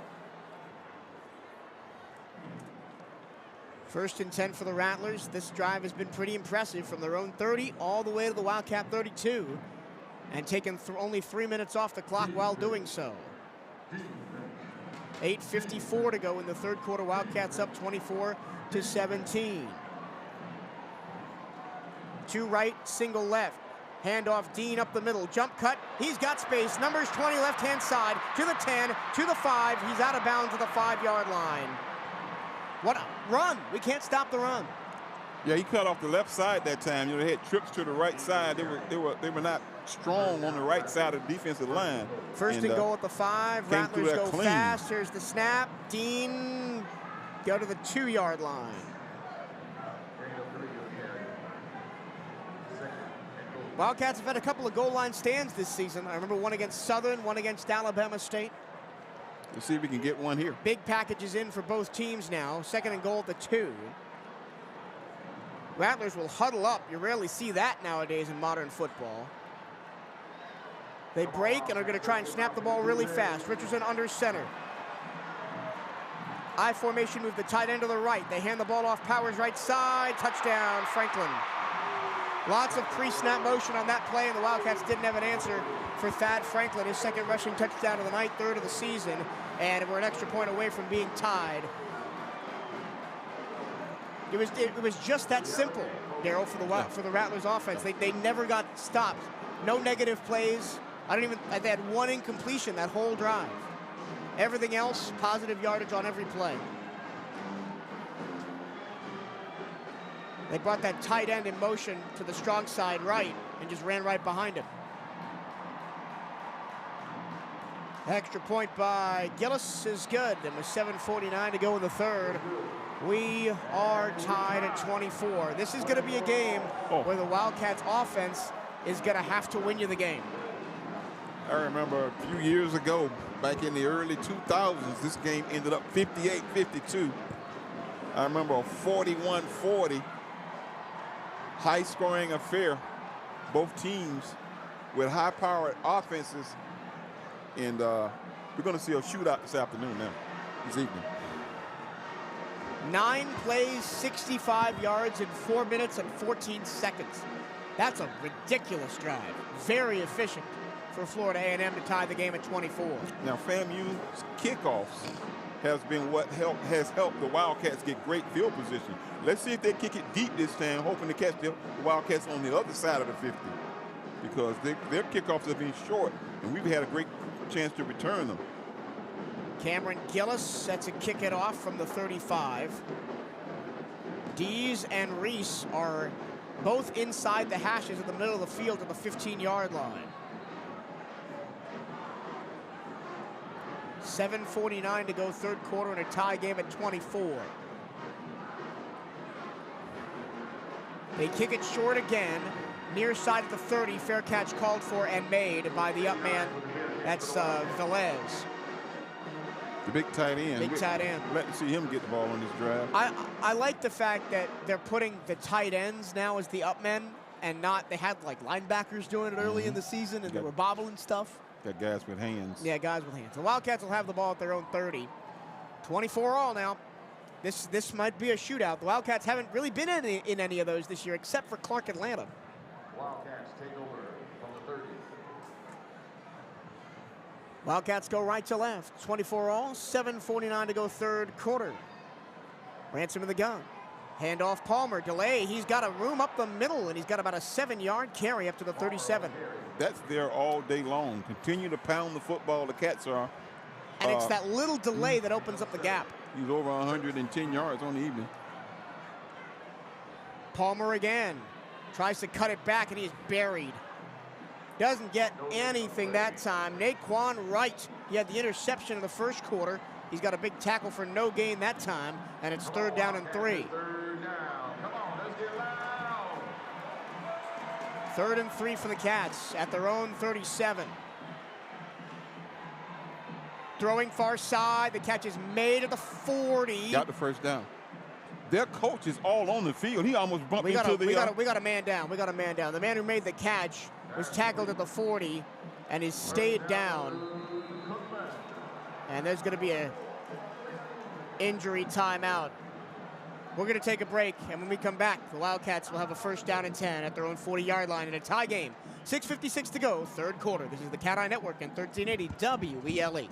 1st and 10 for the Rattlers. This drive has been pretty impressive from their own 30 all the way to the Wildcat 32, and taking only 3 minutes off the clock while doing so. 8:54 to go in the third quarter. Wildcats up 24-17. 2 right, single left. Handoff, Dean up the middle. Jump cut. He's got space. Numbers 20 left-hand side to the 10, to the 5. He's out of bounds at the 5-yard line. What a run. We can't stop the run. Yeah, he cut off the left side that time. You know, they had trips to the right side. They were not strong on the right side of the defensive line. 1st and goal at the 5. came through Rattlers that go clean. fast. Here's the snap. Dean go to the 2-yard line. Wildcats have had a couple of goal line stands this season. I remember one against Southern, one against Alabama State. Let's see if we can get one here. Big packages in for both teams now. 2nd and goal at the 2. Rattlers will huddle up. You rarely see that nowadays in modern football. They break and are going to try and snap the ball really fast. Richardson under center. I formation move the tight end to the right. They hand the ball off Powers right side. Touchdown, Franklin. Lots of pre-snap motion on that play, and the Wildcats didn't have an answer for Thad Franklin, his 2nd rushing touchdown of the night, 3rd of the season, and we're an extra point away from being tied. It was just that simple, Daryl, for the Rattlers offense. They never got stopped. No negative plays. They had 1 incompletion that whole drive. Everything else, positive yardage on every play. They brought that tight end in motion to the strong side right and just ran right behind him. Extra point by Gillis is good. And with 7:49 to go in the 3rd, we are tied at 24. This is going to be a game where the Wildcats offense is going to have to win you the game. I remember a few years ago, back in the early 2000s, this game ended up 58-52. I remember a 41-40 high-scoring affair. Both teams with high-powered offenses, and we're going to see a shootout this afternoon now, this evening. 9 plays, 65 yards in 4 minutes and 14 seconds. That's a ridiculous drive. Very efficient for Florida A&M to tie the game at 24. Now, FAMU's kickoffs has been what has helped the Wildcats get great field position. Let's see if they kick it deep this time, hoping to catch the Wildcats on the other side of the 50, because their kickoffs have been short, and we've had a great chance to return them. Cameron Gillis sets a kick it off from the 35. Dees and Reese are both inside the hashes in the middle of the field at the 15-yard line. 7:49 to go, 3rd quarter, and a tie game at 24. They kick it short again, near side at the 30. Fair catch called for and made by the up man. That's Velez. The big tight end. Big tight end. Glad to see him get the ball on this drive. I like the fact that they're putting the tight ends now as the up men, and not, they had like linebackers doing it early in the season, and they were bobbling stuff. Got guys with hands. Yeah, guys with hands. The Wildcats will have the ball at their own 30. 24 all now. This might be a shootout. The Wildcats haven't really been in any of those this year, except for Clark Atlanta. Wildcats take over from the 30. Wildcats go right to left. 24 all, 7:49 to go, 3rd quarter. Ransom in the gun. Handoff Palmer, delay. He's got a room up the middle, and he's got about a 7-yard carry up to the 37. That's there all day long. Continue to pound the football, the Cats are. And it's that little delay that opens up the gap. He's over 110 yards on the evening. Palmer again. Tries to cut it back, and he is buried. Doesn't get anything that time. Naquan Wright, he had the interception in the first quarter. He's got a big tackle for no gain that time, and it's 3rd down and 3. 3rd and 3 for the Cats at their own 37. Throwing far side, the catch is made at the 40. Got the first down. Their coach is all on the field. He almost bumped into the... We got a man down. We got a man down. The man who made the catch was tackled at the 40 and has stayed down. And there's going to be a injury timeout. We're going to take a break, and when we come back, the Wildcats will have a 1st down and 10 at their own 40-yard line in a tie game. 6:56 to go, 3rd quarter. This is the CatEye Network and 1380 WELE.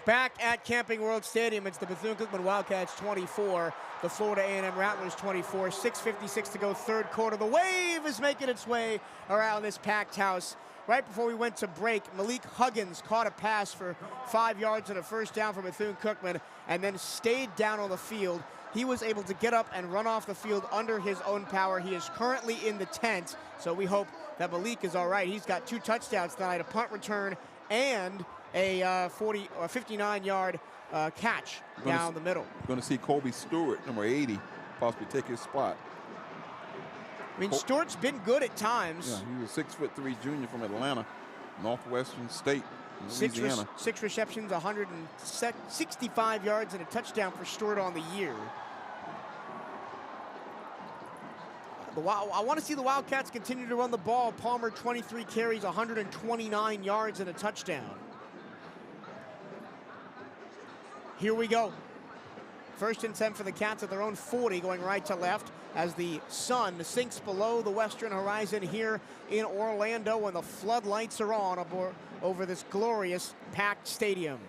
Back at Camping World Stadium, it's the Bethune-Cookman Wildcats 24, the Florida A&M Rattlers 24. 6:56 to go, 3rd quarter. The wave is making its way around this packed house. Right before we went to break, Malik Huggins caught a pass for 5 yards and a 1st down for Bethune-Cookman and then stayed down on the field. He was able to get up and run off the field under his own power. He is currently in the tent, so we hope that Malik is all right. He's got 2 touchdowns tonight, a punt return and a 59-yard catch down the middle. We're going to see Kobe Stewart, number 80, possibly take his spot. I mean, Stewart's been good at times. Yeah, he was a 6'3" junior from Atlanta, Northwestern State, Louisiana. 6 receptions, 165 yards, and a touchdown for Stewart on the year. I want to see the Wildcats continue to run the ball. Palmer, 23 carries, 129 yards, and a touchdown. Here we go. 1st and 10 for the Cats at their own 40, going right to left as the sun sinks below the western horizon here in Orlando and the floodlights are on over this glorious packed stadium.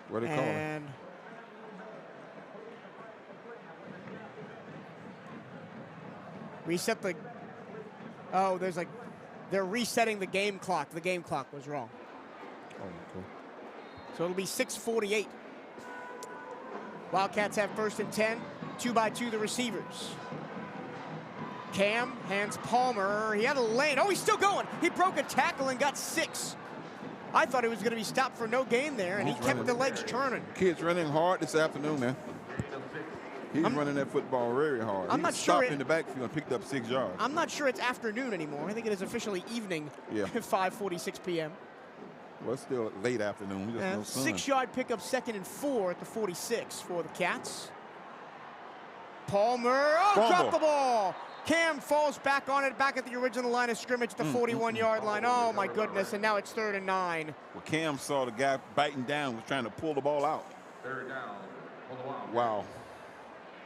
What are they calling? Reset the... Oh, they're resetting the game clock. The game clock was wrong. Oh, okay. So it'll be 6:48. Wildcats have 1st and 10, 2-by-2 the receivers. Cam hands Palmer. He had a lane. Oh, he's still going. He broke a tackle and got 6. I thought he was going to be stopped for no gain there, and he kept the legs churning. Kid's running hard this afternoon, man. He's running that football very hard. I'm not sure in the backfield and picked up 6 yards. I'm not sure it's afternoon anymore. I think it is officially evening. Yeah. 5:46 p.m. Well, it's still late afternoon. We just no sun. 6-yard pickup, 2nd and 4 at the 46 for the Cats. Palmer, dropped the ball. Cam falls back on it, back at the original line of scrimmage at the 41-yard line. Oh, my goodness, and now it's 3rd and 9. Well, Cam saw the guy biting down, was trying to pull the ball out. 3rd down. Wow.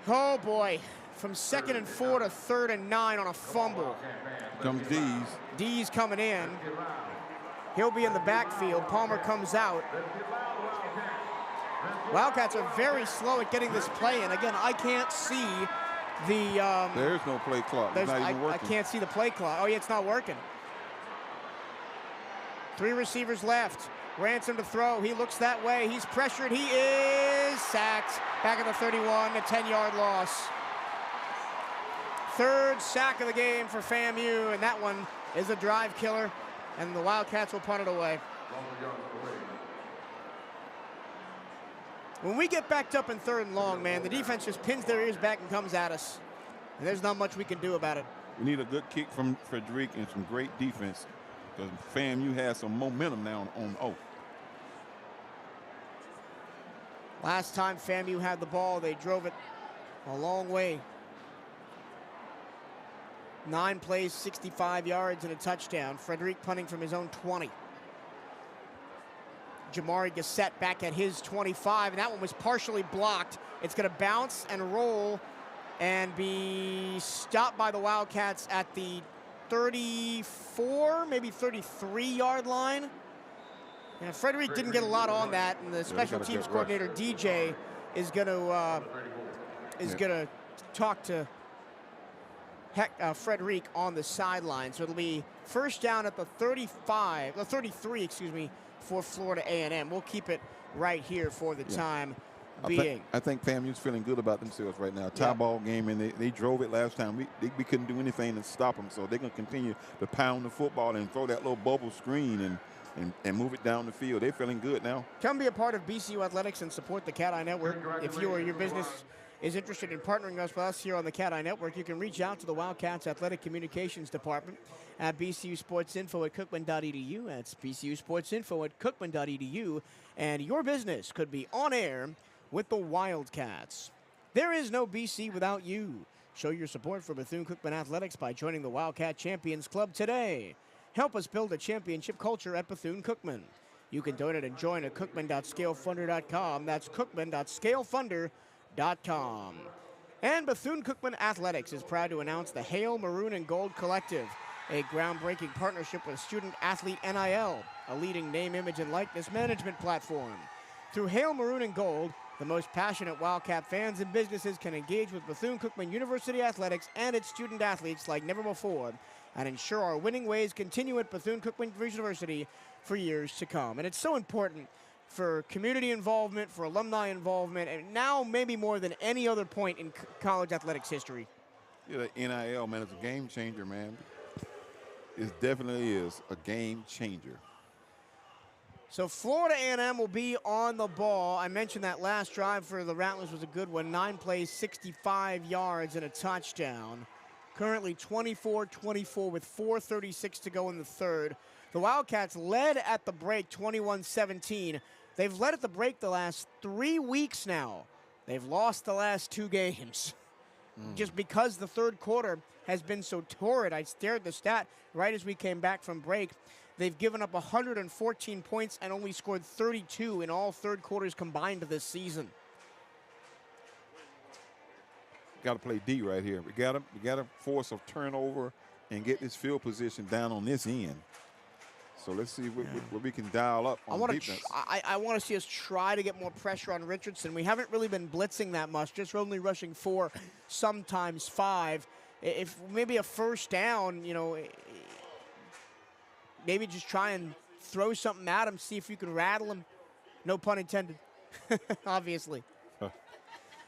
Oh, boy. from 2nd and 4 to 3rd and 9 on a fumble. Comes D's. D's coming in. He'll be in the backfield. Palmer comes out. Wildcats are very slow at getting this play in. Again, I can't see the... There's no play clock. It's not even working. I can't see the play clock. Oh, yeah, it's not working. 3 receivers left. Ransom to throw. He looks that way. He's pressured. He is sacked. Back at the 31, a 10-yard loss. 3rd sack of the game for FAMU, and that one is a drive killer, and the Wildcats will punt it away. When we get backed up in 3rd and long, man, the defense just pins their ears back and comes at us. And there's not much we can do about it. We need a good kick from Frederic and some great defense, because FAMU has some momentum now on O. Last time FAMU had the ball, they drove it a long way. 9 plays, 65 yards, and a touchdown. Frederic punting from his own 20. Jamari Gassett back at his 25, and that one was partially blocked. It's going to bounce and roll and be stopped by the Wildcats at the 34, maybe 33-yard line. And Frederic didn't get a lot on that, and the special teams coordinator, DJ, is going to talk to Frederic on the sideline. So it'll be first down at the 33, excuse me, for Florida A&M. We'll keep it right here for the time being. I think FAMU's feeling good about themselves right now. Tie ball game, and they drove it last time. We couldn't do anything to stop them, so they're going to continue to pound the football and throw that little bubble screen and move it down the field. They're feeling good now. Come be a part of BCU Athletics and support the CatEye Network. If you or your business is interested in partnering us with us here on the CatEye Network, you can reach out to the Wildcats Athletic Communications Department at bcusportsinfo@cookman.edu. That's bcusportsinfo@cookman.edu. And your business could be on air with the Wildcats. There is no BC without you. Show your support for Bethune-Cookman Athletics by joining the Wildcat Champions Club today. Help us build a championship culture at Bethune-Cookman. You can donate and join at cookman.scalefunder.com. That's cookman.scalefunder.com. And Bethune-Cookman Athletics is proud to announce the Hail Maroon and Gold Collective, a groundbreaking partnership with Student Athlete NIL, a leading name, image, and likeness management platform. Through Hail Maroon and Gold, the most passionate Wildcat fans and businesses can engage with Bethune-Cookman University Athletics and its student athletes like never before, and ensure our winning ways continue at Bethune-Cookman University for years to come. And it's so important for community involvement, for alumni involvement, and now maybe more than any other point in college athletics history. Yeah, the NIL, man, it's a game changer, man. It definitely is a game changer. So Florida A&M will be on the ball. I mentioned that last drive for the Rattlers was a good one. 9 plays, 65 yards, and a touchdown. Currently 24-24 with 4:36 to go in the 3rd. The Wildcats led at the break 21-17. They've led at the break the last 3 weeks now. They've lost the last 2 games. Just because the 3rd quarter has been so torrid. I stared at the stat right as we came back from break. They've given up 114 points and only scored 32 in all 3rd quarters combined this season. Got to play D right here. We got to force a turnover and get this field position down on this end. So let's see what we can dial up on defense. I want to see us try to get more pressure on Richardson. We haven't really been blitzing that much, just only rushing 4, sometimes 5. If maybe a first down, you know, maybe just try and throw something at him, see if you can rattle him. No pun intended, obviously.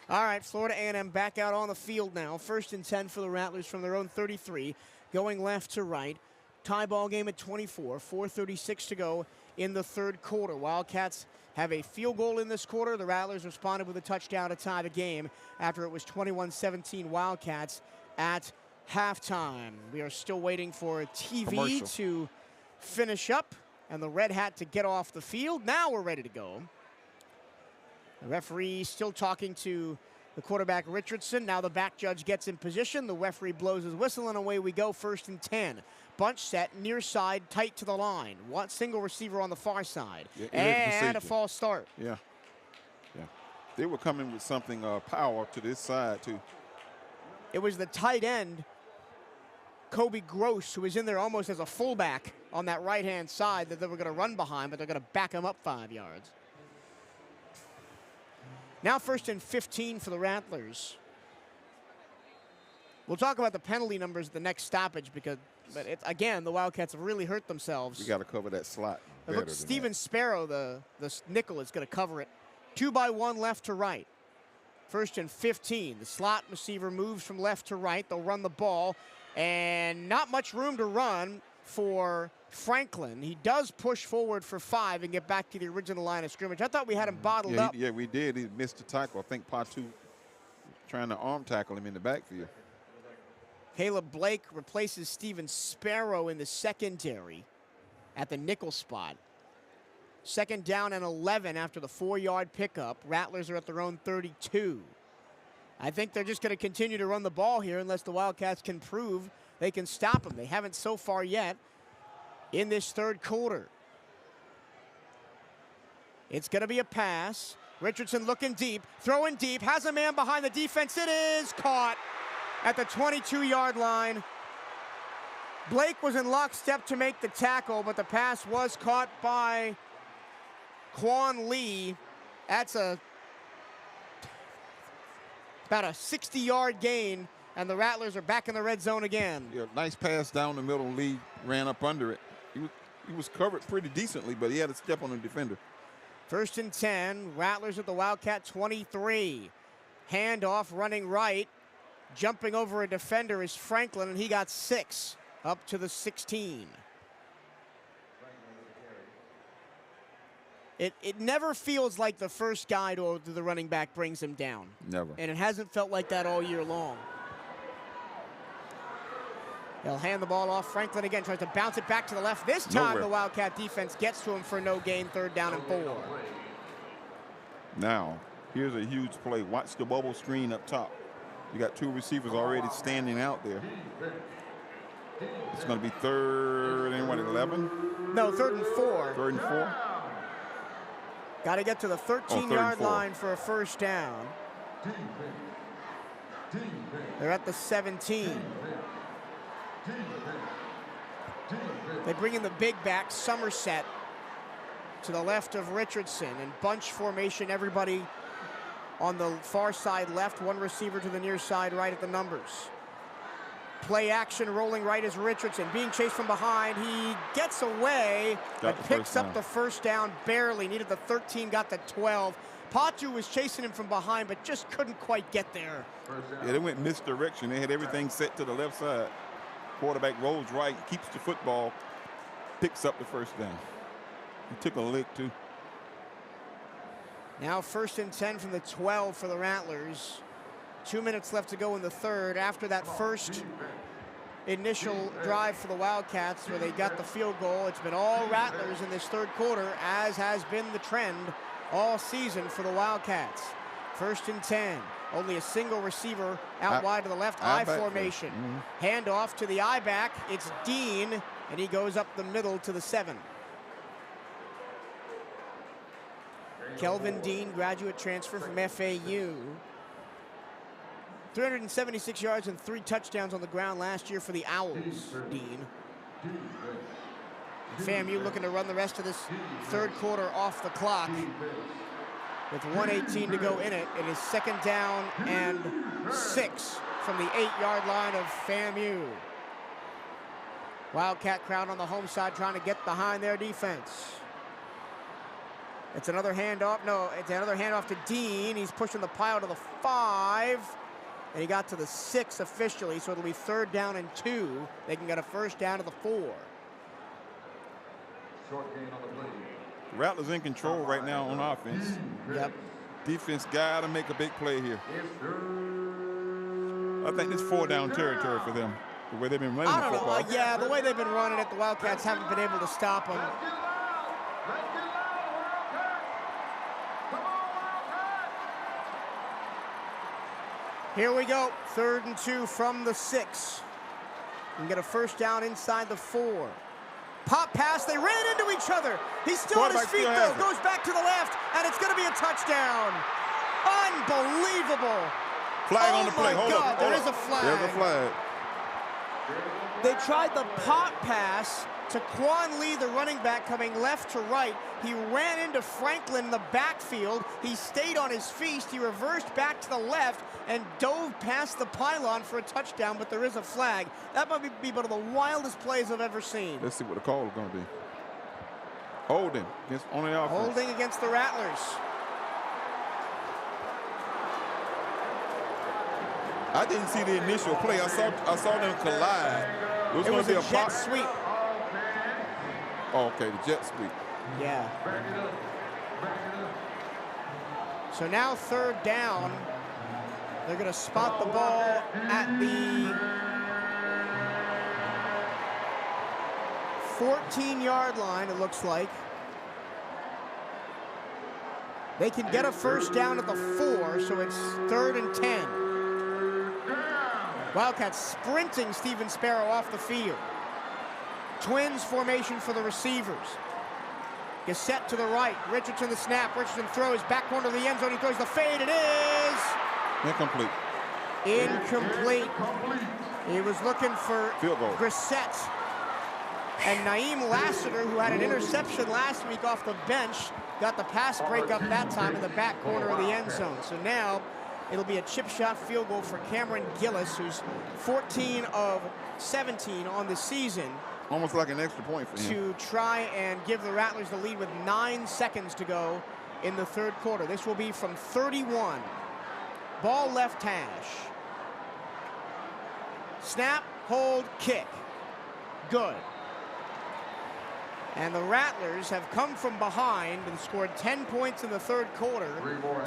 All right, Florida A&M back out on the field now. 1st and 10 for the Rattlers from their own 33, going left to right. Tie ball game at 24, 4:36 to go in the 3rd quarter. Wildcats have a field goal in this quarter. The Rattlers responded with a touchdown to tie the game after it was 21-17 Wildcats at halftime. We are still waiting for TV to finish up and the Red Hat to get off the field. Now we're ready to go. The referee still talking to the quarterback Richardson. Now the back judge gets in position. The referee blows his whistle and away we go. 1st and 10. Bunch set, near side, tight to the line. One single receiver on the far side. Yeah, and a false start. Yeah. They were coming with something power to this side too. it was the tight end, Kobe Gross, who was in there almost as a fullback on that right-hand side that they were going to run behind, but they're going to back him up 5 yards. Now 1st and 15 for the Rattlers. We'll talk about the penalty numbers at the next stoppage but again, the Wildcats have really hurt themselves. We got to cover that slot. Look, Steven Sparrow, the nickel, is going to cover it. 2-by-1 left to right. 1st and 15. The slot receiver moves from left to right. They'll run the ball, and not much room to run for Franklin. He does push forward for 5 and get back to the original line of scrimmage. I thought we had him bottled up. Yeah, we did. He missed the tackle. I think Patu trying to arm tackle him in the backfield. Caleb Blake replaces Steven Sparrow in the secondary at the nickel spot. 2nd down and 11 after the 4-yard pickup. Rattlers are at their own 32. I think they're just going to continue to run the ball here unless the Wildcats can prove they can stop them. They haven't so far yet in this 3rd quarter. It's going to be a pass. Richardson looking deep, throwing deep, has a man behind the defense. It is caught at the 22-yard line. Blake was in lockstep to make the tackle, but the pass was caught by Quan Lee. That's about a 60-yard gain, and the Rattlers are back in the red zone again. Yeah, nice pass down the middle. Lee ran up under it. He was covered pretty decently, but he had to step on the defender. 1st and 10, Rattlers at the Wildcat 23. Handoff running right. Jumping over a defender is Franklin, and he got 6 up to the 16. It never feels like the first guy to the running back brings him down. Never. And it hasn't felt like that all year long. They'll hand the ball off. Franklin again tries to bounce it back to the left. This time the Wildcat defense gets to him for no gain, 3rd down and 4. Now, here's a huge play. Watch the bubble screen up top. You got 2 receivers already standing out there. It's going to be 3rd and 11? No, 3rd and 4. 3rd and 4? Got to get to the 13-yard line for a 1st down. They're at the 17. They bring in the big back, Somerset, to the left of Richardson. And bunch formation, everybody on the far side left, 1 receiver to the near side right at the numbers. Play action, rolling right is Richardson. Being chased from behind, he gets away and picks up the 1st down barely. Needed the 13, got the 12. Patu was chasing him from behind, but just couldn't quite get there. Yeah, they went misdirection. They had everything set to the left side. Quarterback rolls right, keeps the football, picks up the 1st down. He took a lick, too. Now 1st and 10 from the 12 for the Rattlers. 2 minutes left to go in the 3rd. After that first initial drive for the Wildcats where they got the field goal, it's been all Rattlers in this 3rd quarter, as has been the trend all season for the Wildcats. 1st and 10. Only a single receiver out wide to the left, I formation. Hand off to the I-back. It's Dean, and he goes up the middle to the 7. Kelvin Dean, graduate transfer from FAU. 376 yards and 3 touchdowns on the ground last year for the Owls, Dean. FAMU looking to run the rest of this 3rd quarter off the clock. With 1:18 to go in it, it is 2nd down and 6 from the 8-yard line of FAMU. Wildcat crowd on the home side trying to get behind their defense. It's another handoff. No, it's another handoff to Dean. He's pushing the pile to the 5. And he got to the 6 officially, so it'll be 3rd down and 2. They can get a 1st down to the 4. Short gain on the play. Rattlers in control right now on offense. Yep. Defense got to make a big play here. I think this 4-down territory for them, the way they've been running the football. I don't know. Yeah, the way they've been running it, the Wildcats haven't been able to stop them. Here we go, 3rd and 2 from the 6. And get a 1st down inside the 4. Pop pass, they ran into each other. He's still on his feet though, goes back to the left, and it's gonna be a touchdown. Unbelievable. Flag on the play. Hold God, up. there hold is up. a flag. There's a flag. They tried the pop pass to Quan Lee, the running back, coming left to right. He ran into Franklin in the backfield. He stayed on his feet. He reversed back to the left and dove past the pylon for a touchdown, but there is a flag. That might be one of the wildest plays I've ever seen. Let's see what the call is going to be. Holding against on the offense. Holding against the Rattlers. I didn't see the initial play. I saw them collide. It was a jet sweep. Oh, okay, the jet sweep. Yeah. So now 3rd down. They're going to spot the ball at the 14-yard line, it looks like. They can get a first down at the 4, so it's 3rd and 10. Wildcats sprinting Stephen Sparrow off the field. Twins formation for the receivers. Gassett to the right. Richardson the snap. Richardson throws back corner of the end zone. He throws the fade. It is incomplete. Incomplete. He was looking for field goal. Gassett. And Naeem Lassiter, who had an interception last week off the bench, got the pass breakup that time in the back corner of the end zone. So now it'll be a chip shot field goal for Cameron Gillis, who's 14 of 17 on the season. Almost like an extra point for him. To try and give the Rattlers the lead with 9 seconds to go in the 3rd quarter. This will be from 31. Ball left hash. Snap, hold, kick. Good. And the Rattlers have come from behind and scored 10 points in the 3rd quarter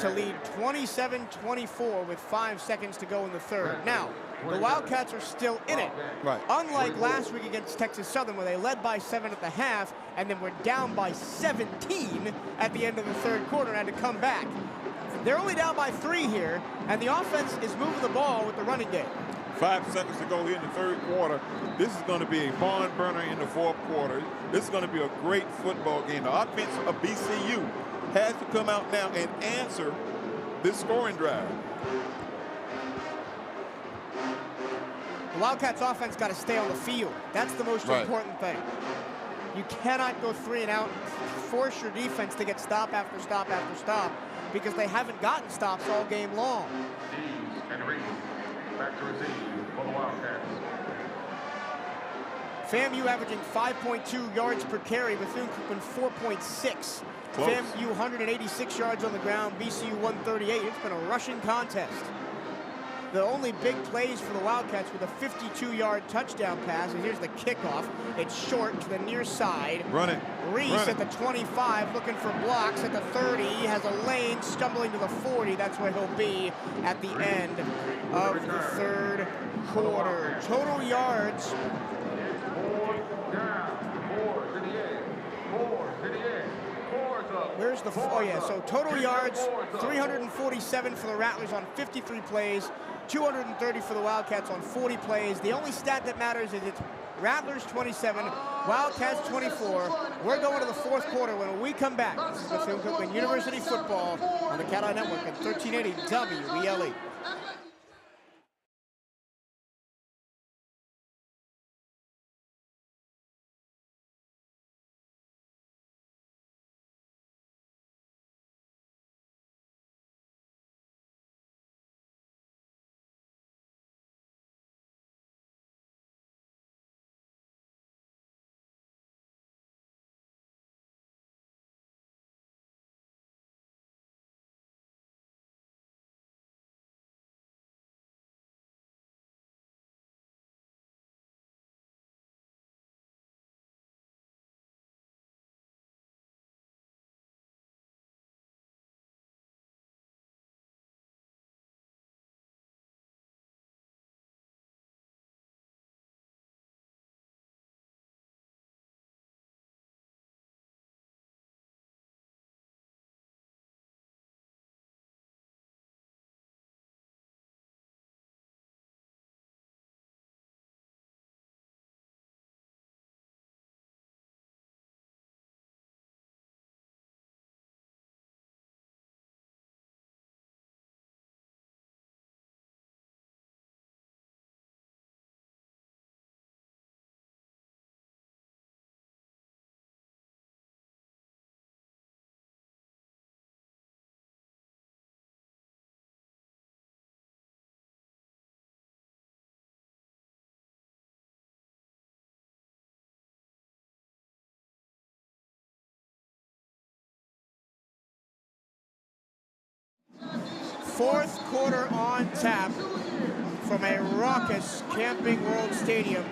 to lead 27-24 with 5 seconds to go in the 3rd. Now, the Wildcats are still in it. Right. Unlike last week against Texas Southern, where they led by 7 at the half and then were down by 17 at the end of the 3rd quarter and had to come back. They're only down by 3 here, and the offense is moving the ball with the running game. 5 seconds to go here in the 3rd quarter. This is going to be a barn burner in the 4th quarter. This is going to be a great football game. The offense of BCU has to come out now and answer this scoring drive. The Wildcats offense got to stay on the field. That's the most important thing. You cannot go 3 and out, force your defense to get stop after stop after stop, because they haven't gotten stops all game long. Back to receive for the Wildcats. FAMU averaging 5.2 yards per carry, Bethune-Cookman 4.6. FAMU 186 yards on the ground, BCU 138. It's been a rushing contest. The only big plays for the Wildcats with a 52-yard touchdown pass, and here's the kickoff. It's short to the near side. Run it. Reese at the 25, looking for blocks at the 30. He has a lane, stumbling to the 40. That's where he'll be at the end of the 3rd quarter. Total yards. 4 to the end. 4 to the end. 4's up. Where's the, oh yeah, so total yards, 347 for the Rattlers on 53 plays, 230 for the Wildcats on 40 plays. The only stat that matters is it's Rattlers 27, Wildcats 24. We're going to the 4th quarter when we come back. This is Bethune-Cookman University Football on the CatEye Network at 1380 WELE. Fourth quarter on tap from a raucous Camping World Stadium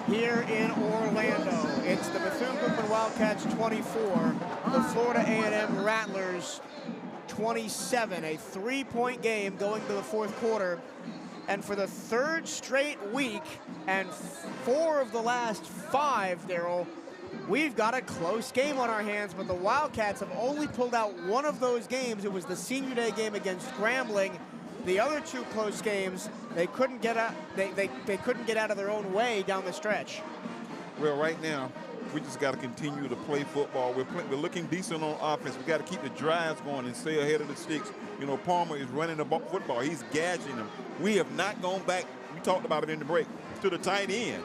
here in Orlando. It's the Bethune-Cookman Wildcats 24, the Florida A&M Rattlers 27. A 3-point game going to the fourth quarter. And for the third straight week and 4 of the last 5, Daryl, we've got a close game on our hands, but the Wildcats have only pulled out one of those games. It was the senior day game against Grambling. The other 2 close games, they couldn't get out. They couldn't get out of their own way down the stretch. Well, right now, we just got to continue to play football. We're looking decent on offense. We got to keep the drives going and stay ahead of the sticks. You know, Palmer is running the football. He's gashing them. We have not gone back. We talked about it in the break, to the tight end.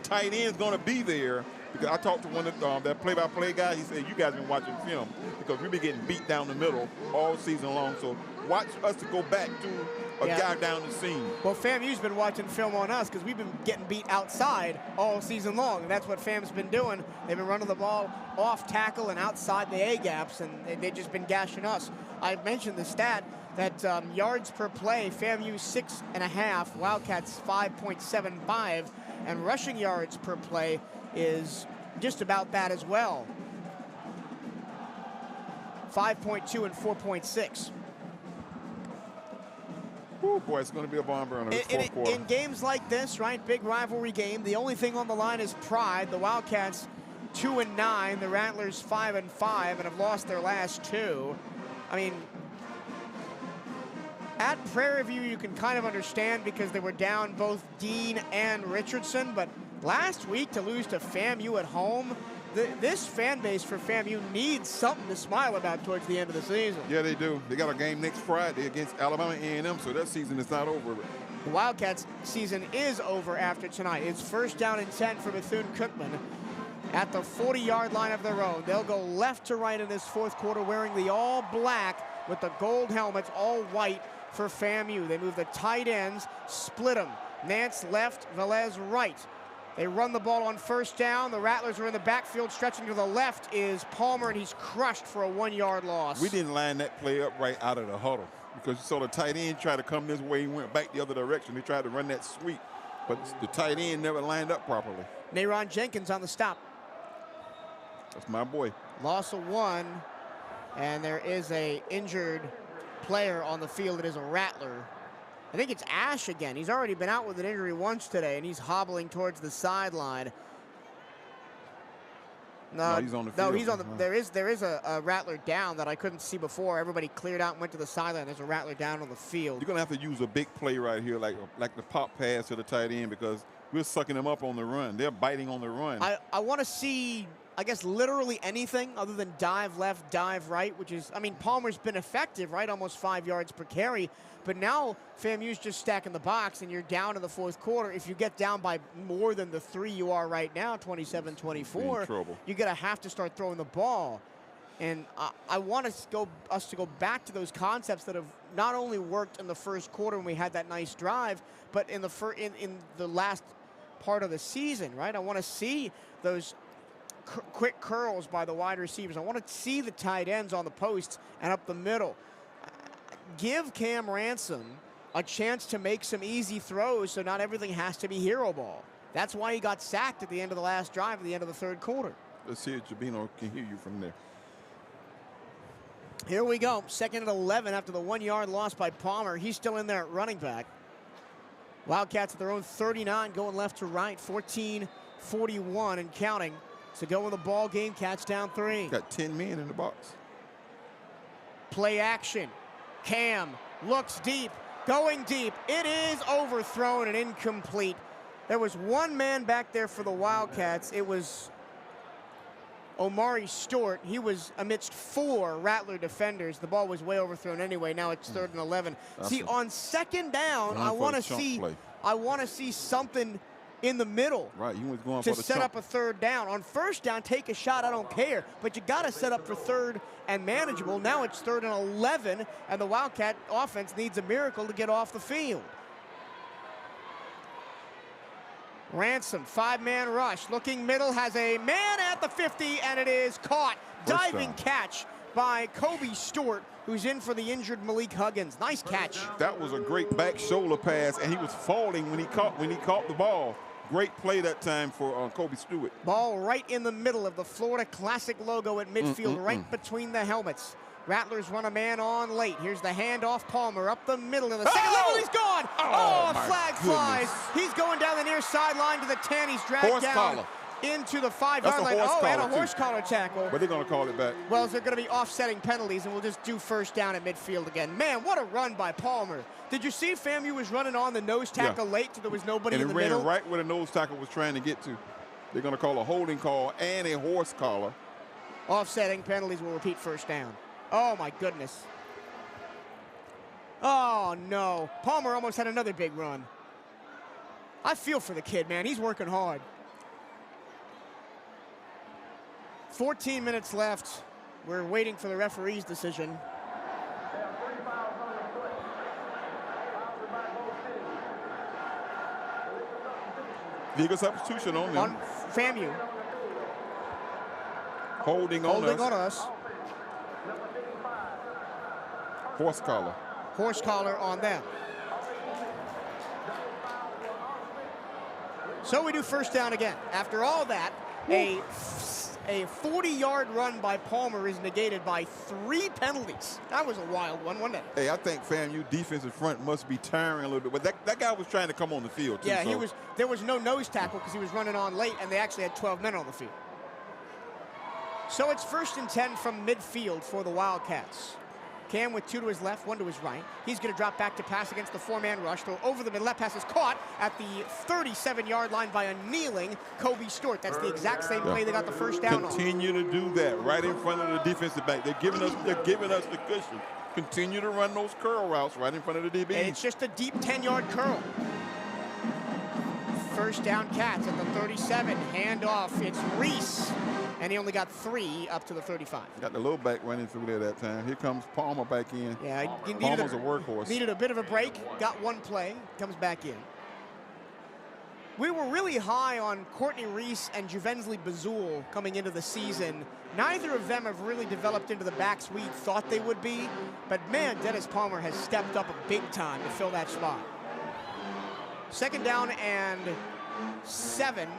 The tight end's going to be there. Because I talked to one of that play-by-play guy. He said, you guys been watching film because we've been getting beat down the middle all season long. So watch us to go back to a guy down the seam. Well, FAMU's been watching film on us because we've been getting beat outside all season long. And that's what FAM's been doing. They've been running the ball off tackle and outside the A-gaps, and they've just been gashing us. I mentioned the stat that yards per play, FAMU 6.5, Wildcats 5.75, and rushing yards per play is just about that as well. 5.2 and 4.6. Oh boy, it's going to be a barn burner this fourth quarter. In games like this, right, big rivalry game, the only thing on the line is pride. The Wildcats 2-9, the Rattlers 5-5, and have lost their last 2. I mean, at Prairie View, you can kind of understand because they were down both Dean and Richardson, but last week to lose to FAMU at home, this fan base for FAMU needs something to smile about towards the end of the season. Yeah, they do. They got a game next Friday against Alabama A&M, so that season is not over. The Wildcats season is over after tonight. It's first down and 10 for Bethune-Cookman at the 40-yard line of their own. They'll go left to right in this fourth quarter wearing the all black with the gold helmets, all white for FAMU. They move the tight ends, split them. Nance left, Velez right. They run the ball on first down. The Rattlers are in the backfield. Stretching to the left is Palmer, and he's crushed for a 1-yard loss. We didn't line that play up right out of the huddle because you saw the tight end try to come this way. He went back the other direction. They tried to run that sweep, but the tight end never lined up properly. Nayron Jenkins on the stop. That's my boy. Loss of 1, and there is a injured player on the field. It is a Rattler. I think it's Ash again. He's already been out with an injury once today, and he's hobbling towards the sideline. No, he's on the field. No, he's on the. There is a Rattler down that I couldn't see before. Everybody cleared out and went to the sideline. There's a Rattler down on the field. You're gonna have to use a big play right here, like the pop pass to the tight end, because we're sucking them up on the run. They're biting on the run. I want to see, I guess, literally anything other than dive left, dive right, which is, I mean, Palmer's been effective, right? Almost 5 yards per carry. But now FAMU's just stacking the box, and you're down in the fourth quarter. If you get down by more than the 3 you are right now, 27-24, you're going to have to start throwing the ball. And I want us to go back to those concepts that have not only worked in the first quarter when we had that nice drive, but in the last part of the season, right? I want to see those quick curls by the wide receivers. I want to see the tight ends on the posts and up the middle. Give Cam Ransom a chance to make some easy throws so not everything has to be hero ball. That's why he got sacked at the end of the last drive at the end of the third quarter. Let's see if Jabino can hear you from there. Here we go. 2nd and 11 after the 1-yard loss by Palmer. He's still in there at running back. Wildcats at their own 39 going left to right. 14-41 and counting. So go in the ball game. Cats down 3. Got 10 men in the box. Play action. Cam looks deep, going deep. It is overthrown and incomplete. There was one man back there for the Wildcats. It was Omari Stewart. He was amidst 4 Rattler defenders. The ball was way overthrown anyway. Now it's 3rd and 11. See, on second down, I want to see something in the middle, right? You was going to for the set up a 3rd down. On first down, take a shot. I don't care, but you got to set up for 3rd and manageable. Now it's 3rd and 11, and the Wildcat offense needs a miracle to get off the field. Ransom, 5-man rush, looking middle, has a man at the 50, and it is caught. Diving catch by Kobe Stewart, who's in for the injured Malik Huggins. Nice catch. That was a great back shoulder pass, and he was falling when he caught the ball. Great play that time for Kobe Stewart. Ball right in the middle of the Florida Classic logo at midfield, right between the helmets. Rattlers run a man on late. Here's the handoff. Palmer up the middle of the second level. He's gone. Oh, flag flies. He's going down the near sideline to the 10. He's dragged down into the 5-yard line. Oh, and a horse collar tackle. But they're going to call it back. Well, they're going to be offsetting penalties, and we'll just do first down at midfield again. Man, what a run by Palmer. Did you see FAMU was running on the nose tackle late so there was nobody in the middle? And it ran right where the nose tackle was trying to get to. They're going to call a holding call and a horse collar. Offsetting penalties will repeat first down. Oh, my goodness. Oh, no. Palmer almost had another big run. I feel for the kid, man. He's working hard. 14 minutes left. We're waiting for the referee's decision. Legal substitution on them. On FAMU. Holding on us. Horse collar. Horse collar on them. So we do first down again. After all that, a 40-yard run by Palmer is negated by 3 penalties. That was a wild one, wasn't it? Hey, I think FAMU defensive front must be tiring a little bit. But that guy was trying to come on the field, too. Yeah, there was no nose tackle because he was running on late, and they actually had 12 men on the field. So it's 1st and 10 from midfield for the Wildcats. Cam with 2 to his left, 1 to his right. He's going to drop back to pass against the 4-man rush. Throw over the middle. That pass is caught at the 37-yard line by a kneeling Kobe Stewart. That's the exact same play they got the first down on. Continue to do that right in front of the defensive back. They're giving us the cushion. Continue to run those curl routes right in front of the DB. And it's just a deep 10-yard curl. First down Cats at the 37. Handoff. It's Reese. And he only got 3 up to the 35. Got the little back running through there that time. Here comes Palmer back in. Yeah, Palmer's a workhorse. Needed a bit of a break. Got 1 play. Comes back in. We were really high on Courtney Reese and Juvensley Bazul coming into the season. Neither of them have really developed into the backs we thought they would be. But, man, Dennis Palmer has stepped up a big time to fill that spot. 2nd down and 7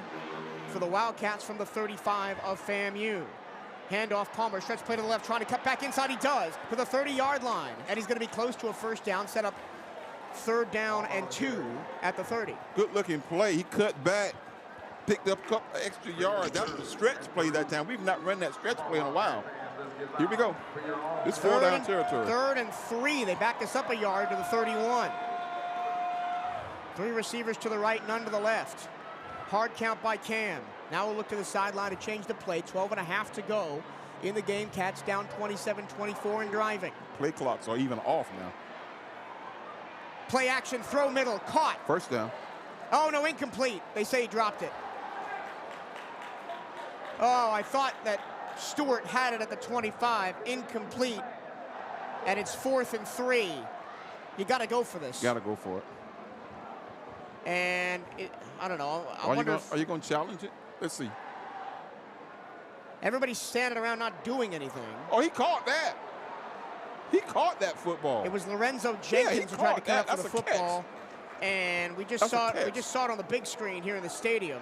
for the Wildcats from the 35 of FAMU. Handoff, Palmer, stretch play to the left, trying to cut back inside. He does, to the 30-yard line. And he's going to be close to a first down, set up 3rd down and 2 at the 30. Good-looking play. He cut back, picked up a couple extra yards. That was a stretch play that time. We've not run that stretch play in a while. Here we go. It's 4-down territory. 3rd and 3. They backed us up a yard to the 31. 3 receivers to the right, none to the left. Hard count by Cam. Now we'll look to the sideline to change the play. 12.5 to go in the game. Cats down 27-24 and driving. Play clocks are even off now. Play action, throw middle, caught. First down. Oh, no, incomplete. They say he dropped it. Oh, I thought that Stewart had it at the 25. Incomplete. And it's 4th and 3. You got to go for this. Got to go for it. And I don't know. Are you going to challenge it? Let's see. Everybody's standing around not doing anything. Oh, he caught that. He caught that football. It was Lorenzo Jenkins who tried to cut up for the football. And we just saw it on the big screen here in the stadium.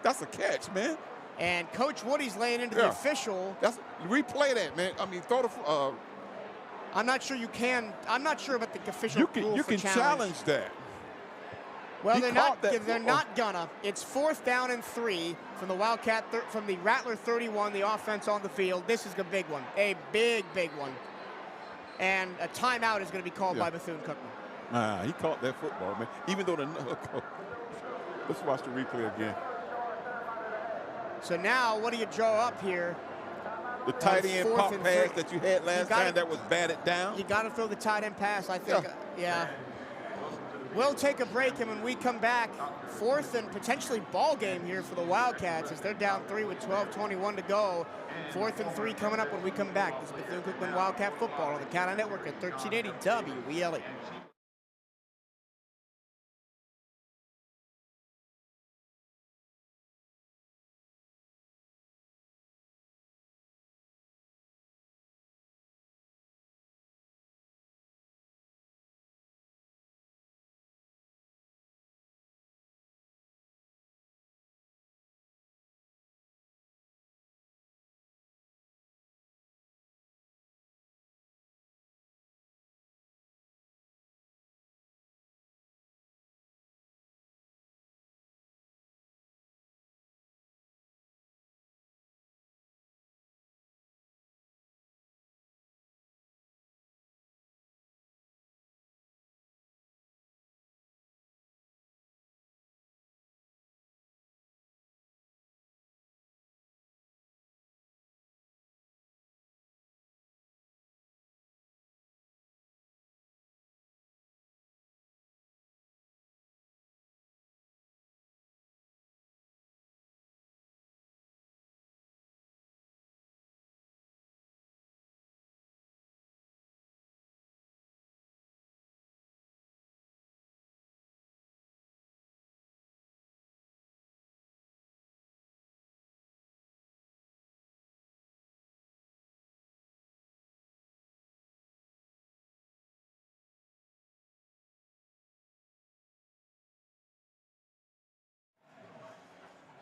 That's a catch, man. And Coach Woody's laying into the official. Replay that, man. I mean, throw the. I'm not sure you can. I'm not sure about the official rule You for can challenge that. Well, they're not gonna. It's 4th down and 3 from the from the Rattler 31, the offense on the field. This is a big one, a big one. And a timeout is going to be called by Bethune-Cookman. He caught that football, man. Even though let's watch the replay again. So now, what do you draw up here? The tight end pop pass that you had last time that was batted down. You got to throw the tight end pass, I think. Yeah. We'll take a break, and when we come back, 4th and potentially ball game here for the Wildcats as they're down 3 with 12:21 to go. 4th and 3 coming up when we come back. This is Bethune-Cookman Wildcat Football on the CatEye Network at 1380 WELE.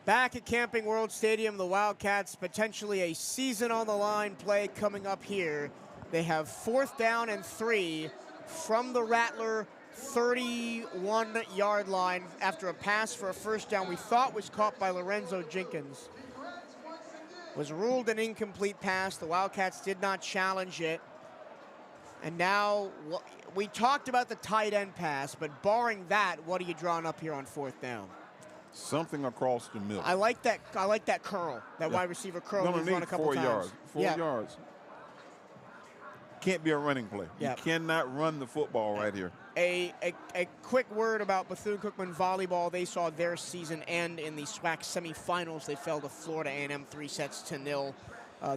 Back at Camping World Stadium, the Wildcats potentially a season on the line play coming up here. They have 4th down and 3 from the Rattler 31-yard line after a pass for a first down we thought was caught by Lorenzo Jenkins. Was ruled an incomplete pass. The Wildcats did not challenge it. And now we talked about the tight end pass, but barring that, what are you drawing up here on 4th down? Something across the middle. I like that curl, that wide receiver curl we've run a couple 4 times. yards. 4 yards. Can't be a running play. Yep. You cannot run the football right here. A quick word about Bethune-Cookman volleyball. They saw their season end in the SWAC semifinals. They fell to Florida A&M 3-0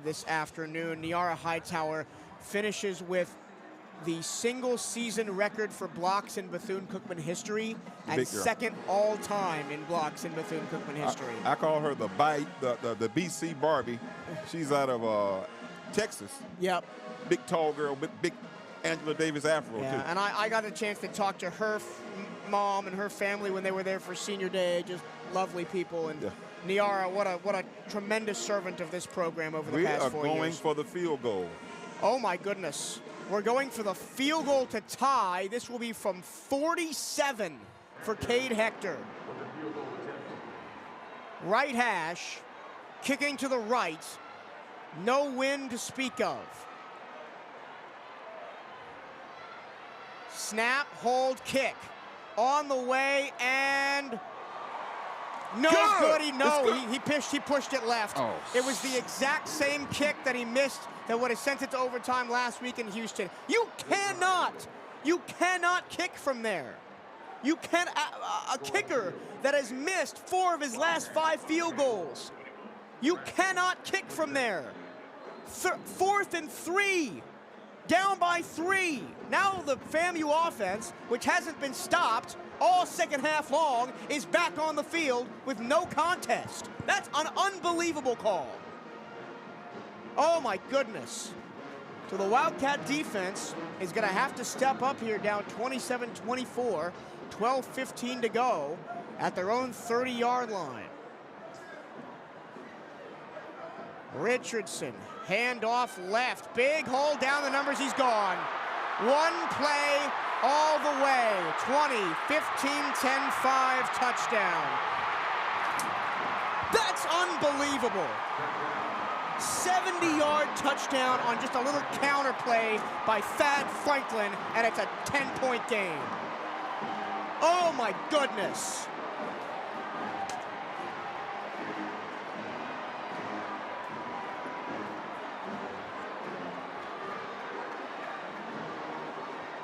this afternoon. Niara Hightower finishes with the single season record for blocks in Bethune-Cookman history and second all time in blocks in Bethune-Cookman history. I call her the BC Barbie. She's out of Texas. Yep. Big tall girl, big Angela Davis afro too. And I got a chance to talk to her mom and her family when they were there for senior day. Just lovely people. And Niara, what a tremendous servant of this program over the past 4 years. We are going for the field goal. Oh my goodness. We're going for the field goal to tie. This will be from 47 for Cade Hector. Right hash, kicking to the right. No wind to speak of. Snap, hold, kick. On the way, and no good. He pushed it left. Oh. It was the exact same kick that he missed that would have sent it to overtime last week in Houston. You cannot kick from there. You can a kicker that has missed 4 of his last 5 field goals. You cannot kick from there. 4th and 3. Down by 3. Now the FAMU offense, which hasn't been stopped all second half long, is back on the field with no contest. That's an unbelievable call. Oh my goodness. So the Wildcat defense is going to have to step up here, down 27-24, 12:15 to go at their own 30-yard line. Richardson, handoff left, big hole down the numbers, he's gone. One play all the way, 20, 15, 10, 5, touchdown. That's unbelievable. 70-yard touchdown on just a little counter play by Thad Franklin, and it's a 10-point game. Oh my goodness.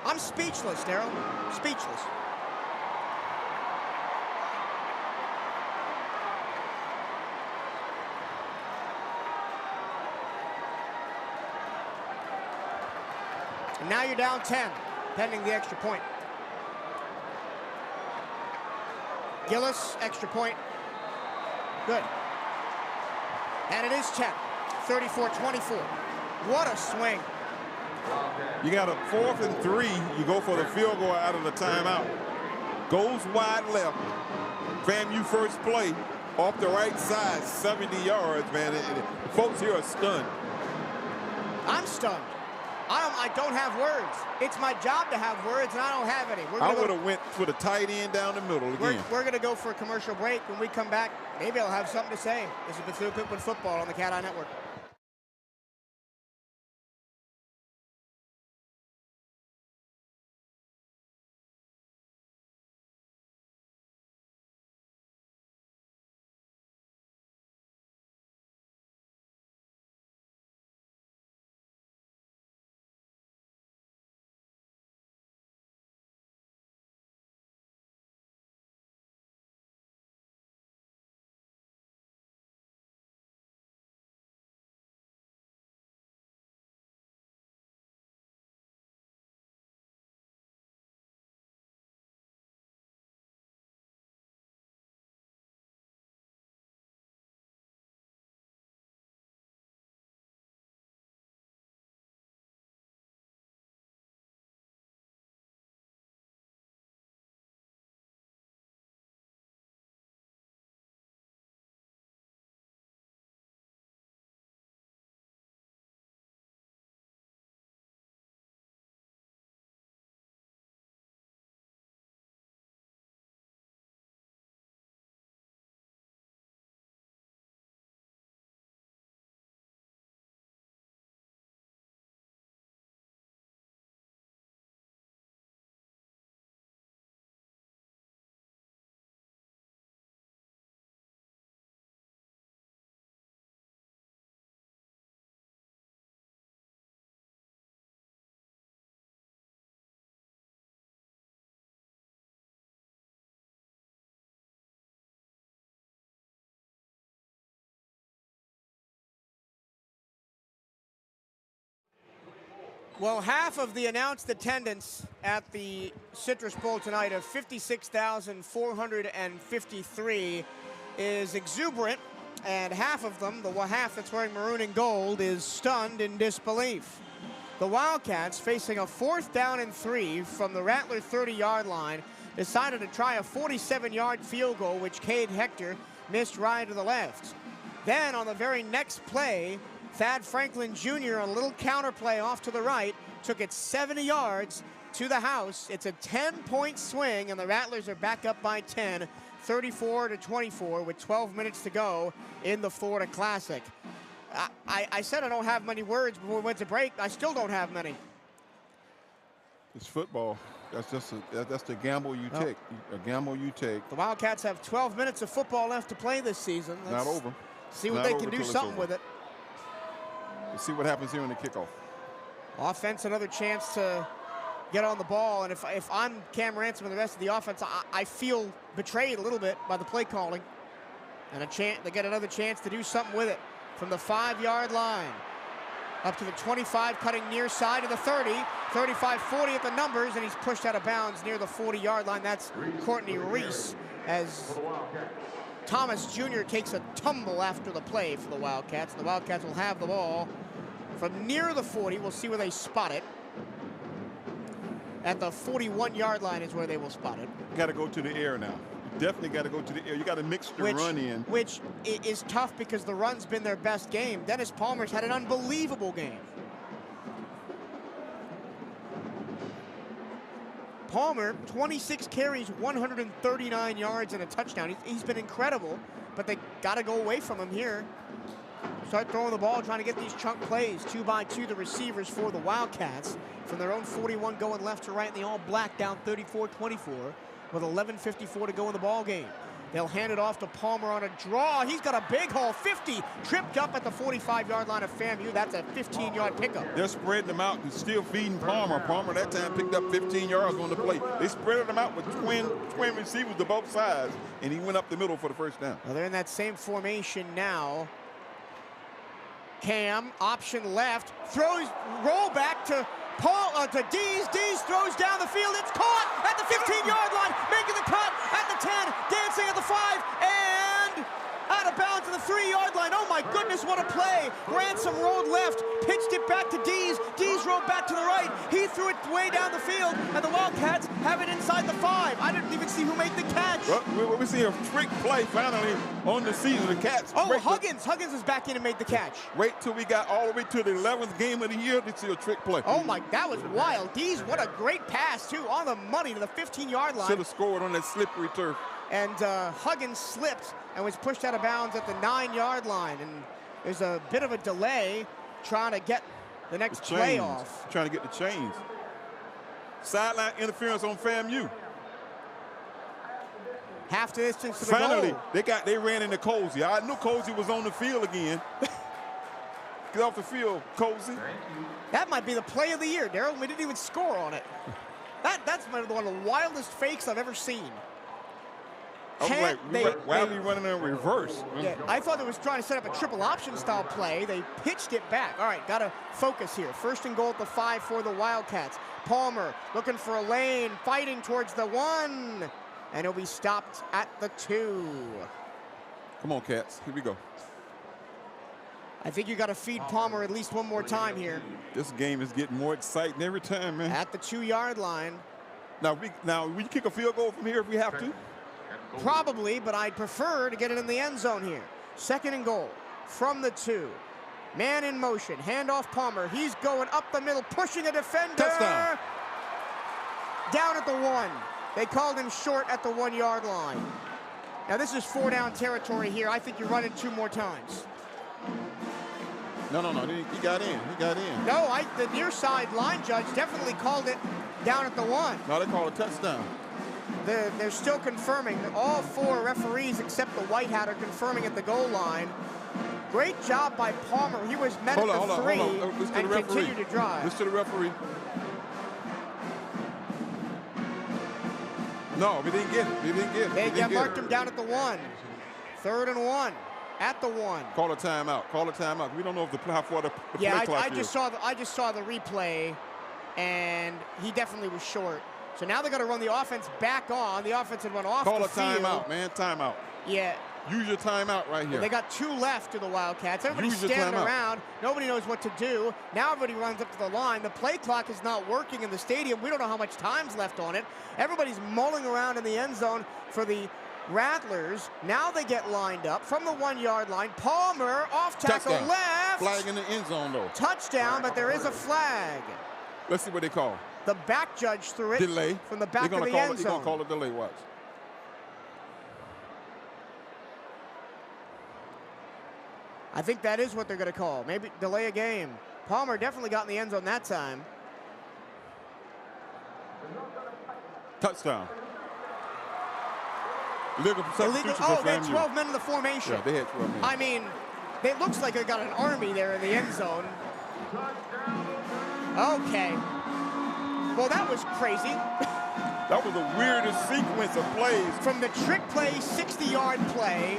I'm speechless, Daryl. Speechless. And now you're down 10, pending the extra point. Gillis, extra point. Good. And it is 10, 34-24. What a swing. You got a 4th and 3. You go for the field goal out of the timeout. Goes wide left. FAMU first play off the right side, 70 yards, man. Folks here are stunned. I'm stunned. I don't have words. It's my job to have words, and I don't have any. I would have went for the tight end down the middle again. We're going to go for a commercial break. When we come back, maybe I'll have something to say. This is Bethune-Cookman Football on the CatEye Network. Well, half of the announced attendance at the Citrus Bowl tonight of 56,453 is exuberant, and half of them, the half that's wearing maroon and gold, is stunned in disbelief. The Wildcats, facing a 4th down and 3 from the Rattler 30-yard line, decided to try a 47-yard field goal, which Cade Hector missed right to the left. Then on the very next play, Thad Franklin Jr., a little counter play off to the right, took it 70 yards to the house. It's a 10-point swing, and the Rattlers are back up by 10, 34-24, with 12 minutes to go in the Florida Classic. I said I don't have many words before we went to break. I still don't have many. It's football. That's just that's the gamble you take. A gamble you take. The Wildcats have 12 minutes of football left to play this season. Not over. See what they can do something with it. Let's see what happens here in the kickoff. Offense, another chance to get on the ball. And if I'm Cam Ransom and the rest of the offense, I feel betrayed a little bit by the play calling. And they get another chance to do something with it from the 5-yard line. Up to the 25, cutting near side to the 30, 35-40 at the numbers, and he's pushed out of bounds near the 40-yard line. That's Courtney Reese, as Thomas Jr. takes a tumble after the play for the Wildcats. The Wildcats will have the ball from near the 40. We'll see where they spot it. At the 41-yard line is where they will spot it. Got to go to the air now. Definitely got to go to the air. You got to mix the run in. Which is tough because the run's been their best game. Dennis Palmer's had an unbelievable game. Palmer, 26 carries, 139 yards and a touchdown. He's been incredible, but they got to go away from him here. Start throwing the ball, trying to get these chunk plays. 2-by-2 the receivers for the Wildcats. From their own 41 going left to right in the all-black, down 34-24. With 11:54 to go in the ball game. They'll hand it off to Palmer on a draw. He's got a big hole, 50, tripped up at the 45-yard line of FAMU. That's a 15-yard pickup. They're spreading them out and still feeding Palmer. Palmer that time picked up 15 yards on the play. They spread them out with twin receivers to both sides, and he went up the middle for the first down. Well, they're in that same formation now. Cam, option left, throws, roll back to to Dees. Dees throws down the field. It's caught at the 15-yard line, making the cut at the 10, dancing at the 5, and out of bounds at the 3-yard line. Oh my goodness, what a play. Ransom rolled left, pitched it back to Dees. Dees rolled back to the right. He threw it way down the field, and the Wildcats have it inside the 5. I didn't even see who made the catch. Well, we see a trick play finally on the season. The Cats. Oh, Huggins is back in and made the catch. Wait till we got all the way to the 11th game of the year to see a trick play. Oh my, that was wild. Dees, what a great pass too, on the money to the 15-yard line. Should have scored on that slippery turf. And Huggins slipped and was pushed out of bounds at the 9-yard line. And there's a bit of a delay trying to get the next play off. Trying to get the chains. Sideline interference on FAMU. Half the distance to the Finally, goal. they ran into Cozy. I knew Cozy was on the field again. Get off the field, Cozy. That might be the play of the year, Daryl. We didn't even score on it. That's one of the wildest fakes I've ever seen. I was like, why are we running in reverse? Yeah, I thought it was trying to set up a triple option style play. They pitched it back. All right, got to focus here. 1st and goal at the 5 for the Wildcats. Palmer looking for a lane, fighting towards the 1, and he'll be stopped at the 2. Come on, Cats. Here we go. I think you got to feed Palmer at least one more time here. This game is getting more exciting every time, man. At the 2-yard line. Now we kick a field goal from here if we have to. Probably, but I'd prefer to get it in the end zone here. 2nd and goal from the 2. Man in motion, handoff Palmer. He's going up the middle, pushing a defender. Touchdown. Down at the 1. They called him short at the 1-yard line. Now this is 4-down territory here. I think you run it 2 more times. No. He got in. No, the near side line judge definitely called it down at the 1. No, they called a touchdown. They're still confirming. All 4 referees except the white hat are confirming at the goal line. Great job by Palmer. He was met at the 3 and continued to drive. Listen to the referee. No, we didn't get it. They marked him down at the 1. 3rd and 1 At the 1. Call a timeout. Call a timeout. We don't know if how far the play Yeah, clock I is. just saw the replay, and he definitely was short. So now they're going to run the offense back on. The offense had run off Call the a field. timeout, man. Timeout. Yeah. Use your timeout right here. They got 2 left to the Wildcats. Everybody's Use your standing timeout. around. Nobody knows what to do. Now everybody runs up to the line. The play clock is not working in the stadium. We don't know how much time's left on it. Everybody's mulling around in the end zone for the Rattlers. Now they get lined up from the 1-yard line. Palmer off tackle Touchdown. left. Flag in the end zone, though. Touchdown, but there is a flag. Let's see what they call. The back judge threw it Delay. from the back of the end They're going zone. to call a delay. Watch. I think that is what they're going to call. Maybe delay a game. Palmer definitely got in the end zone that time. Touchdown. Illegal substitution Oh, for they had FAMU. 12 men in the formation. Yeah, they had 12 men. I mean, it looks like they got an army there in the end zone. Okay. Well, that was crazy. That was the weirdest sequence of plays. From the trick play, 60-yard play,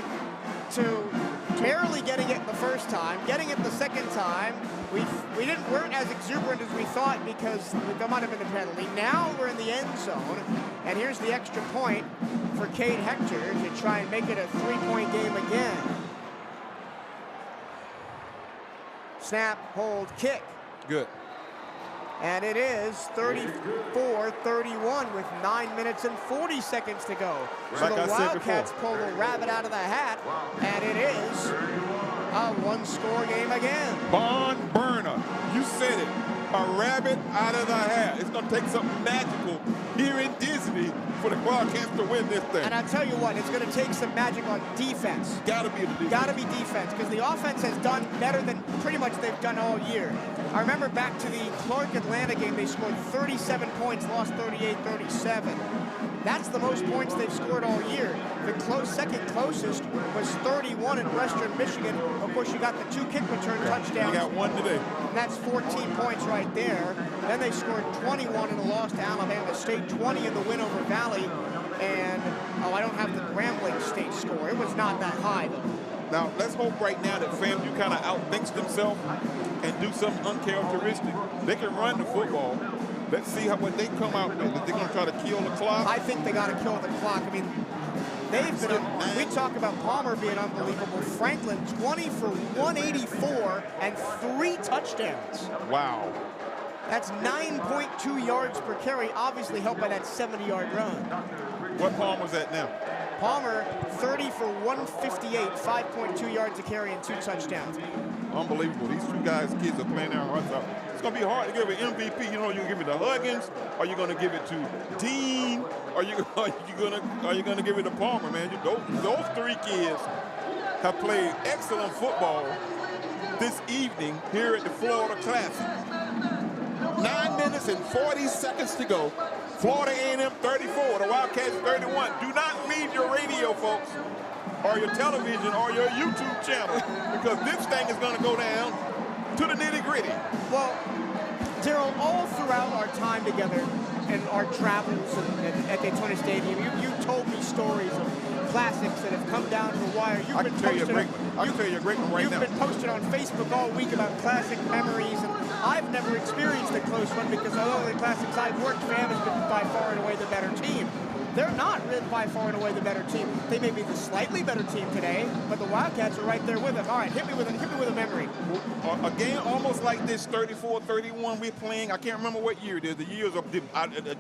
to barely getting it the first time, getting it the second time. We weren't as exuberant as we thought because there might have been a penalty. Now we're in the end zone, and here's the extra point for Cade Hector to try and make it a 3-point game again. Snap, hold, kick. Good. And it is 34-31 with 9 minutes and 40 seconds to go. So Like the I said Wildcats before. pull the rabbit out of the hat, and it is a 1-score game again. Barn burner. You said it. A rabbit out of the hat. It's going to take something magical here in Disney for the Wildcats to win this thing. And I tell you what, it's going to take some magic on defense. Got to be the defense. Got to be defense, because the offense has done better than pretty much they've done all year. I remember back to the Clark-Atlanta game, they scored 37 points, lost 38-37. That's the most points they've scored all year. The second closest was 31 in Western Michigan. Of course, you got the 2 kick return touchdowns. You got 1 today. And that's 14 points right there. Then they scored 21 in the loss to Alabama State, 20 in the win over Valley, and, I don't have the Grambling State score. It was not that high, though. Now, let's hope right now that FAMU kind of outthinks themselves and do something uncharacteristic. They can run the football. Let's see what they come out with. If they're going to try to kill the clock. I think they got to kill the clock. I mean, they've been, we talk about Palmer being unbelievable. Franklin, 20 for 184 and 3 touchdowns. Wow. That's 9.2 yards per carry, obviously helped by that 70-yard run. What Palmer's at now? Palmer, 30 for 158, 5.2 yards a carry and 2 touchdowns. Unbelievable. These 2 kids are playing their hearts out. It's going to be hard to give an MVP. You know, you're going to give it to Huggins, or you're going to give it to Dean, or you're going to give it to Palmer, man. Those 3 kids have played excellent football this evening here at the Florida Classic. 9 minutes and 40 seconds to go. Florida A&M 34, the Wildcats 31. Do not leave your radio, folks, or your television, or your YouTube channel, because this thing is going to go down to the nitty-gritty. Well, Daryl, all throughout our time together and our travels at Daytona Stadium, you told me stories of classics that have come down to the wire. I can tell you a great one right now. You've been posted on Facebook all week about classic memories, and I've never experienced a close one because although the classics I've worked, FAM has been by far and away the better team. They're not really by far and away the better team. They may be the slightly better team today, but the Wildcats are right there with them. All right, hit me with a memory. A game almost like this, 34-31, we're playing. I can't remember what year it is. The years are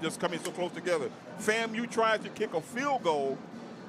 just coming so close together. FAMU tries to kick a field goal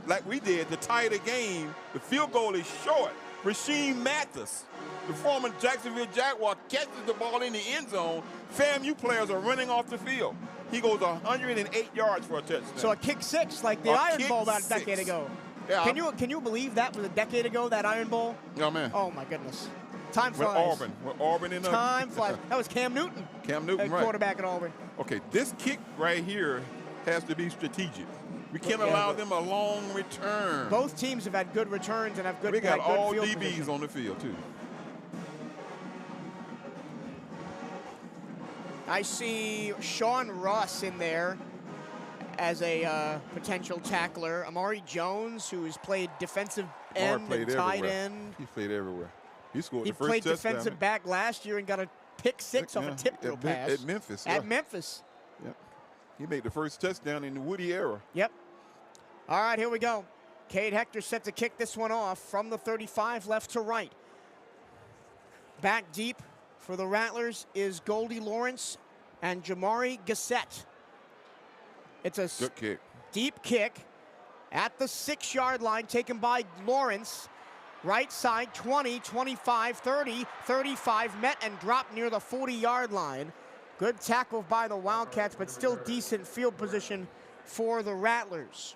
like we did to tie the game. The field goal is short. Rasheem Mathis, the former Jacksonville Jaguar, catches the ball in the end zone. FAMU players are running off the field. He goes 108 yards for a touchdown. So a kick 6 like the Iron Bowl about a decade ago. Yeah, Can you believe that was a decade ago, that Iron Bowl? Yeah, man. Oh, my goodness. Time flies. With Auburn in the Time flies. That was Cam Newton. Cam Newton, right. Quarterback at Auburn. Okay, this kick right here has to be strategic. We can't allow them a long return. Both teams have had good returns and have good. We got all field DBs position on the field too. I see Sean Russ in there as a potential tackler. Amari Jones, who has played defensive end and tight end. He played everywhere. He scored He the first played touchdown. defensive back last year and got a pick six off a tip drill pass. At Memphis. At Memphis. Yep. He made the first touchdown in the Woody era. Yep. All right, here we go. Cade Hector set to kick this one off from the 35, left to right. Back deep for the Rattlers is Goldie Lawrence and Jamari Gassett. It's a good kick. Deep kick at the 6-yard line, taken by Lawrence. Right side, 20, 25, 30, 35, met and dropped near the 40-yard line. Good tackle by the Wildcats, but still decent field position for the Rattlers.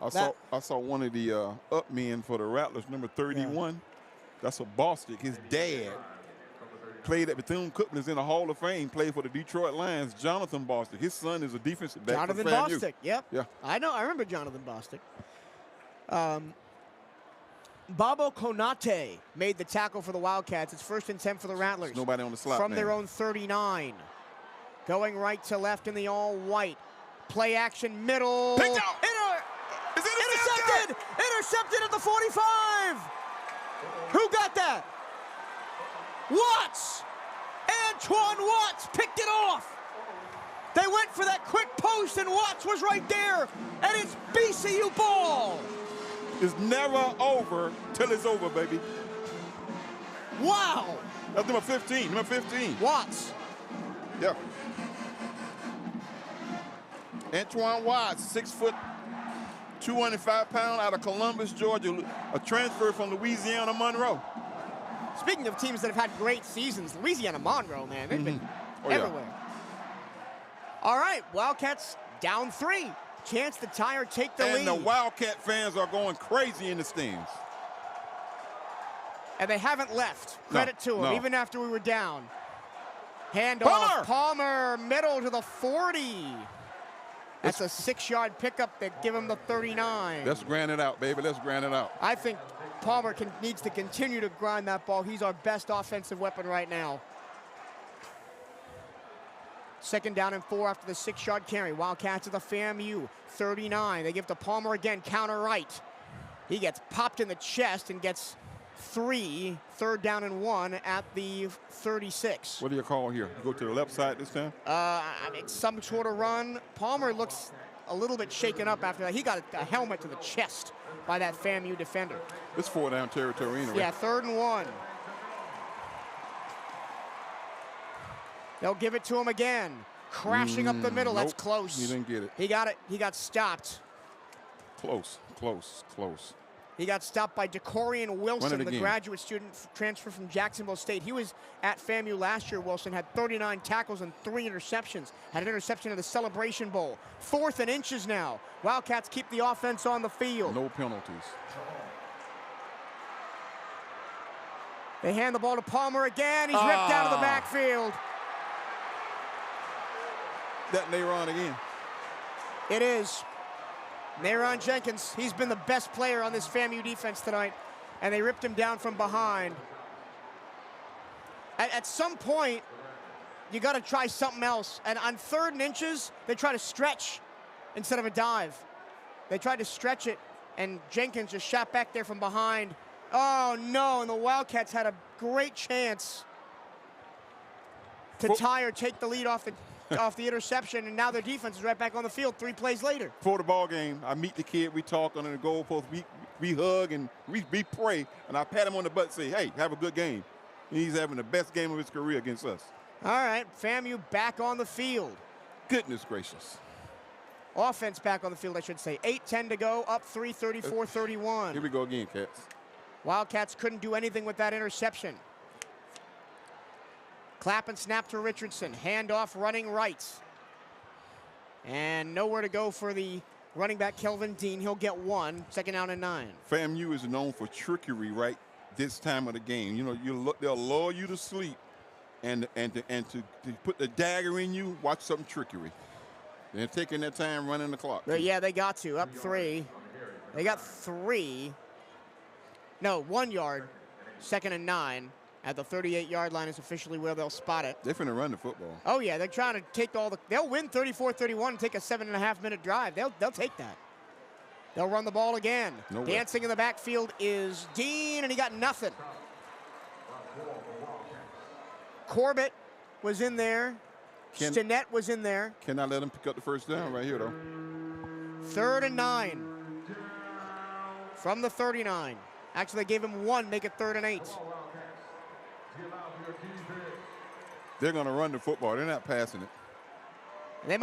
I saw one of the up men for the Rattlers, number 31. Yeah. That's a Bostic. His dad played at Bethune-Cookman, is in the Hall of Fame, played for the Detroit Lions, Jonathan Bostic. His son is a defensive back. Jonathan Bostic, yep. Yeah. I know, I remember Jonathan Bostic. Babo Konate made the tackle for the Wildcats. It's 1st and 10 for the Rattlers. There's nobody on the slot from their own 39. Going right to left in the all-white. Play action middle. Picked out. Intercepted! Intercepted at the 45! Who got that? Watts! Antoine Watts picked it off! They went for that quick post and Watts was right there, and it's BCU ball! It's never over till it's over, baby. Wow! That's number 15, number 15. Watts. Yeah. Antoine Watts, 6 foot, 205 pound, out of Columbus, Georgia, a transfer from Louisiana Monroe. Speaking of teams that have had great seasons, Louisiana Monroe, man, they've been everywhere. All right, Wildcats down 3. Chance to tie or take the lead. And the Wildcat fans are going crazy in the stands. And they haven't left. Credit to them, even after we were down. Palmer! Handoff, Palmer, middle to the 40. That's a 6-yard pickup that give him the 39. Let's grind it out, baby. Let's grind it out. I think Palmer needs to continue to grind that ball. He's our best offensive weapon right now. 2nd down and 4 after the 6-yard carry. Wildcats at the FAMU, 39. They give to Palmer again, counter right. He gets popped in the chest and gets 3, 3rd down and 1 at the 36. What do you call here? You go to the left side this time? I mean, some sort of run. Palmer looks a little bit shaken up after that. He got a helmet to the chest by that FAMU defender. It's 4-down territory anyway. Yeah, 3rd and 1. They'll give it to him again. Crashing up the middle. Nope, that's close. He didn't get it. He got it. He got stopped. Close, close, close. He got stopped by DeCorian Wilson, the graduate student transfer from Jacksonville State. He was at FAMU last year, Wilson, had 39 tackles and 3 interceptions. Had an interception in the Celebration Bowl. 4th and inches now. Wildcats keep the offense on the field. No penalties. They hand the ball to Palmer again. He's ripped out of the backfield. That Nayron again. It is. Nayron Jenkins, he's been the best player on this FAMU defense tonight, and they ripped him down from behind. At some point, you got to try something else. And on 3rd and inches, they try to stretch instead of a dive. They tried to stretch it, and Jenkins just shot back there from behind. Oh, no, and the Wildcats had a great chance to tie or take the lead off the interception, and now their defense is right back on the field 3 plays later. Before the ball game, I meet the kid, we talk under the goalpost, we hug and we pray, and I pat him on the butt and say, hey, have a good game. And he's having the best game of his career against us. All right, FAMU back on the field. Goodness gracious. Offense back on the field, I should say. 8:10 to go, up 3, 34-31. Here we go again, Cats. Wildcats couldn't do anything with that interception. Clap and snap to Richardson. Handoff running right. And nowhere to go for the running back, Kelvin Dean. He'll get 1, 2nd down and 9. FAMU is known for trickery right this time of the game. You know, they'll lull you to sleep and to put the dagger in you, watch some trickery. They're taking their time running the clock. Yeah, they got to. Up 3. They got 3. No, 1 yard. 2nd and 9. at the 38-yard line is officially where they'll spot it. They're finna run the football. Oh, yeah, they're trying to take they'll win 34-31 and take a 7.5-minute drive. They'll take that. They'll run the ball again. Dancing in the backfield is Dean, and he got nothing. Corbett was in there. Stinnett was in there. Cannot let him pick up the first down right here, though. 3rd and 9 from the 39. Actually, they gave him 1, make it 3rd and 8. They're going to run the football. They're not passing it. They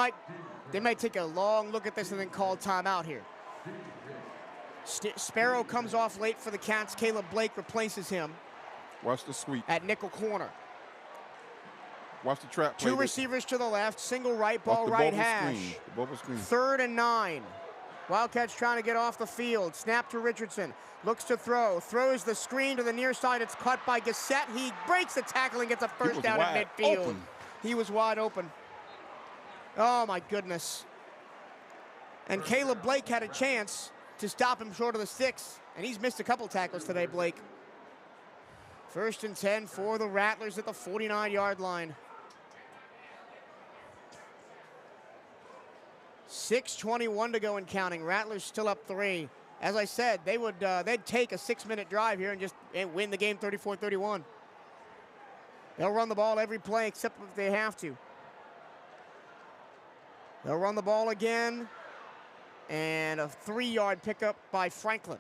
might take a long look at this and then call timeout here. Sparrow comes off late for the Cats. Caleb Blake replaces him. Watch the sweep. At nickel corner. Watch the trap play. 2 receivers to the left, single right ball, right hash. The bubble screen. 3rd and 9. Wildcats trying to get off the field. Snap to Richardson. Looks to throw. Throws the screen to the near side. It's caught by Gassett. He breaks the tackle and gets a first down at midfield. Open. He was wide open. Oh, my goodness. And Caleb Blake had a chance to stop him short of the sticks, and he's missed a couple tackles today, Blake. 1st and 10 for the Rattlers at the 49-yard line. 6:21 to go and counting. Rattlers still up 3. As I said, they'd take a 6-minute drive here and just win the game 34-31. They'll run the ball every play except if they have to. They'll run the ball again, and a 3-yard pickup by Franklin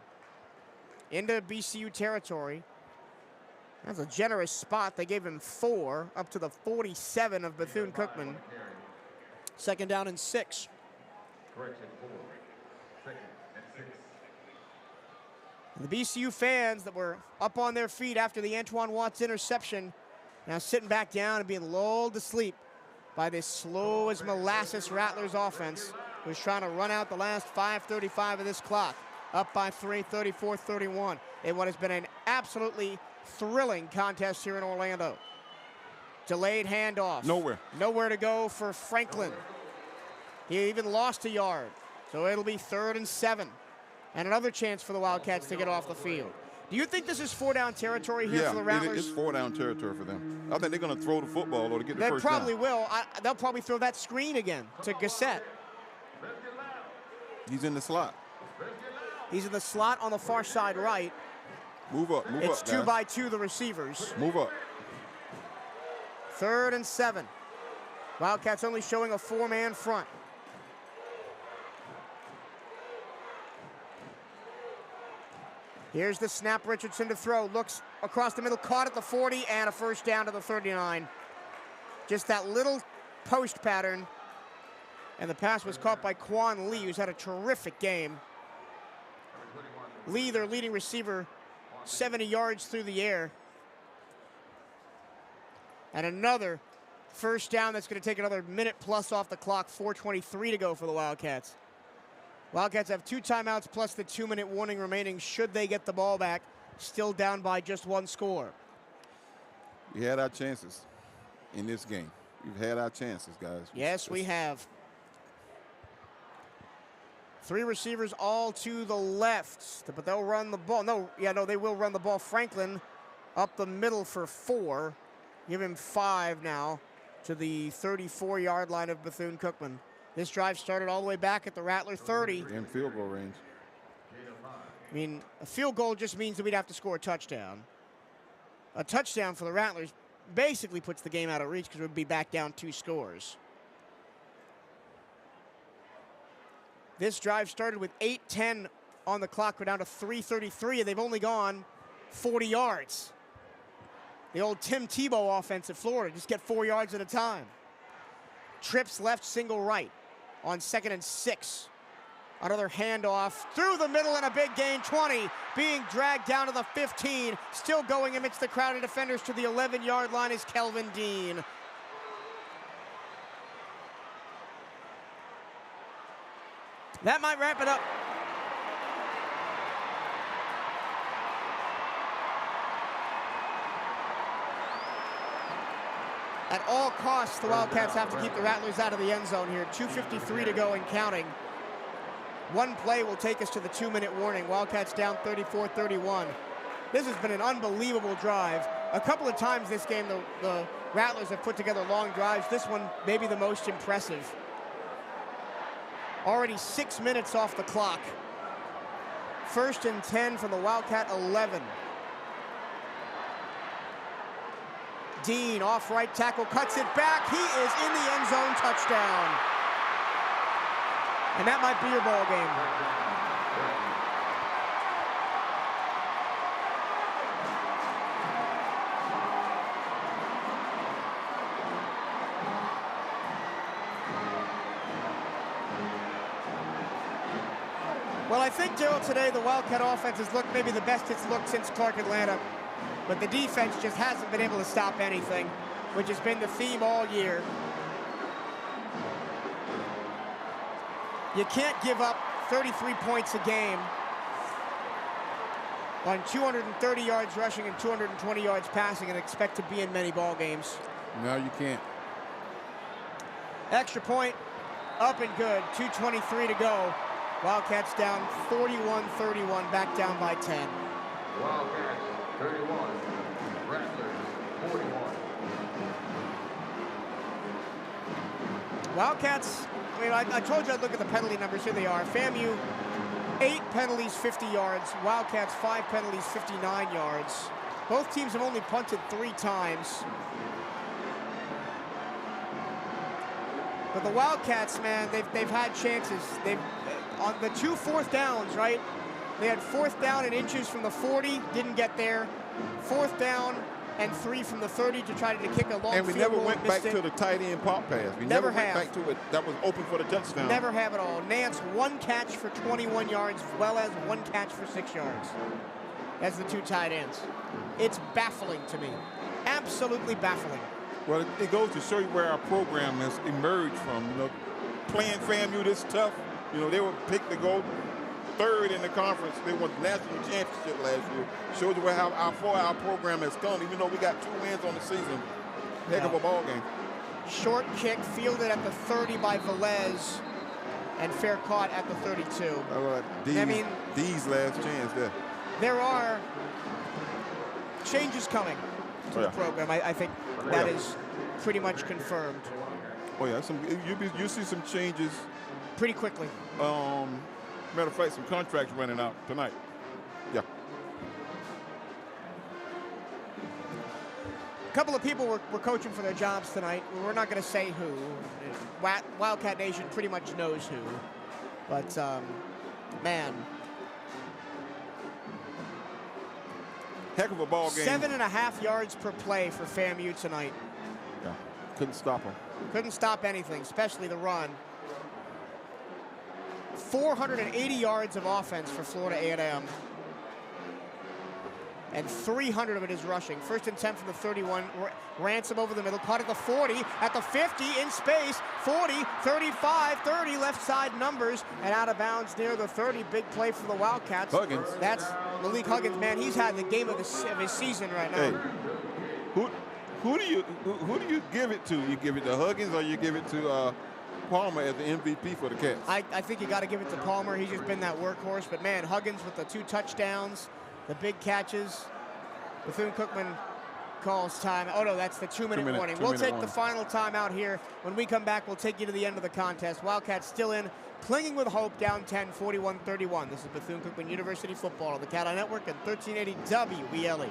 into BCU territory. That's a generous spot. They gave him 4 up to the 47 of Bethune-Cookman. 2nd down and 6. The BCU fans that were up on their feet after the Antoine Watts interception now sitting back down and being lulled to sleep by this slow as molasses Rattlers offense, who's trying to run out the last 5:35 of this clock. Up by 3, 34-31, in what has been an absolutely thrilling contest here in Orlando. Delayed handoff. Nowhere to go for Franklin. He even lost a yard. So it'll be 3rd and 7. And another chance for the Wildcats to get off the field. Do you think this is 4-down territory here for the Rattlers? It's 4-down territory for them. I think they're going to throw the football or to get the first down. They probably will. They'll probably throw that screen again to Gassett. He's in the slot. He's in the slot on the far side right. Move up, It's 2 by 2, the receivers. Move up. 3rd and 7. Wildcats only showing a 4-man front. Here's the snap. Richardson to throw. Looks across the middle, caught at the 40, and a first down to the 39. Just that little post pattern. And the pass was caught by Quan Lee, who's had a terrific game. Lee, their leading receiver, 70 yards through the air. And another first down that's going to take another minute plus off the clock. 4:23 to go for the Wildcats. Wildcats have 2 timeouts plus the 2-minute warning remaining should they get the ball back. Still down by just 1 score. We had our chances in this game. We've had our chances, guys. Yes, we have. 3 receivers all to the left, but they'll run the ball. No, they will run the ball. Franklin up the middle for 4. Give him 5 now to the 34-yard line of Bethune-Cookman. This drive started all the way back at the Rattler 30. In field goal range. I mean, a field goal just means that we'd have to score a touchdown. A touchdown for the Rattlers basically puts the game out of reach because we'd be back down 2 scores. This drive started with 8:10 on the clock. We're down to 3:33, and they've only gone 40 yards. The old Tim Tebow offense at Florida, just get 4 yards at a time. Trips left, single right on 2nd and 6. Another handoff through the middle and a big gain, 20, being dragged down to the 15. Still going amidst the crowded defenders to the 11-yard line is Kelvin Dean. That might wrap it up. At all costs, the Wildcats have to keep the Rattlers out of the end zone here. 2:53 to go and counting. One play will take us to the 2-minute warning. Wildcats down 34-31. This has been an unbelievable drive. a couple of times this game, the Rattlers have put together long drives. This one, maybe the most impressive. Already 6 minutes off the clock. 1st and 10 from the Wildcat 11. Dean off right tackle, cuts it back. He is in the end zone, touchdown. And that might be your ball game. Well, I think, Gerald, today the Wildcat offense has looked maybe the best it's looked since Clark Atlanta. But the defense just hasn't been able to stop anything, which has been the theme all year. You can't give up 33 points a game on 230 yards rushing and 220 yards passing and expect to be in many ball games. No, you can't. Extra point, up and good, 2:23 to go. Wildcats down 41-31, back down by 10. Wildcats 31, Rattlers 41. Wildcats, I mean, I told you I'd look at the penalty numbers. Here they are. FAMU, 8 penalties, 50 yards. Wildcats, 5 penalties, 59 yards. Both teams have only punted 3 times. But the Wildcats, man, they've had chances. On the 2 4th downs, right? They had 4th down and inches from the 40, didn't get there. 4th down and 3 from the 30 to try to kick a long field goal. And we never went back to the tight end pop pass. We never went back to it. That was open for the touchdown. Never have it all. Nance, 1 catch for 21 yards, as well as 1 catch for 6 yards. That's the 2 tight ends. It's baffling to me. Absolutely baffling. Well, it goes to show you where our program has emerged from. You know, playing FAMU this tough. You know, they were picked to go 3rd in the conference. They won the national championship last year. Shows you how far our program has come, even though we got 2 wins on the season. Heck of a ball game. Short kick fielded at the 30 by Velez, and fair caught at the 32. I mean, D's last chance there. There are changes coming to the program. I think that is pretty much confirmed. Oh yeah, you see some changes pretty quickly. Matter of fact, some contracts running out tonight. Yeah. A couple of people were coaching for their jobs tonight. We're not going to say who. Wildcat Nation pretty much knows who. But, man. Heck of a ball game. 7.5 yards per play for FAMU tonight. Yeah, couldn't stop them. Couldn't stop anything, especially the run. 480 yards of offense for Florida A&M. And 300 of it is rushing. 1st and 10 from the 31. Ransom over the middle. Caught at the 40. At the 50 in space. 40, 35, 30 left side numbers. And out of bounds near the 30. Big play for the Wildcats. Huggins. That's Malik Huggins, man. He's had the game of his season right now. Hey, who do you give it to? You give it to Huggins or you give it to Palmer as the MVP for the Cats? I think you got to give it to Palmer. He's just been that workhorse. But, man, Huggins with the 2 touchdowns. The big catches. Bethune-Cookman calls time. Oh, no, that's the 2-minute warning. We'll take the final time out here. When we come back, we'll take you to the end of the contest. Wildcats still in, clinging with hope, down 10, 41-31. This is Bethune-Cookman University football on the CatEye Network and 1380 WELE.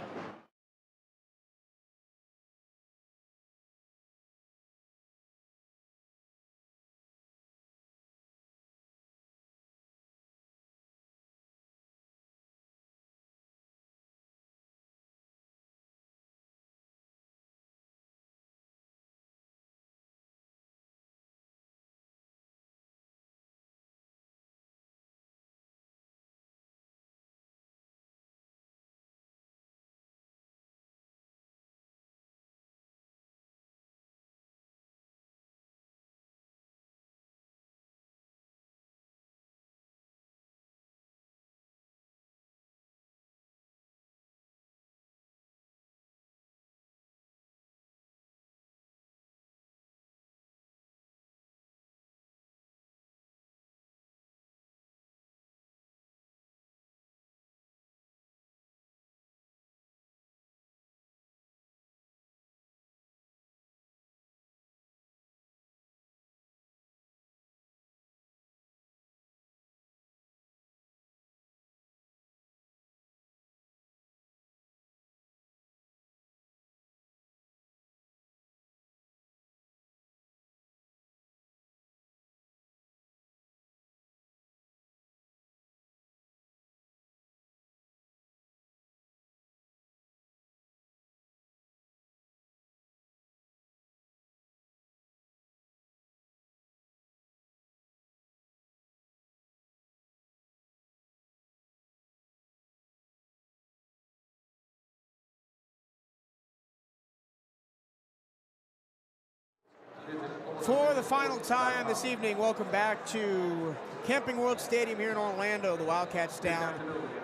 For the final time this evening, welcome back to Camping World Stadium here in Orlando. The Wildcats down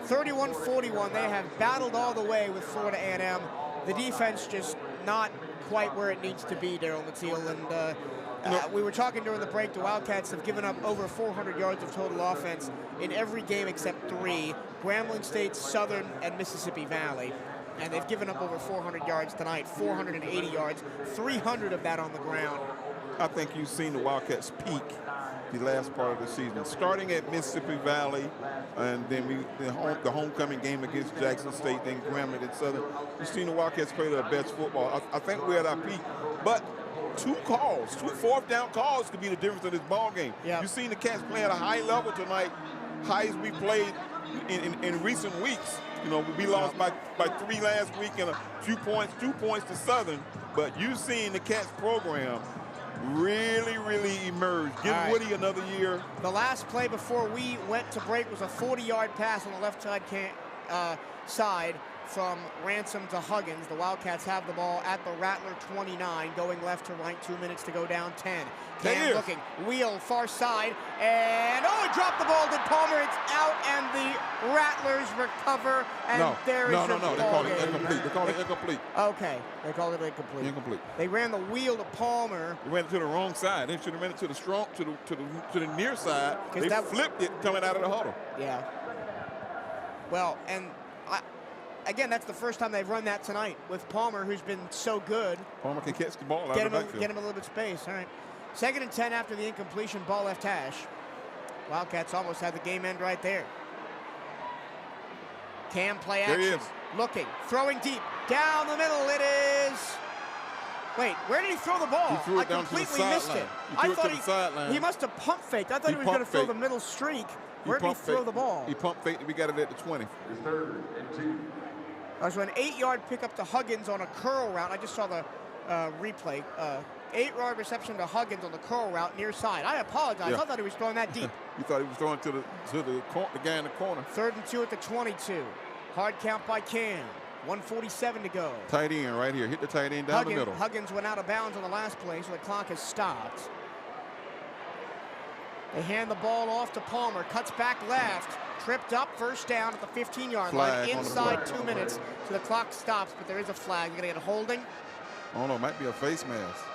31-41. They have battled all the way with Florida A&M. The defense just not quite where it needs to be, Daryl Mateel. And we were talking during the break, the Wildcats have given up over 400 yards of total offense in every game except 3, Grambling State, Southern, and Mississippi Valley. And they've given up over 400 yards tonight, 480 yards, 300 of that on the ground. I think you've seen the Wildcats peak the last part of the season, starting at Mississippi Valley, and then the homecoming game against Jackson State, then Grambling and Southern. We've seen the Wildcats play their best football. I think we're at our peak, but 2 fourth down calls could be the difference in this ball game. Yep. You've seen the Cats play at a high level tonight, high as we played in recent weeks. You know, we lost by 3 last week and a few points, 2 points to Southern, but you've seen the Cats program really emerge. Give Woody another year. The last play before we went to break was a 40-yard pass on the left side from Ransom to Huggins. The Wildcats have the ball at the Rattler 29, going left to right, 2 minutes to go down 10. Cam looking, wheel far side, and he dropped the ball. Did Palmer? It's out, and the Rattlers recover, and there is your ball. They called it incomplete. They called it incomplete. Okay, they called it incomplete. Incomplete. They ran the wheel to Palmer. They ran it to the wrong side. They should have ran it to the near side. They flipped it coming out of the huddle. Yeah. Well, and again, that's the first time they've run that tonight with Palmer, who's been so good. Palmer can catch the ball out of the backfield. Get him a little bit of space. All right. 2nd and 10 after the incompletion, ball left hash. Wildcats almost had the game end right there. Cam play action. There he is. Looking, throwing deep. Down the middle it is. Wait, where did he throw the ball? He threw it down to the completely missed it. I thought to the sideline. He must have pump faked. I thought he was going to throw the middle streak. Where did he throw the ball? He pump faked and we got it at the 20. It's 3rd and 2. So an 8-yard pickup to Huggins on a curl route. I just saw the replay. 8-yard reception to Huggins on the curl route near side. I apologize. Yeah. I thought he was throwing that deep. You thought he was throwing to the guy in the corner. 3rd and 2 at the 22. Hard count by Cam. 1:47 to go. Tight end right here. Hit the tight end down the middle. Huggins went out of bounds on the last play, so the clock has stopped. They hand the ball off to Palmer. Cuts back left. Tripped up, first down at the 15-yard line. Inside 2 minutes, so the clock stops, but there is a flag. They're going to get a holding. I don't know. It might be a face mask.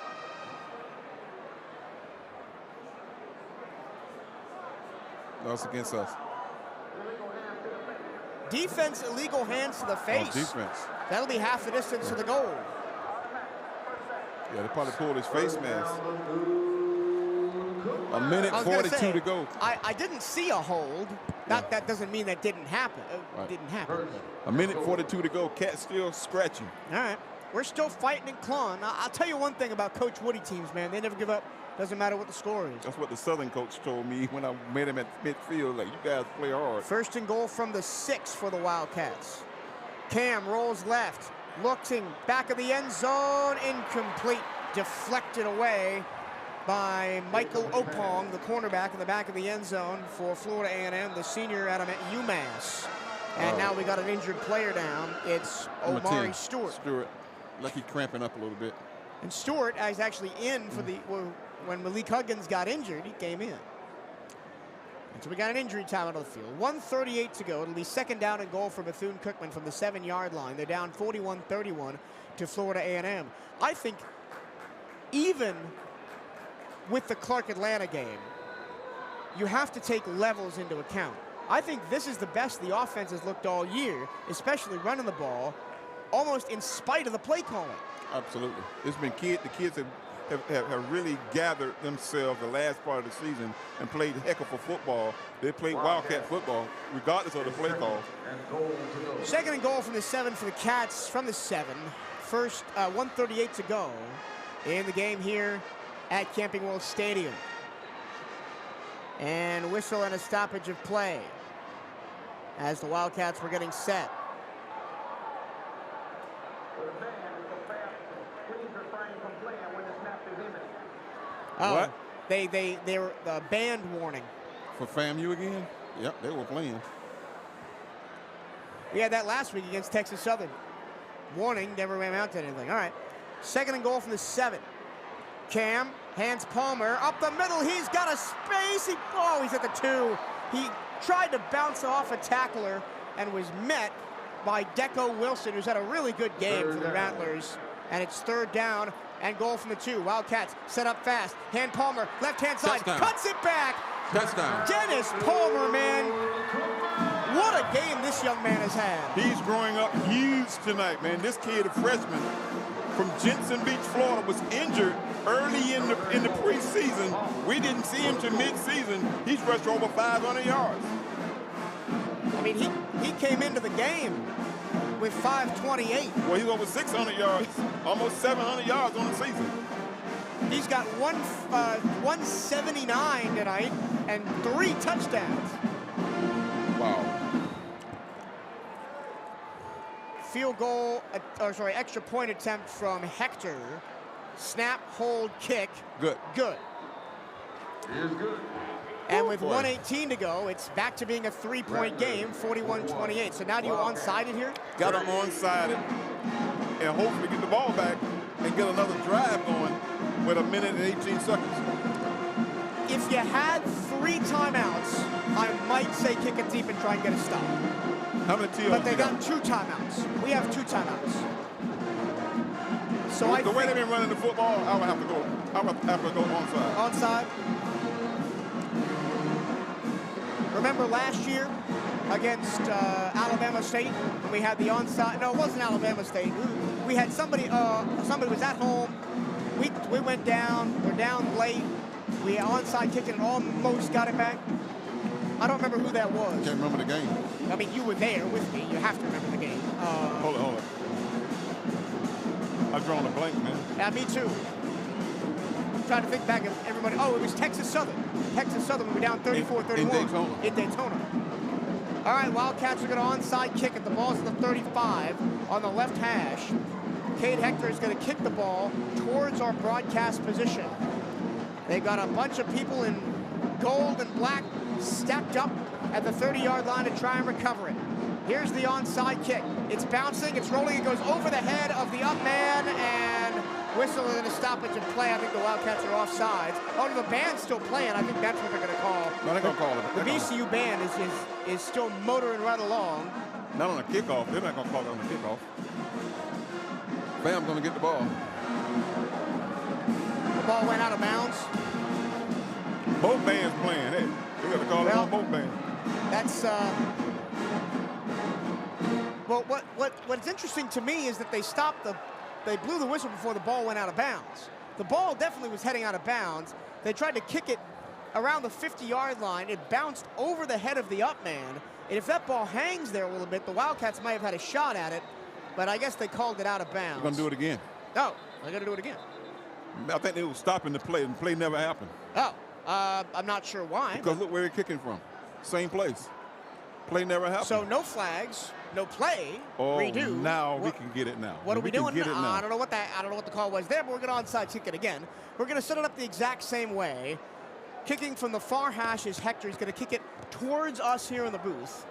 No, it's against us. Defense, illegal hands to the face. Oh, defense. That'll be half the distance to the goal. Yeah, they probably pulled his face mask. A minute 42 to go. I didn't see a hold. That doesn't mean that didn't happen. It didn't happen. A minute 42 to go. Cat still scratching. All right. We're still fighting and clawing. I'll tell you one thing about Coach Woody teams, man. They never give up. Doesn't matter what the score is. That's what the Southern coach told me when I met him at midfield. Like, you guys play hard. 1st and goal from the 6 for the Wildcats. Cam rolls left. Looking back of the end zone. Incomplete. Deflected away by Michael Opong, the cornerback in the back of the end zone for Florida A&M, the senior out of UMass. And now we got an injured player down. It's Omari Stewart. Lucky cramping up a little bit. And Stewart is actually in for when Malik Huggins got injured, he came in. And so we got an injury time out of the field. 1:38 to go. It'll be 2nd down and goal for Bethune-Cookman from the 7-yard line. They're down 41-31 to Florida A&M. I think even with the Clark-Atlanta game, you have to take levels into account. I think this is the best the offense has looked all year, especially running the ball, almost in spite of the play calling. Absolutely. It's been the kids have really gathered themselves the last part of the season and played heck of a football. They played Wildcat football, regardless of the play call. 2nd and goal from the 7 for the Cats from the 7. 1:38 to go in the game here at Camping World Stadium. And whistle and a stoppage of play as the Wildcats were getting set. What? They were the band warning. For FAMU again? Yep, they were playing. We had that last week against Texas Southern. Warning, never ran out to anything. All right. 2nd and goal from the 7. Cam Hands Palmer up the middle. He's got a space. He's at the 2. He tried to bounce off a tackler and was met by Deco Wilson, who's had a really good game for the Rattlers. And it's 3rd down and goal from the 2. Wildcats set up fast. Hand Palmer, left-hand side, cuts it back. Touchdown. Dennis Palmer, man. What a game this young man has had. He's growing up huge tonight, man. This kid, a freshman from Jensen Beach, Florida, was injured early in the preseason. We didn't see him till mid-season. He's rushed over 500 yards. I mean, he came into the game with 528. Well, he's over 600 yards, almost 700 yards on the season. He's got 179 tonight and 3 touchdowns. Wow. Field goal, extra point attempt from Hector. Snap, hold, kick. Good. Good. He is good. And with 1:18 to go, it's back to being a 3-point game, 41-28. So now do you onside it here? Got to onside it and hopefully get the ball back and get another drive going with 1 minute and 18 seconds. If you had 3 timeouts, I might say kick it deep and try and get a stop. How many TOs? But they got 2 timeouts. We have 2 timeouts. So the way they've been running the football, I would have to go. I would have to go onside. Onside. Remember last year against Alabama State when we had the onside? No, it wasn't Alabama State. We had somebody. Somebody was at home. We went down. We're down late. We onside kicked it and almost got it back. I don't remember who that was. Can't remember the game. I mean, you were there with me. You have to remember the game. Hold on. I've drawn a blank, man. Yeah, me too. I'm trying to think back of everybody. Oh, it was Texas Southern. Texas Southern, we were down 34-31. In Daytona. In Daytona. All right, Wildcats are going to onside kick it. The ball's at the 35 on the left hash. Cade Hector is going to kick the ball towards our broadcast position. They've got a bunch of people in gold and black stacked up at the 30-yard line to try and recover it. Here's the onside kick. It's bouncing, it's rolling, it goes over the head of the up man, and whistle and a stoppage and play. I think the Wildcats are offsides. Oh, no, the band's still playing. I think that's what they're going to call. No, they're going to call it. The BCU band is still motoring right along. Not on a kickoff. They're not going to call it on the kickoff. Bam's going to get the ball. The ball went out of bounds. Both bands playing. Hey, we got to call it on both bands. That's well, what's interesting to me is that they blew the whistle before the ball went out of bounds. The ball definitely was heading out of bounds. They tried to kick it around the 50-yard line. It bounced over the head of the up man. And if that ball hangs there a little bit, the Wildcats might have had a shot at it, but I guess they called it out of bounds. They're going to do it again. No, they're going to do it again. I think they were stopping the play, and the play never happened. Oh, I'm not sure why. Because look where they're kicking from. Same place. Play never happened. So no flags, no play, redo. Now we can get it now. What are we doing? Get it now. I don't know what the call was there, but we're going to onside kick it again. We're going to set it up the exact same way. Kicking from the far hash is Hector. He's going to kick it towards us here in the booth.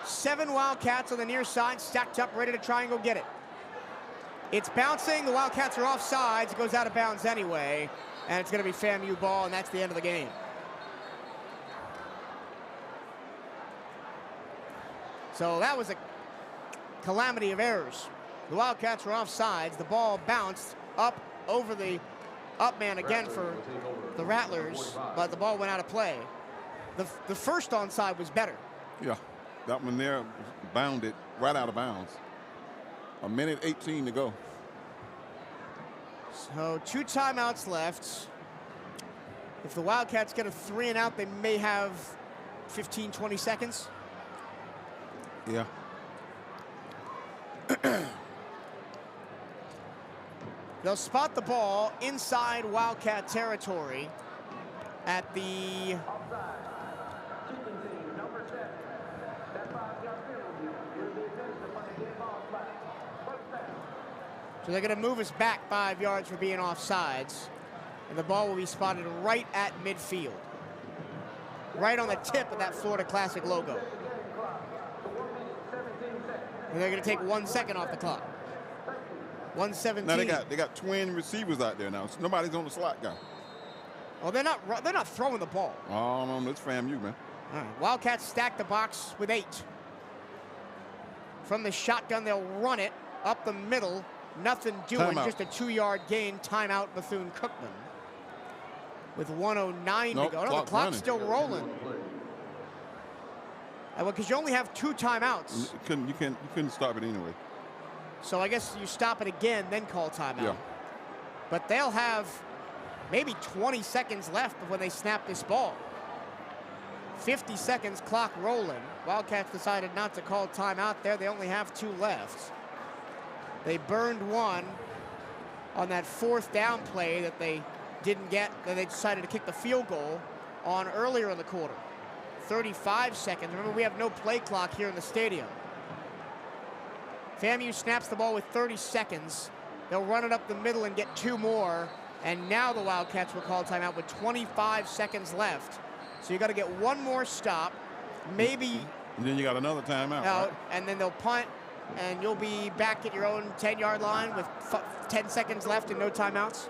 Seven Wildcats on the near side, stacked up, ready to try and go get it. It's bouncing. The Wildcats are offsides. It goes out of bounds anyway. And it's going to be FAMU ball, and that's the end of the game. So that was a calamity of errors. The Wildcats were offsides. The ball bounced up over the up man again for the Rattlers, but the ball went out of play. The first onside was better. Yeah, that one there bounded right out of bounds. 1:18 to go. So 2 timeouts left. If the Wildcats get a 3 and out, they may have 15, 20 seconds. Yeah. They'll spot the ball inside Wildcat territory at the so they're going to move us back 5 yards for being offsides, and the ball will be spotted right at midfield, right on the tip of that Florida Classic logo. And they're going to take 1 second off the clock. 117. Now they got twin receivers out there now. So nobody's on the slot guy. Oh, they're not throwing the ball. Oh, no, let's FAMU, man. All right. Wildcats stack the box with 8. From the shotgun, they'll run it up the middle. Nothing doing, Timeout. just a 2-yard gain. Timeout, Bethune-Cookman. With 1:09 to go. No, the clock's running. still rolling. Well, because you only have 2 timeouts. You couldn't stop it anyway. So I guess you stop it again, then call timeout. Yeah. But they'll have maybe 20 seconds left when they snap this ball. 50 seconds, clock rolling. Wildcats decided not to call timeout there. They only have 2 left. They burned 1 on that 4th down play that they didn't get, that they decided to kick the field goal on earlier in the quarter. 35 seconds. Remember, we have no play clock here in the stadium. FAMU snaps the ball with 30 seconds. They'll run it up the middle and get 2 more. And now the Wildcats will call timeout with 25 seconds left. So you got to get 1 more stop, maybe And then you got another timeout. out, Right? and then they'll punt, and you'll be back at your own 10-yard line with 10 seconds left and no timeouts.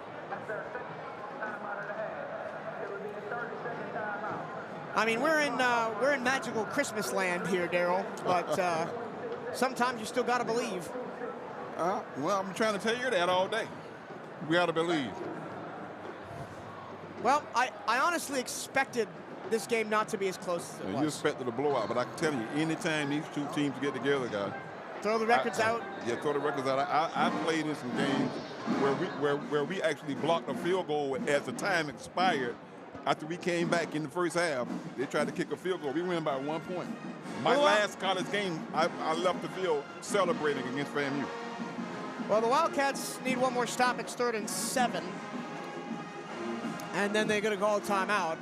I mean, we're in magical Christmas land here, Daryl, but sometimes you still got to believe. Well, I'm trying to tell you that all day. We got to believe. Well, I honestly expected this game not to be as close as it You was. expected a blowout, but I can tell you, anytime these 2 teams get together, guys. Throw the records out. Yeah, throw the records out. I played in some games where we actually blocked a field goal as the time expired. After we came back in the first half, they tried to kick a field goal. We win by 1 point. My last college game, I left the field celebrating against FAMU. Well, the Wildcats need 1 more stop. It's 3rd and 7. And then they're going to call a timeout.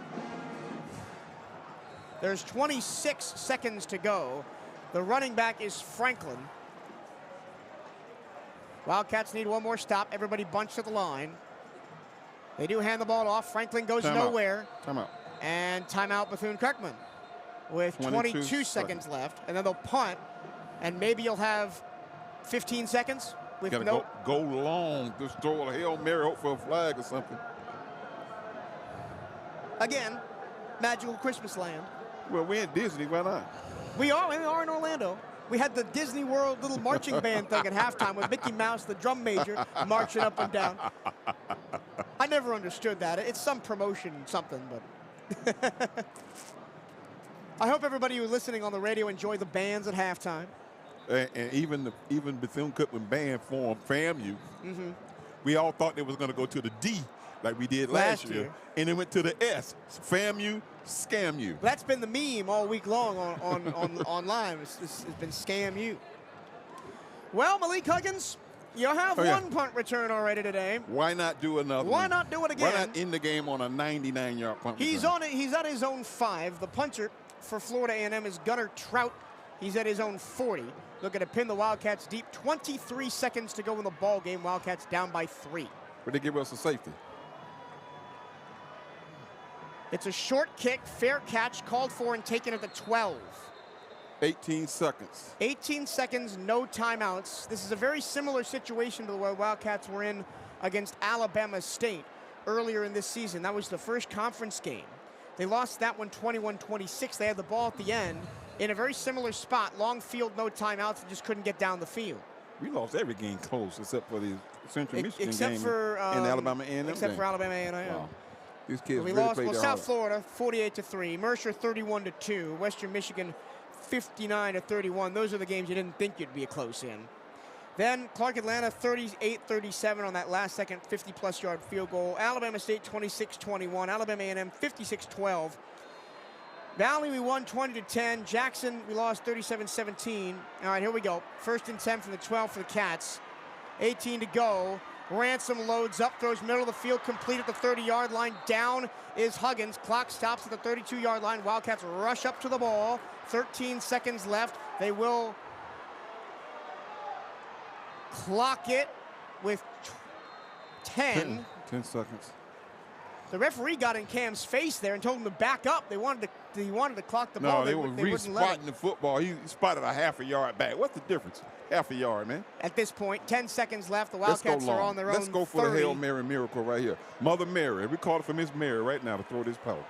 There's 26 seconds to go. The running back is Franklin. Wildcats need 1 more stop. Everybody bunched at the line. They do hand the ball off. Franklin goes nowhere. Timeout. And timeout Bethune-Cookman with 22 seconds left. And then they'll punt. And maybe you'll have 15 seconds with Gotta go long. Just throw a Hail Mary, hope for a flag or something. Again, magical Christmas land. Well, we're in Disney. Why not? We are in Orlando. We had the Disney World little marching band thing at halftime with Mickey Mouse, the drum major, marching up and down. I never understood that. It's some promotion something, but I hope everybody who's listening on the radio enjoy the bands at halftime. And even Bethune-Cookman band formed FAMU. We all thought they was going to go to the D like we did last year, and it went to the S. FAMU, scam you. That's been the meme all week long on online. It's been scam you. Well, Malik Huggins, you have 1 punt return already today. Why not do another? Why not do it again? Why not end the game on a 99-yard punt He's return? on it. He's at his own 5. The punter for Florida A&M is Gunnar Trout. He's at his own 40. Looking to pin the Wildcats deep. 23 seconds to go in the ball game. Wildcats down by 3. But they give us a safety. It's a short kick, fair catch, called for and taken at the 12. 18 seconds. 18 seconds, no timeouts. This is a very similar situation to the way Wildcats were in against Alabama State earlier in this season. That was the first conference game. They lost that one 21-26. They had the ball at the end in a very similar spot. Long field, no timeouts, and just couldn't get down the field. We lost every game close except for the Central Michigan except game for and Alabama A&M except game. for Alabama A&M. Wow. These kids We really lost, played well, their South hardest. Florida, 48-3. Mercer, 31-2. Western Michigan, 59-31. Those are the games you didn't think you'd be close in. Then Clark Atlanta, 38-37 on that last-second 50-plus yard field goal. Alabama State, 26-21. Alabama A&M, 56-12. Valley, we won 20-10. Jackson, we lost 37-17. All right, here we go. 1st and 10 from the 12 for the Cats. 18 to go. Ransom loads up, throws middle of the field, complete at the 30-yard line. Down is Huggins. Clock stops at the 32-yard line. Wildcats rush up to the ball. 13 seconds left. They will clock it with 10. 10 seconds. The referee got in Cam's face there and told him to back up. He wanted to clock the ball. No, they were re-spotting the football. He spotted a half a yard back. What's the difference? Half a yard, man. At this point, 10 seconds left. The Wildcats are on their own. Let's go for 30. the Hail Mary miracle right here. Mother Mary. We call it for Miss Mary right now to throw this power.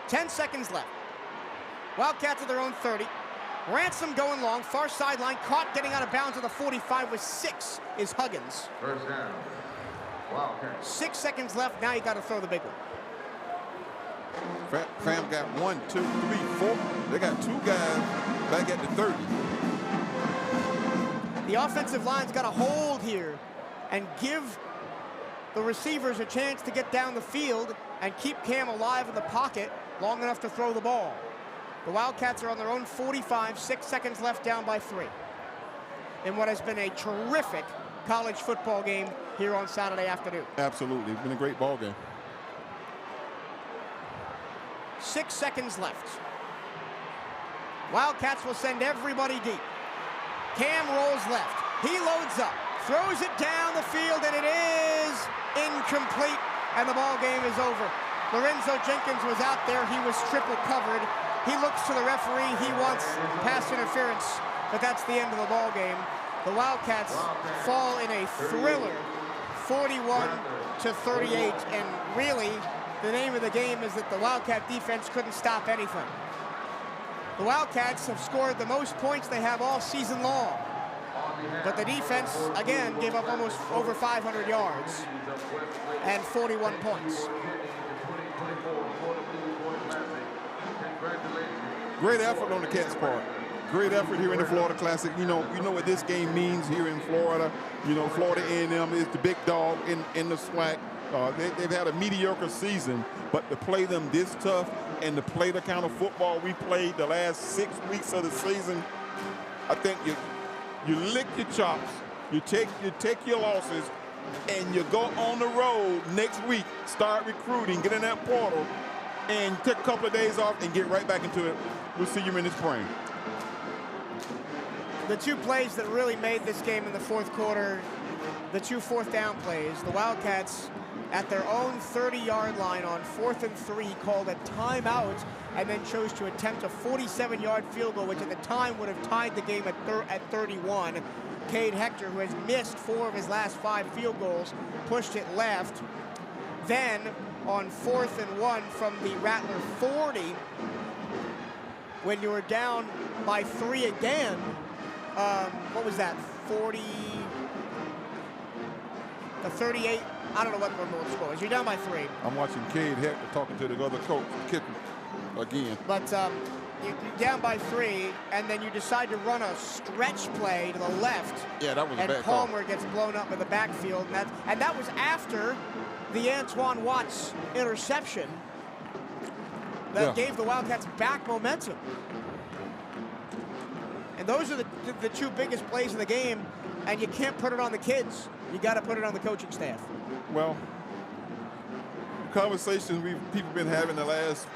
Ten seconds left. Wildcats at their own 30. Ransom going long, far sideline, caught getting out of bounds at the 45 with 6 is Huggins. First down. Wildcats. 6 seconds left, now you got to throw the big one. Fam got 1, 2, 3, 4. They got 2 guys back at the 30. The offensive line's got to hold here and give the receivers a chance to get down the field and keep Cam alive in the pocket long enough to throw the ball. The Wildcats are on their own 45, 6 seconds left, down by 3. In what has been a terrific college football game here on Saturday afternoon. Absolutely, it's been a great ball game. 6 seconds left. Wildcats will send everybody deep. Cam rolls left. He loads up, throws it down the field, and it is incomplete, and the ball game is over. Lorenzo Jenkins was out there. He was triple covered. He looks to the referee. He wants pass interference, but that's the end of the ball game. The Wildcats fall in a thriller, 41-38, and really, the name of the game is that the Wildcat defense couldn't stop anything. The Wildcats have scored the most points they have all season long, but the defense, again, gave up almost over 500 yards and 41 points. Great effort on the Cats' part. Great effort here in the Florida Classic. You know what this game means here in Florida. You know, Florida A&M is the big dog in the SWAC. They've had a mediocre season, but to play them this tough and to play the kind of football we played the last 6 weeks of the season, I think you lick your chops, you take your losses, and you go on the road next week, start recruiting, get in that portal, and take a couple of days off and get right back into it. We'll see you in the spring. The 2 plays that really made this game in the fourth quarter, the 2 fourth down plays, the Wildcats at their own 30-yard line on 4th and 3 called a timeout and then chose to attempt a 47-yard field goal, which at the time would have tied the game at 31. Cade Hector, who has missed 4 of his last 5 field goals, pushed it left. Then on 4th and 1 from the Rattler 40, when you were down by 3 again, what was that, 40, the 38, I don't know what the score is. You're down by 3. I'm watching Cade Hector talking to the other coach, kicking again. But you're down by 3, and then you decide to run a stretch play to the left. Yeah, that was a bad call. And Palmer gets blown up in the backfield, and that was after the Antoine Watts interception that gave the Wildcats back momentum. And those are the 2 biggest plays in the game, and you can't put it on the kids. You got to put it on the coaching staff. Well, the conversations people been having the last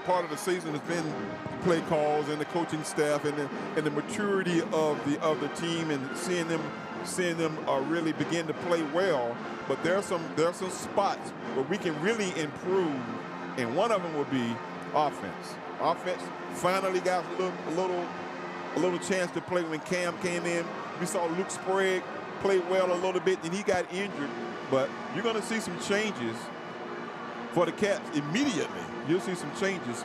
part of the season has been the play calls and the coaching staff and the maturity of the team and seeing them really begin to play well. But there are some spots where we can really improve, and one of them would be offense. Offense finally got a little chance to play when Cam came in. We saw Luke Sprague play well a little bit, and he got injured. But you're going to see some changes for the Cats immediately. You'll see some changes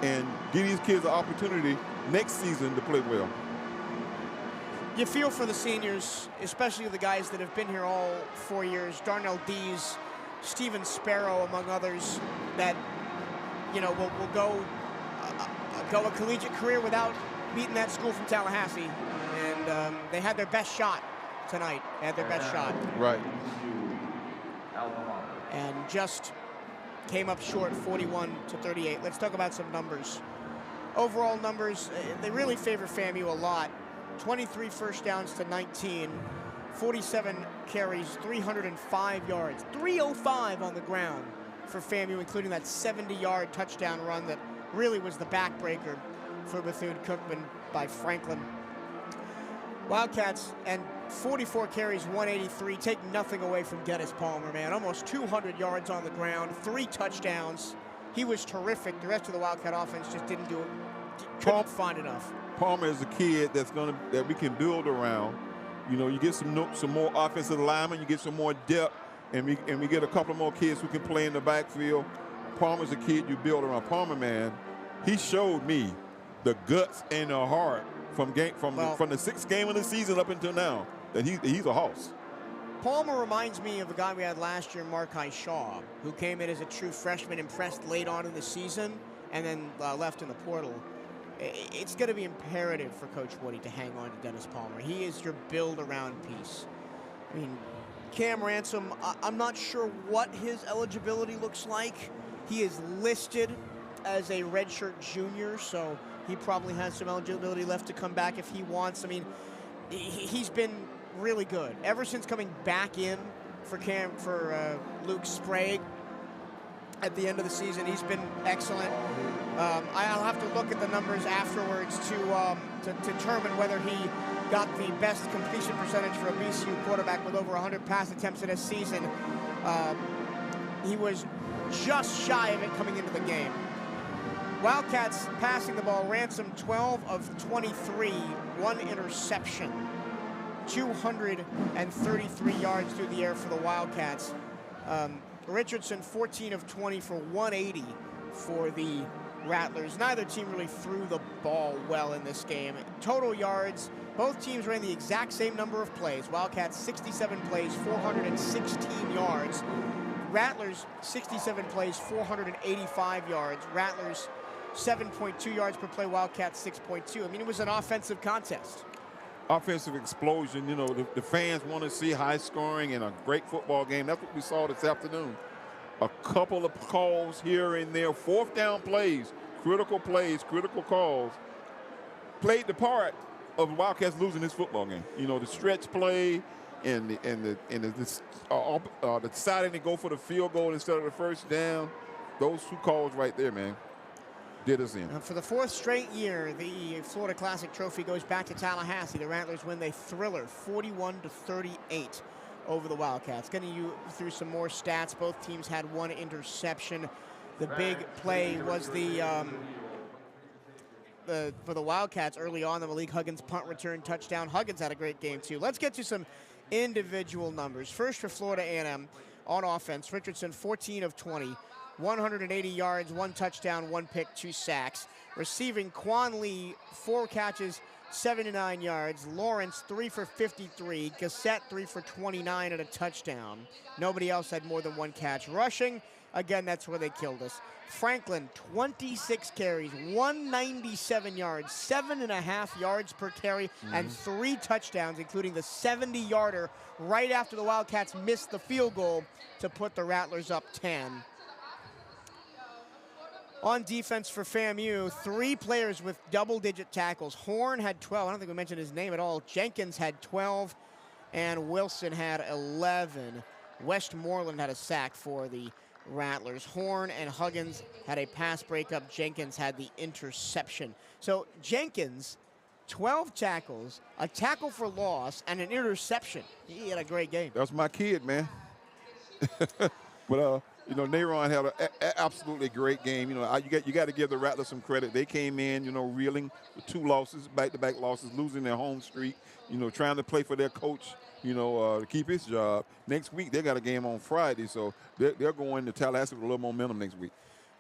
and give these kids an opportunity next season to play well. You feel for the seniors, especially the guys that have been here all 4 years, Darnell Dees, Steven Sparrow, among others, that, will go a collegiate career without beating that school from Tallahassee. And they had their best shot tonight. They had their best shot. Right. And just came up short, 41-38. Let's talk about some numbers. Overall numbers, they really favor FAMU a lot. 23 first downs to 19, 47 carries, 305 yards, 305 on the ground for FAMU, including that 70-yard touchdown run that really was the backbreaker for Bethune-Cookman by Franklin. Wildcats and 44 carries, 183. Take nothing away from Dennis Palmer, man. Almost 200 yards on the ground, 3 touchdowns. He was terrific. The rest of the Wildcat offense just didn't do it. Couldn't find enough. Palmer is a kid that we can build around. You know, you get some more offensive linemen, you get some more depth, and we get a couple more kids who can play in the backfield. Palmer's a kid you build around. Palmer, man, he showed me the guts and the heart from the 6th game of the season up until now that he's a hoss. Palmer reminds me of a guy we had last year, Markai Shaw, who came in as a true freshman, impressed late on in the season, and then left in the portal. It's going to be imperative for Coach Woody to hang on to Dennis Palmer. He is your build-around piece. I mean, Cam Ransom, I'm not sure what his eligibility looks like. He is listed as a redshirt junior, so he probably has some eligibility left to come back if he wants. I mean, he's been really good ever since coming back in for Luke Sprague at the end of the season. He's been excellent. I'll have to look at the numbers afterwards to determine whether he got the best completion percentage for a BCU quarterback with over 100 pass attempts in a season. He was just shy of it coming into the game. Wildcats passing the ball. Ransom 12 of 23, 1 interception. 233 yards through the air for the Wildcats. Richardson 14 of 20 for 180 for the Rattlers. Neither team really threw the ball well in this game. Total yards, both teams ran the exact same number of plays. Wildcats 67 plays, 416 yards. Rattlers 67 plays, 485 yards. Rattlers 7.2 yards per play, Wildcats 6.2. I mean, it was an offensive contest. Offensive explosion. You know, the fans want to see high scoring and a great football game. That's what we saw this afternoon. A couple of calls here and there, 4th down plays, critical calls, played the part of Wildcats losing this football game. You know, the stretch play and the deciding to go for the field goal instead of the 1st down. Those 2 calls right there, man, did us in. For the 4th straight year, the Florida Classic Trophy goes back to Tallahassee. The Rattlers win a thriller, 41-38 over the Wildcats. Getting you through some more stats. Both teams had 1 interception. The big play was for the Wildcats early on, the Malik Huggins punt return touchdown. Huggins had a great game too. Let's get to some individual numbers. First for Florida A&M on offense, Richardson 14 of 20, 180 yards, 1 touchdown, 1 pick, 2 sacks. Receiving, Quan Lee 4 catches, 79 yards. Lawrence 3 for 53. Gassett 3 for 29 and a touchdown. Nobody else had more than 1 catch. Rushing, again, that's where they killed us. Franklin 26 carries, 197 yards, 7.5 yards per carry, and 3 touchdowns, including the 70-yarder right after the Wildcats missed the field goal to put the Rattlers up 10. On defense for FAMU, 3 players with double-digit tackles. Horn had 12. I don't think we mentioned his name at all. Jenkins had 12, and Wilson had 11. Westmoreland had a sack for the Rattlers. Horn and Huggins had a pass breakup. Jenkins had the interception. So Jenkins, 12 tackles, a tackle for loss, and an interception. He had a great game. That's my kid, man. But you know, Nayron had an absolutely great game. You know, you got to give the Rattlers some credit. They came in, you know, reeling with 2 losses, back-to-back losses, losing their home streak. You know, trying to play for their coach, you know, to keep his job. Next week they got a game on Friday, so they're going to Tallahassee with a little momentum next week.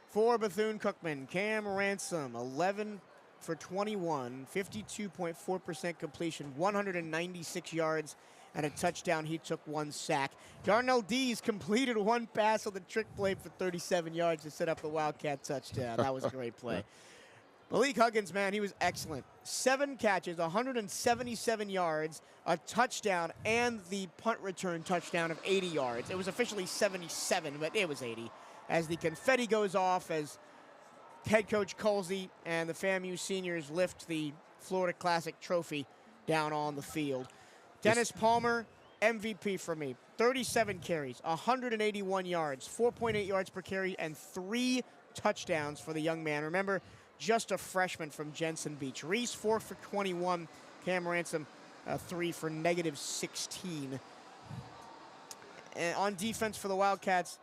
For Bethune-Cookman, Cam Ransom, 11 for 21, 52.4% completion, 196 yards, and a touchdown. He took 1 sack. Darnell Dees completed 1 pass on the trick play for 37 yards to set up the Wildcat touchdown. That was a great play. Malik Huggins, man, he was excellent. 7 catches, 177 yards, a touchdown, and the punt return touchdown of 80 yards. It was officially 77, but it was 80. As the confetti goes off, as head coach Colsey and the FAMU seniors lift the Florida Classic trophy down on the field. Dennis Palmer, MVP for me. 37 carries, 181 yards, 4.8 yards per carry, and 3 touchdowns for the young man. Remember, just a freshman from Jensen Beach. Reese, 4 for 21. Cam Ransom, 3 for -16. And on defense for the Wildcats,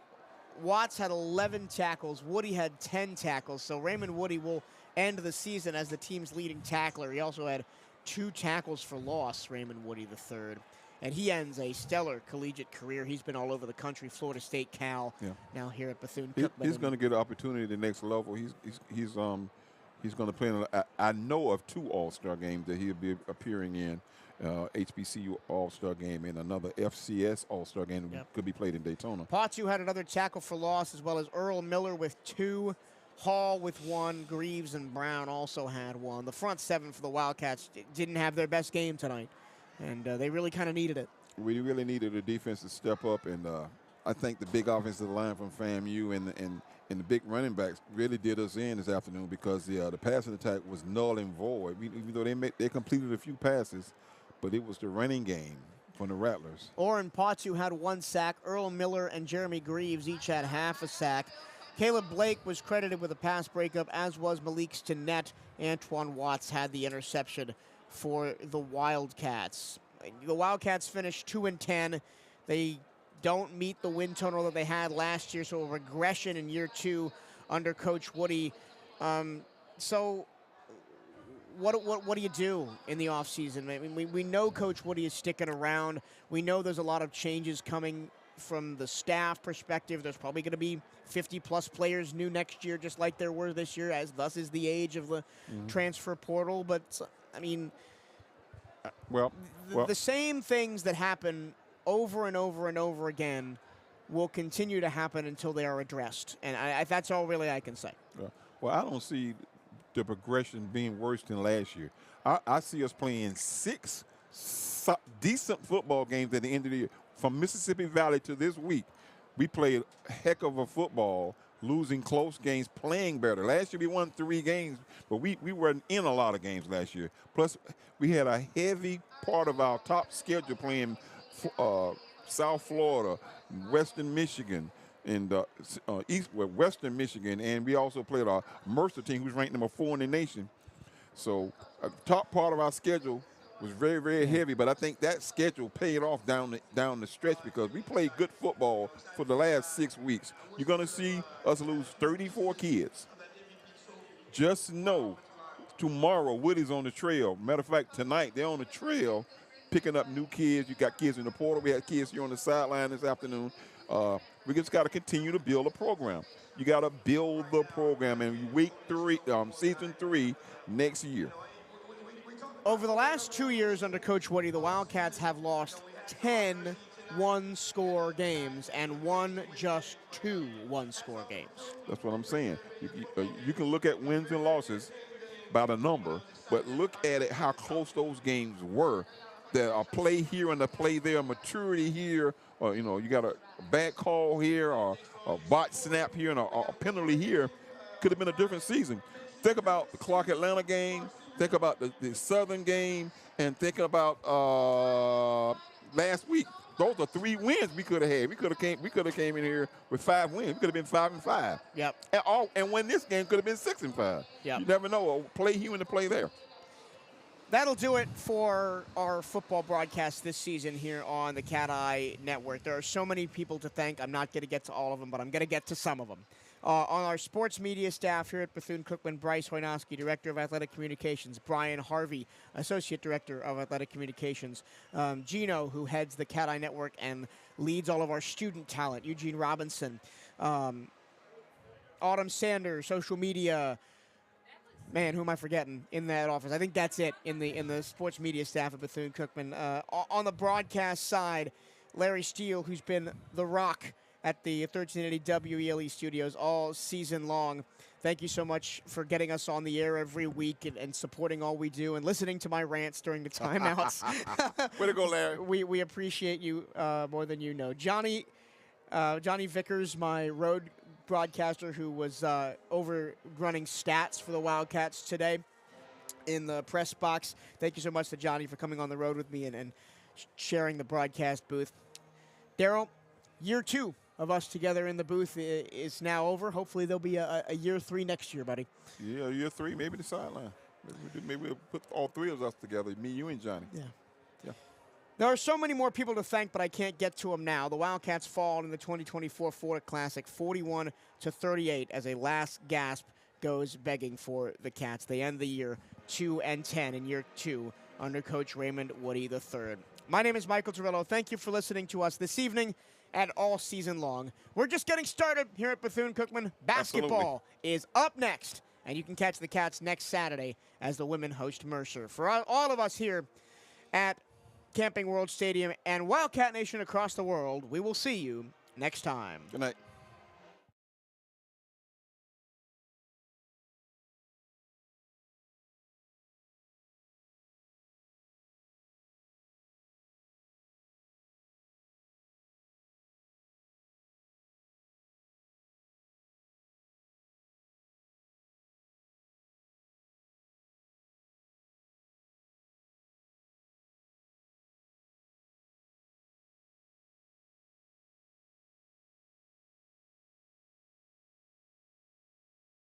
Watts had 11 tackles. Woody had 10 tackles. So Raymond Woody will end the season as the team's leading tackler. He also had 2 tackles for loss, Raymond Woody III. And he ends a stellar collegiate career. He's been all over the country, Florida State, Cal, now here at Bethune-Cookman. He's going to get an opportunity at the next level. He's going to play in. I know of 2 All-Star games that he'll be appearing in. HBCU All-Star game and another FCS All-Star game could be played in Daytona. Patu had another tackle for loss, as well as Earl Miller with 2, Hall with 1, Greaves and Brown also had 1. The front 7 for the Wildcats didn't have their best game tonight, and they really kind of needed it. We really needed the defense to step up, and I think the big offensive line from FAMU and the big running backs really did us in this afternoon, because the passing attack was null and void. Even though they completed a few passes, but it was the running game from the Rattlers. Orrin Patu had 1 sack. Earl Miller and Jeremy Greaves each had half a sack. Caleb Blake was credited with a pass breakup, as was Malik Stinnett. Antoine Watts had the interception for the Wildcats. The Wildcats finished 2-10. They don't meet the win total that they had last year, so a regression in year 2 under Coach Woody. So what do you do in the offseason? I mean, we know Coach Woody is sticking around. We know there's a lot of changes coming from the staff perspective. There's probably going to be 50-plus players new next year, just like there were this year, as thus is the age of the transfer portal. But, I mean, the same things that happen over and over and over again will continue to happen until they are addressed. And that's all really I can say. Well, I don't see the progression being worse than last year. I see us playing 6 decent football games at the end of the year. From Mississippi Valley to this week, we played a heck of a football, losing close games, playing better. Last year we won 3 games, but we weren't in a lot of games last year. Plus, we had a heavy part of our top schedule playing South Florida, Western Michigan, and Western Michigan, and we also played our Mercer team, who's ranked number 4 in the nation. So, top part of our schedule was very, very heavy, but I think that schedule paid off down the stretch, because we played good football for the last 6 weeks. You're going to see us lose 34 kids. Just know tomorrow Woody's on the trail. Matter of fact, tonight they're on the trail picking up new kids. You got kids in the portal. We had kids here on the sideline this afternoon. We just got to continue to build a program. You got to build the program, and season 3 next year. Over the last 2 years under Coach Woody, the Wildcats have lost 10 one-score games and won just 2 one-score games. That's what I'm saying. You can look at wins and losses by the number, but look at it how close those games were. There are play here and a play there, maturity here, or you got a bad call here, or a bot snap here, and a penalty here. Could have been a different season. Think about the Clark Atlanta game. Think about the Southern game, and think about last week. Those are 3 wins we could have had. We could have came in here with 5 wins. We could have been 5-5. Yep. And win this game could have been 6-5. Yep. You never know. A play here and a play there. That'll do it for our football broadcast this season here on the CatEye Network. There are so many people to thank. I'm not going to get to all of them, but I'm going to get to some of them. On our sports media staff here at Bethune-Cookman, Bryce Hoynoski, Director of Athletic Communications, Brian Harvey, Associate Director of Athletic Communications, Gino, who heads the CatEye Network and leads all of our student talent, Eugene Robinson, Autumn Sanders, social media. Man, who am I forgetting in that office? I think that's it in the sports media staff at Bethune-Cookman. On the broadcast side, Larry Steele, who's been the rock at the 1380 WELE studios all season long. Thank you so much for getting us on the air every week and supporting all we do and listening to my rants during the timeouts. Way to go, Larry. We appreciate you more than you know. Johnny Vickers, my road broadcaster, who was over running stats for the Wildcats today in the press box. Thank you so much to Johnny for coming on the road with me and sharing the broadcast booth. Daryl, year 2 of us together in the booth is now over. Hopefully there'll be a year 3 next year, buddy. Yeah, year 3, maybe the sideline. Maybe we'll put all 3 of us together, me, you, and Johnny. Yeah. There are so many more people to thank, but I can't get to them now. The Wildcats fall in the 2024 Florida Classic 41-38 as a last gasp goes begging for the Cats. They end the year 2-10 in year 2 under Coach Raymond Woody III. My name is Michael Torello. Thank you for listening to us this evening and all season long. We're just getting started here at Bethune-Cookman. Basketball is up next, and you can catch the Cats next Saturday as the women host Mercer. For all of us here at Camping World Stadium and Wildcat Nation across the world, we will see you next time. Good night.